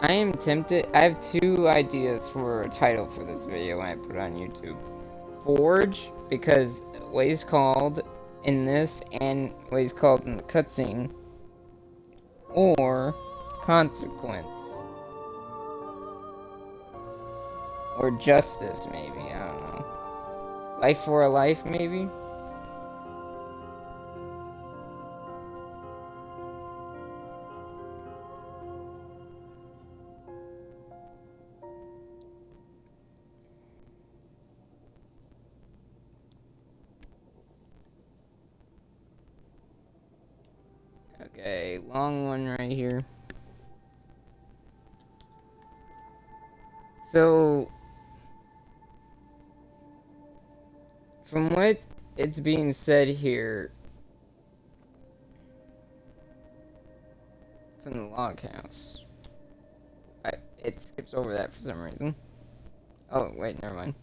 [SPEAKER 1] I am tempted. I have two ideas for a title for this video when I put it on YouTube. Forge, because what he's called in this and what he's called in the cutscene. Or Consequence. Or Justice, maybe. I don't know. Life for a Life, maybe? Okay, long one right here. So, from what it's being said here, from the log house, it skips over that for some reason. Oh, wait, never mind.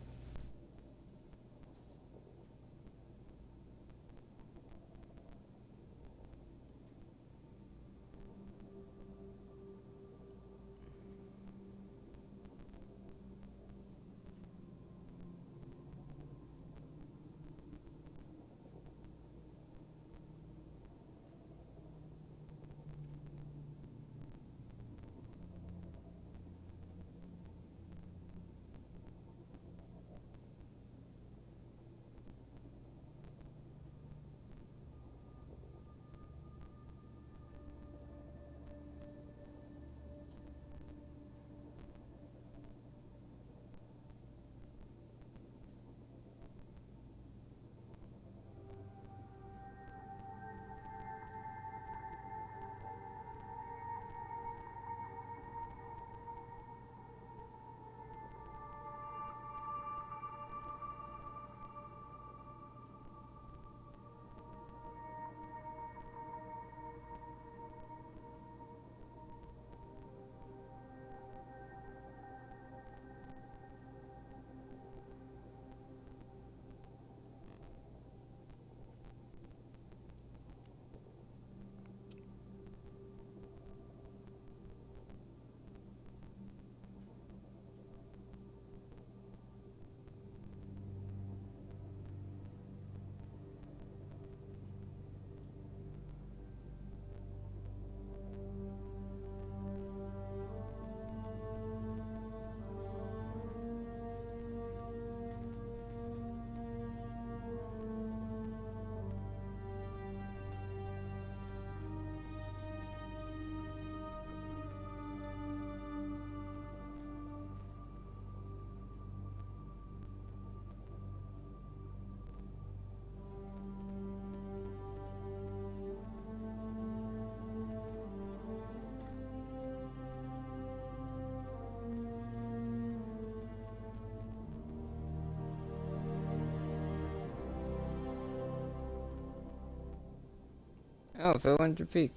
[SPEAKER 1] Oh, Phil Winter Peak.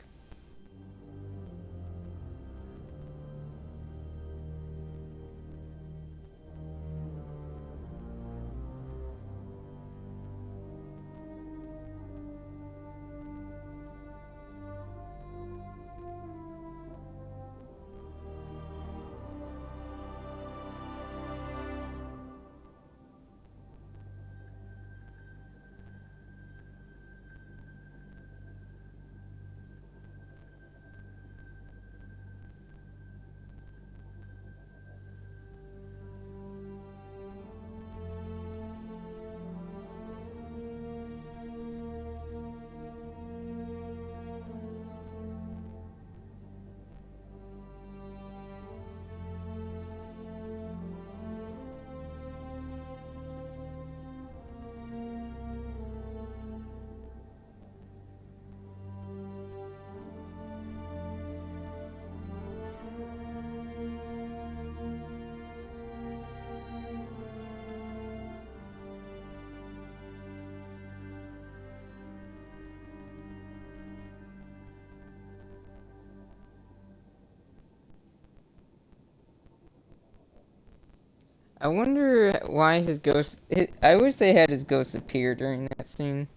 [SPEAKER 1] I wonder why his ghost... I wish they had his ghost appear during that scene.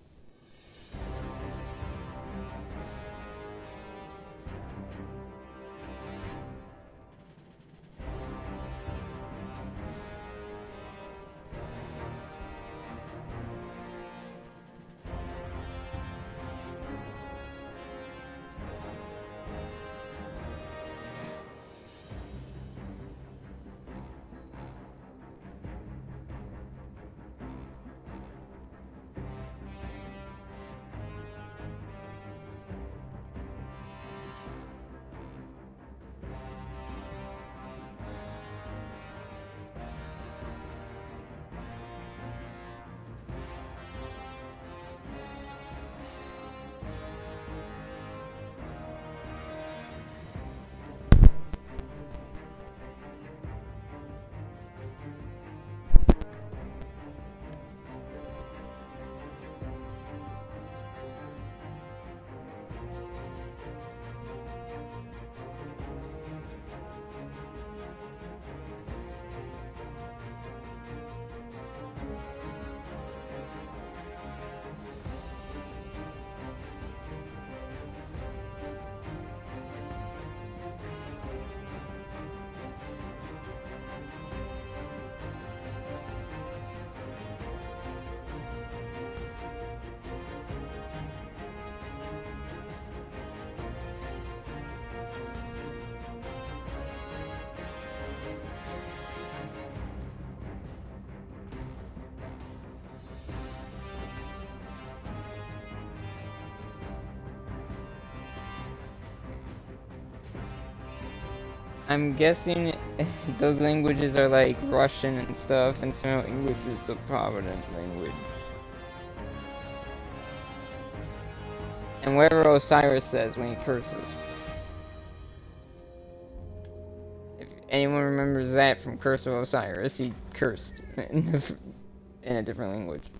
[SPEAKER 1] I'm guessing those languages are like Russian and stuff, and so English is the prominent language. And whatever Osiris says when he curses. If anyone remembers that from Curse of Osiris, he cursed in a different language.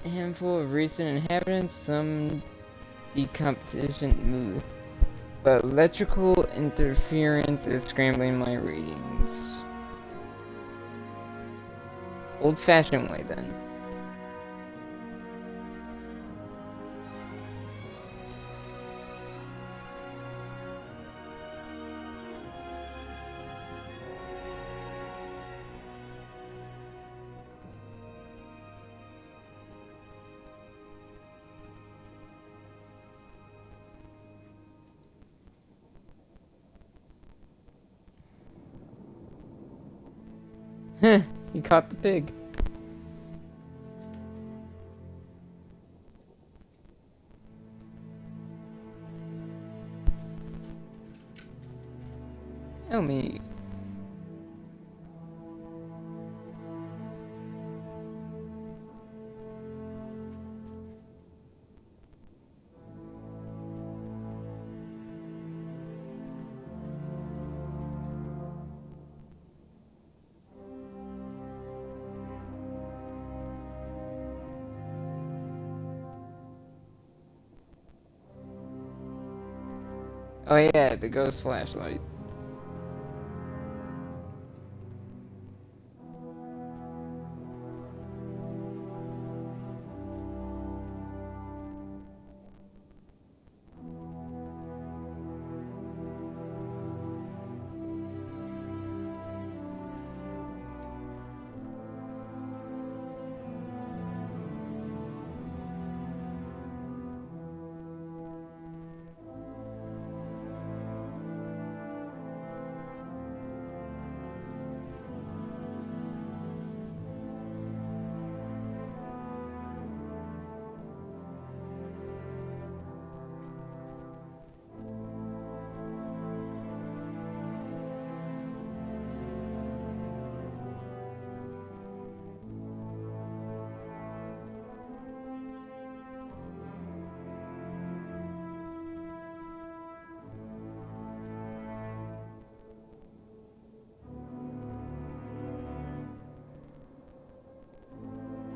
[SPEAKER 1] A handful of recent inhabitants, some decomposition, but electrical interference is scrambling my readings. Old-fashioned way, then. He caught the pig. Oh me. Oh yeah, the ghost flashlight.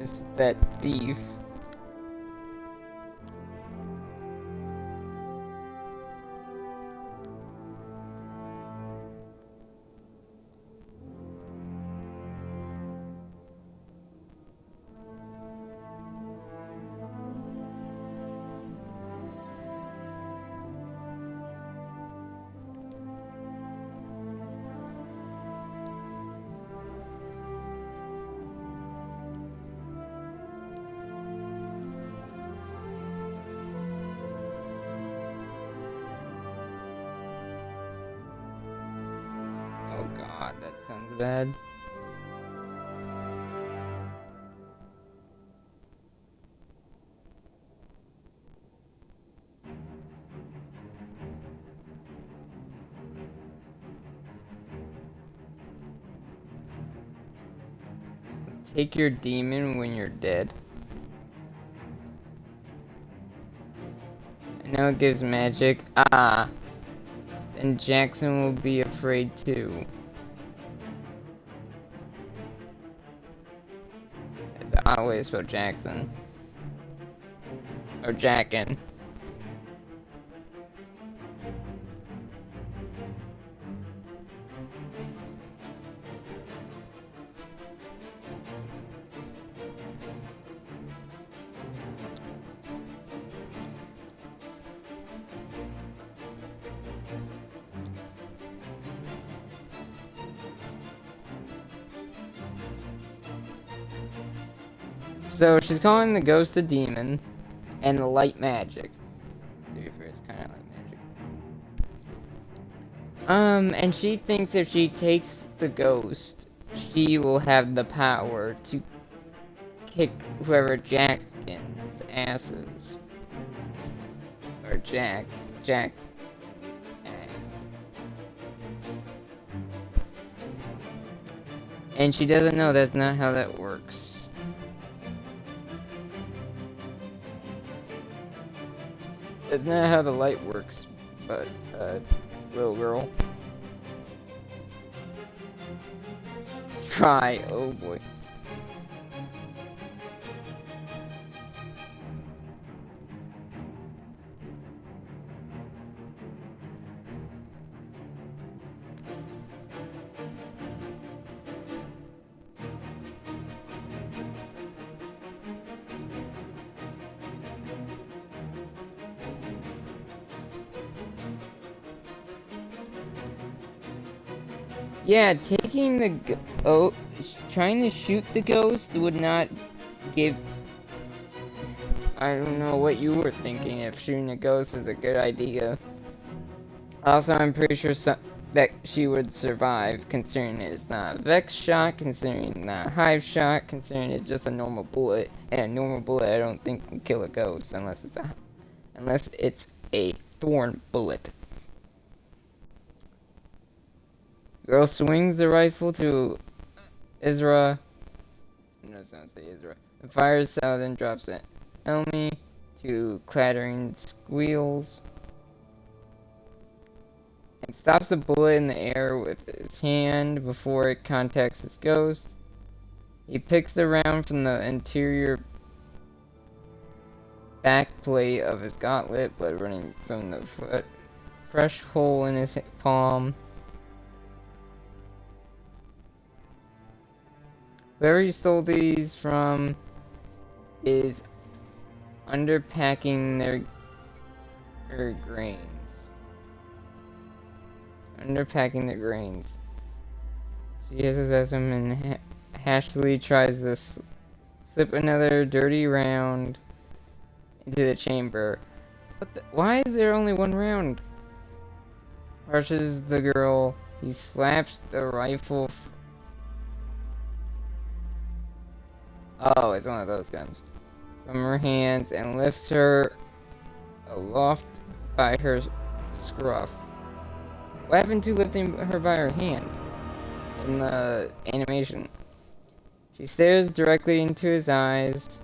[SPEAKER 1] Is that thief? Oh god, that sounds bad. Take your demon when you're dead. I know it gives magic. Ah. Then Jackson will be afraid too. It's an odd way to spell Jackson. Or Jackin. So she's calling the ghost a demon, and the light magic. To be fair, it's kind of like magic. And she thinks if she takes the ghost, she will have the power to kick whoever Jack's asses. Or Jack's ass. And she doesn't know that's not how that works. That's not how the light works, but, little girl. Try, oh boy. Yeah, taking the trying to shoot the ghost would not give. I don't know what you were thinking if shooting a ghost is a good idea. Also, I'm pretty sure that she would survive, considering it's not a Vex shot, considering it's not a Hive shot, considering it's just a normal bullet. And a normal bullet, I don't think can kill a ghost unless it's a thorn bullet. Girl swings the rifle to Ezra. No, it's not say Ezra. And fires. Saladin drops it. Elmi to clattering squeals. And stops the bullet in the air with his hand before it contacts his ghost. He picks the round from the interior backplate of his gauntlet, blood running from the fresh hole in his palm. Whoever you stole these from is underpacking their grains. Underpacking their grains. She hisses him and hastily tries to slip another dirty round into the chamber. Why is there only one round? Rushes the girl. He slaps the rifle. Oh, it's one of those guns. From her hands and lifts her aloft by her scruff. What happened to lifting her by her hand in the animation? She stares directly into his eyes,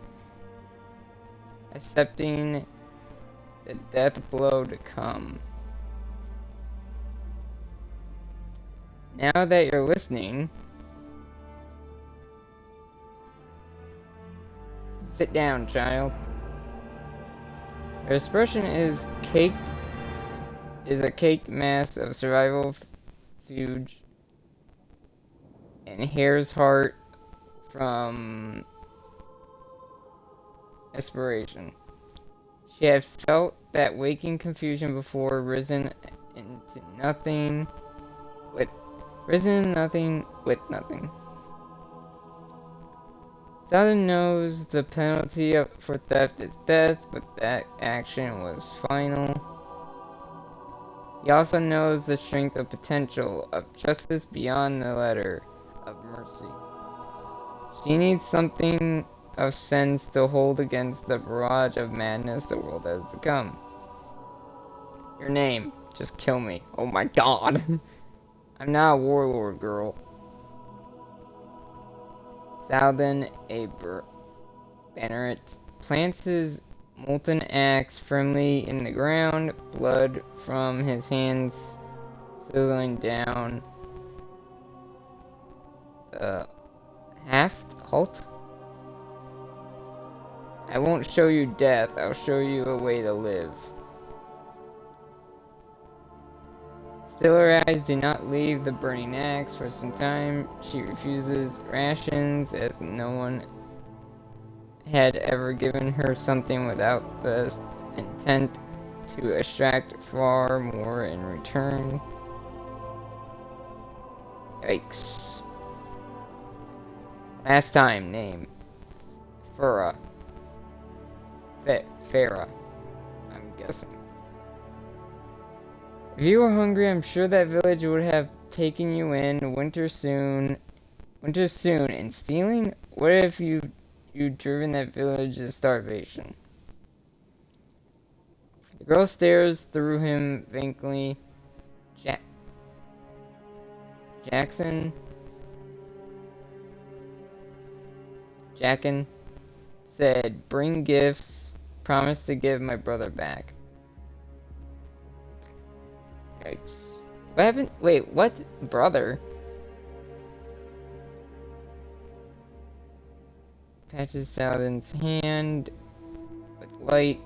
[SPEAKER 1] accepting the death blow to come. Now that you're listening, sit down, child. Her expression is a caked mass of survival fuge and hair's heart from expiration. She had felt that waking confusion before, risen nothing with nothing. Saladin knows the penalty for theft is death, but that action was final. He also knows the strength of potential of justice beyond the letter of mercy. She needs something of sense to hold against the barrage of madness the world has become. Your name. Just kill me. Oh my god. I'm not a warlord, girl. Saladin, a banneret, plants his molten axe firmly in the ground, blood from his hands sizzling down the halt. I won't show you death, I'll show you a way to live. Still, her eyes do not leave the burning axe for some time. She refuses rations, as no one had ever given her something without the intent to extract far more in return. Yikes. Last time, name. Farah. Farah, I'm guessing. If you were hungry, I'm sure that village would have taken you in. Winter soon, and stealing? What if you'd driven that village to starvation? The girl stares through him vaguely. Jackson said, bring gifts, promise to give my brother back. Yikes. What happened? Wait, what? Brother? Patches Saladin's hand with light.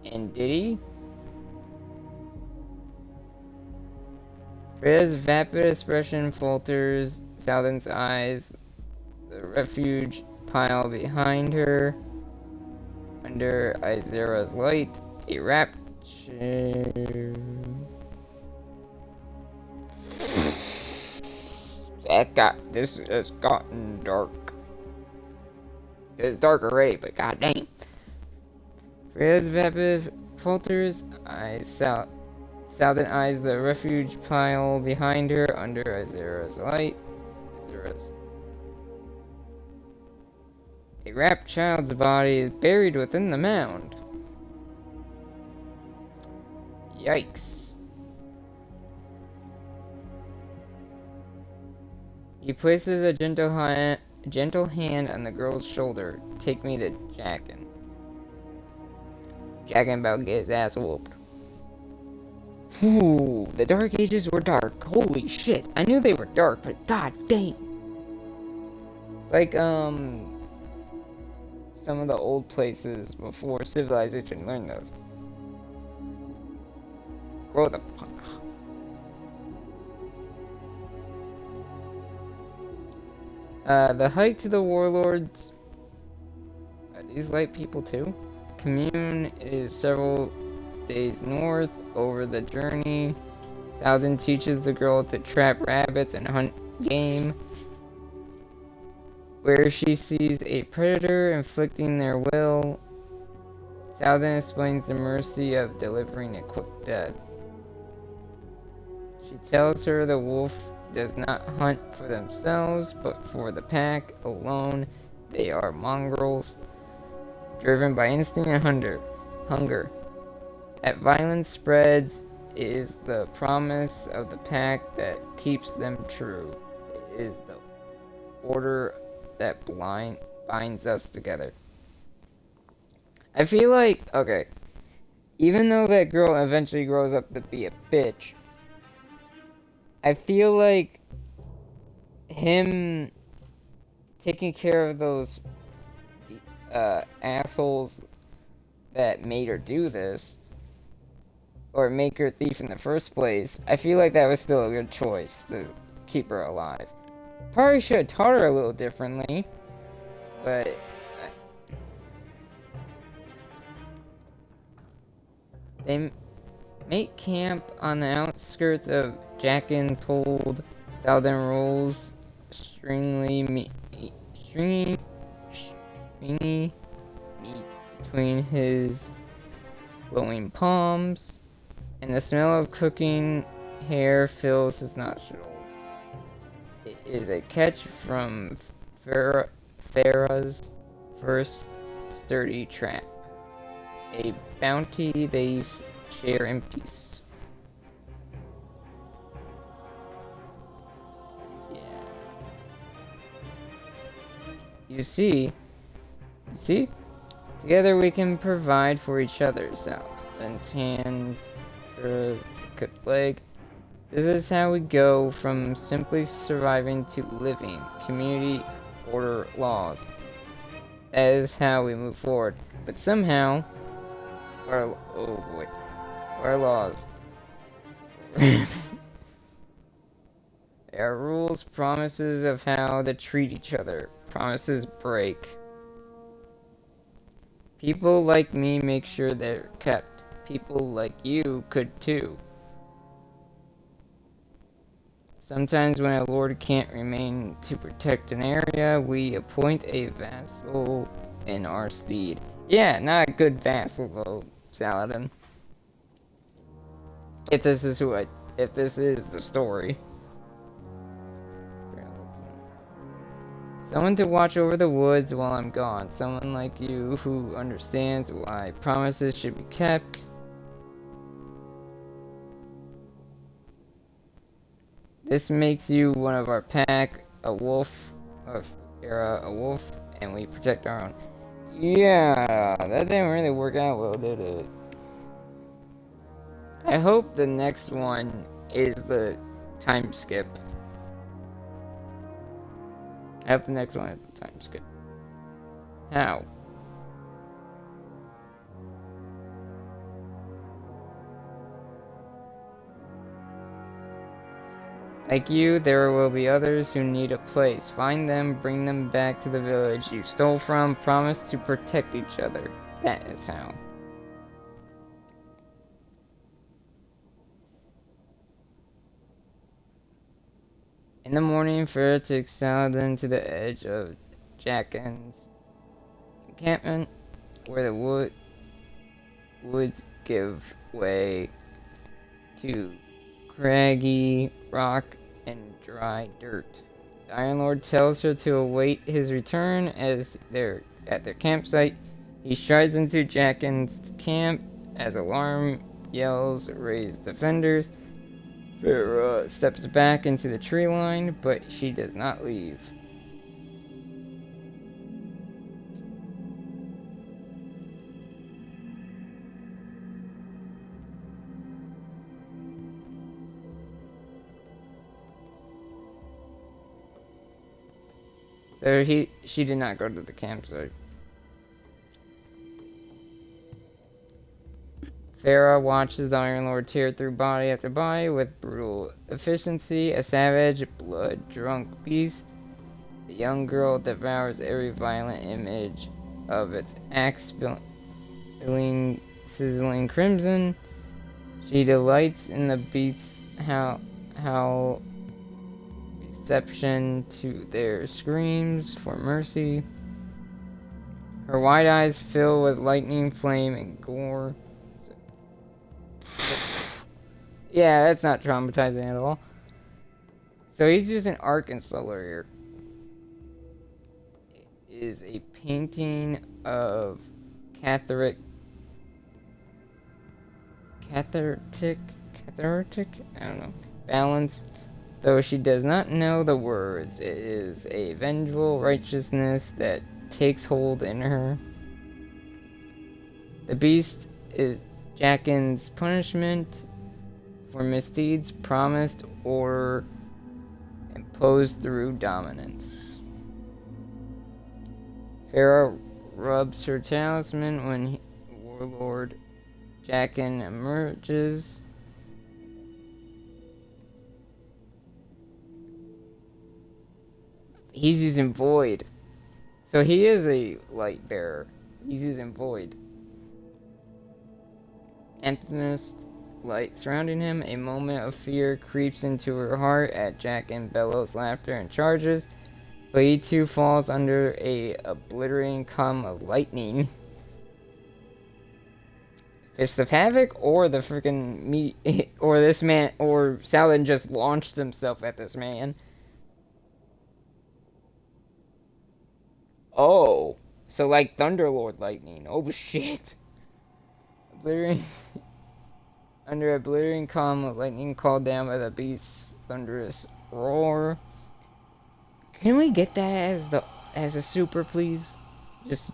[SPEAKER 1] And did he? Freya's vapid expression falters. Saladin's eyes. The refuge pile behind her. Under Izera's light. A rapture. This has gotten dark. It was dark already, but goddamn. Freya's vapid falters. Saladin eyes the refuge pile behind her under Izera's light. A wrapped child's body is buried within the mound. Yikes. He places a gentle hand on the girl's shoulder. Take me to Jackin. Jackin about to get his ass whooped. Ooh, the Dark Ages were dark. Holy shit. I knew they were dark, but god dang. Like, some of the old places before civilization learned those. Grow the fuck up. The hike to the warlords. Are these light people too? Commune is several days north. Over the journey, Saladin teaches the girl to trap rabbits and hunt game. Where she sees a predator inflicting their will, Saladin explains the mercy of delivering a quick death. She tells her the wolf does not hunt for themselves, but for the pack alone. They are mongrels, driven by instinct and hunger. That violence spreads is the promise of the pack that keeps them true. It is the order that binds us together. I feel like, okay, even though that girl eventually grows up to be a bitch, I feel like him taking care of those assholes that made her do this, or make her a thief in the first place, I feel like that was still a good choice to keep her alive. Probably should have taught her a little differently, but they make camp on the outskirts of Jackin's hold. Saladin rolls stringy meat between his glowing palms, and the smell of cooking hair fills his nostrils. It is a catch from Farah's first sturdy trap. A bounty they share in peace. Yeah. You see? Together we can provide for each other. Saladin's hand for a good leg. This is how we go from simply surviving to living. Community, order, laws. That is how we move forward. But somehow, our laws. There are rules, promises of how to treat each other. Promises break. People like me make sure they're kept. People like you could too. Sometimes when a lord can't remain to protect an area, we appoint a vassal in our steed. Yeah, not a good vassal though, Saladin. If this is the story. Someone to watch over the woods while I'm gone. Someone like you who understands why promises should be kept. This makes you one of our pack, a wolf, a wolf, and we protect our own. Yeah, that didn't really work out well, did it? I hope the next one is the time skip. I hope the next one is the time skip. How? Like you, there will be others who need a place. Find them, bring them back to the village you stole from, promise to protect each other. That is how. In the morning, Farah took Saladin to the edge of Jacken's encampment, where the woods give way to craggy rock and dry dirt. The Iron Lord tells her to await his return as they're at their campsite. He strides into Jacken's camp as alarm yells raise defenders. Farah steps back into the tree line, but she does not leave. So she did not go to the campsite. Farah watches the Iron Lord tear through body after body with brutal efficiency, a savage, blood-drunk beast. The young girl devours every violent image of its axe spilling, sizzling crimson. She delights in the beast's how reception to their screams for mercy. Her wide eyes fill with lightning, flame, and gore. Yeah, that's not traumatizing at all. So he's using Arkansas here. It is a painting of cathartic, I don't know, balance. Though she does not know the words, it is a vengeful righteousness that takes hold in her. The beast is Jacken's punishment for misdeeds promised or imposed through dominance. Farah rubs her talisman when Warlord Jacken emerges. He's using Void. So he is a light bearer. He's using Void. Amethyst light surrounding him. A moment of fear creeps into her heart at Jacken bellows laughter and charges. But he too falls under a obliterating column of lightning. Fist of Havoc or the freaking me or this man or Saladin just launched himself at this man. Oh, so like Thunderlord lightning. Oh shit. Obliterating under a obliterating column of lightning called down by the beast's thunderous roar. Can we get that as a super, please? Just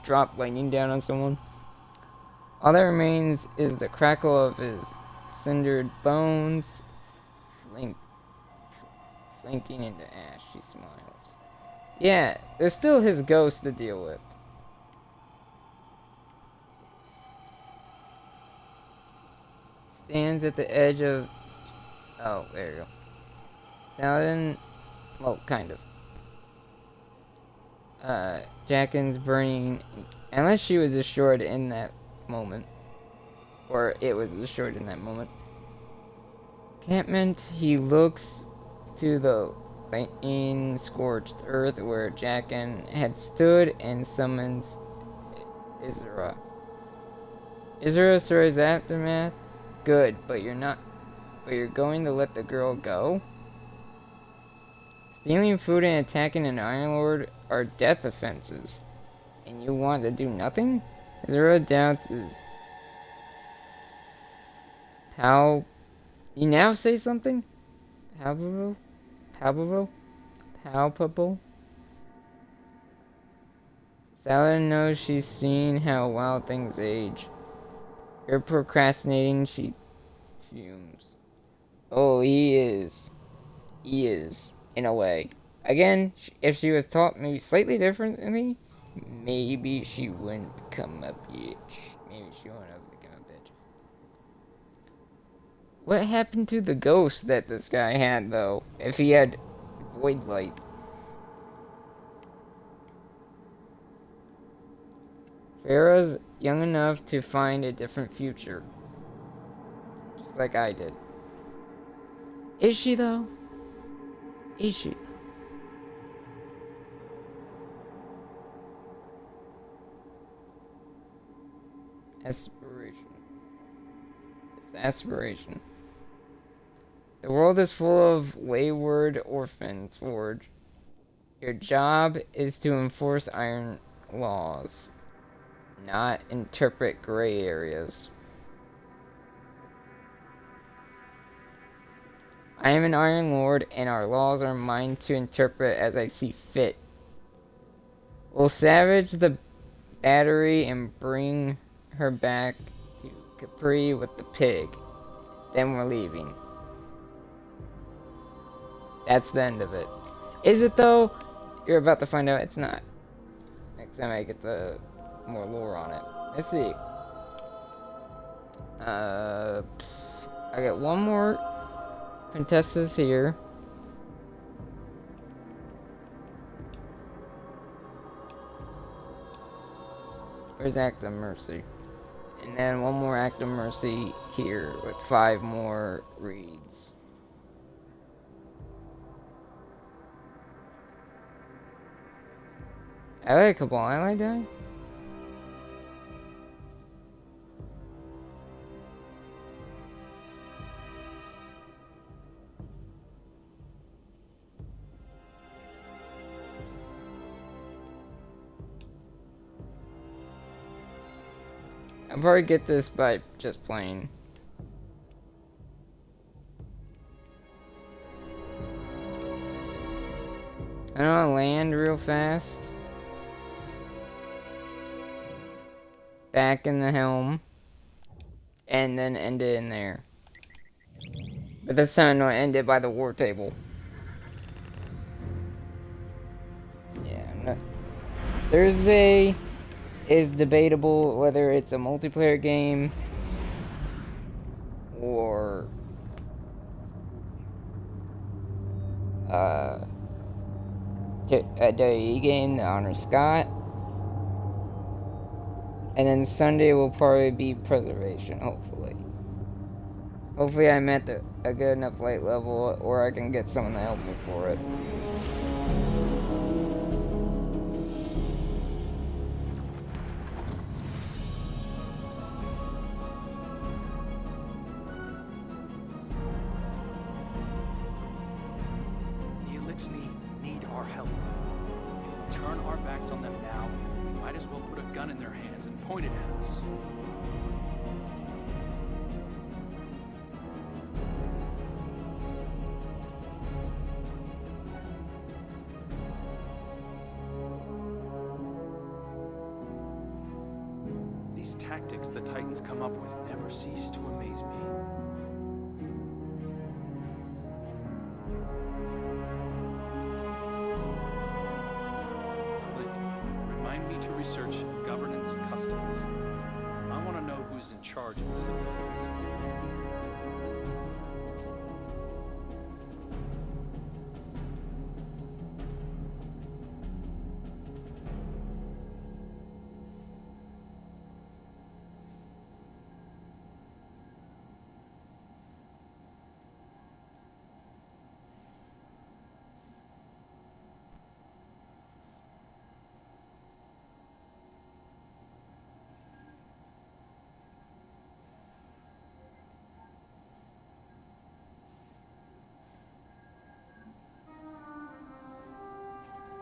[SPEAKER 1] drop lightning down on someone. All that remains is the crackle of his cindered bones, flanking into ash. She smiles. Yeah, there's still his ghost to deal with. Stands at the edge of... Oh, there you go. Saladin... Well, kind of. Jacken's burning... Unless she was destroyed in that moment. Or it was destroyed in that moment. Encampment, he looks to the lightning scorched earth where Jaqen had stood and summons Isra. Isra survives the aftermath? Good, but you're going to let the girl go? Stealing food and attacking an Iron Lord are death offenses. And you want to do nothing? Isra doubts his You now say something? Palpable? Palpable? Palpable? Saladin knows she's seen how wild things age. You're procrastinating, she fumes. Oh, he is. He is, in a way. Again, if she was taught maybe slightly differently, maybe she wouldn't become a bitch. Maybe she wouldn't have become a bitch. What happened to the ghost that this guy had, though? If he had void light. Farah's young enough to find a different future. Just like I did. Is she, though? Is she? Aspiration. It's aspiration. The world is full of wayward orphans, Forge. Your job is to enforce iron laws, not interpret gray areas. I am an Iron Lord, and our laws are mine to interpret as I see fit. We'll savage the battery and bring her back to Capri with the pig. Then we're leaving. That's the end of it. Is it though? You're about to find out it's not. Next time I get the more lore on it. Let's see. I got one more Quintessa's here. Where's Act of Mercy? And then one more Act of Mercy here with 5 more reads. I like Cabal, I like that. I'll probably get this by just playing. I want to land real fast. Back in the helm. And then end it in there. But this time I'm going to end it by the war table. Yeah, Thursday is debatable whether it's a multiplayer game or a WE game to honor Scott. And then Sunday will probably be Preservation, hopefully. Hopefully I'm at a good enough light level or I can get someone to help me for it.
[SPEAKER 8] Need our help. If we turn our backs on them now, we might as well put a gun in their hands and point it at us. These tactics the Titans come up with never cease to amaze me. Research governance customs. I want to know who's in charge of this influence.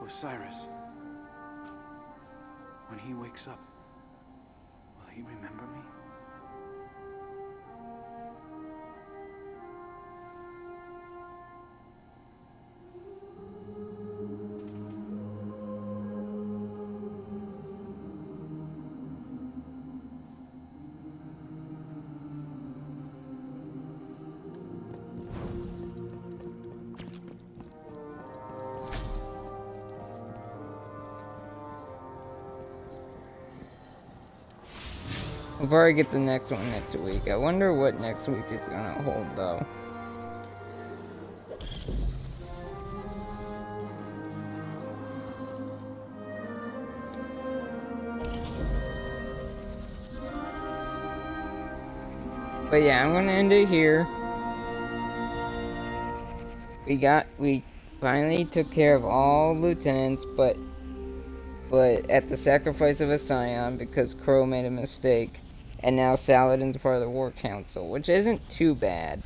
[SPEAKER 8] Osiris, when he wakes up, will he remember me?
[SPEAKER 1] Before I get the next one next week, I wonder what next week is gonna hold, though. But yeah, I'm gonna end it here. We finally took care of all lieutenants, but at the sacrifice of a scion because Crow made a mistake. And now Saladin's part of the War Council, which isn't too bad.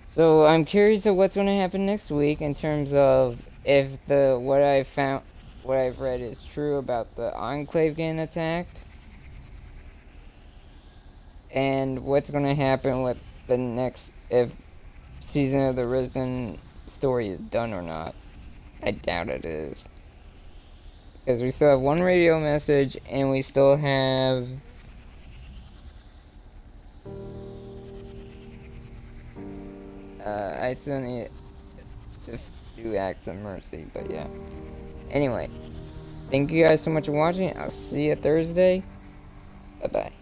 [SPEAKER 1] So I'm curious of what's going to happen next week in terms of if what I've read is true about the Enclave getting attacked, and what's going to happen with the next, if Season of the Risen story is done or not. I doubt it is. Because we still have one radio message, and we still have... I still need to do Acts of Mercy, but yeah. Anyway, thank you guys so much for watching. I'll see you Thursday. Bye-bye.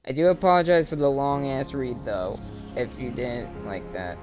[SPEAKER 1] I do apologize for the long-ass read, though, if you didn't like that.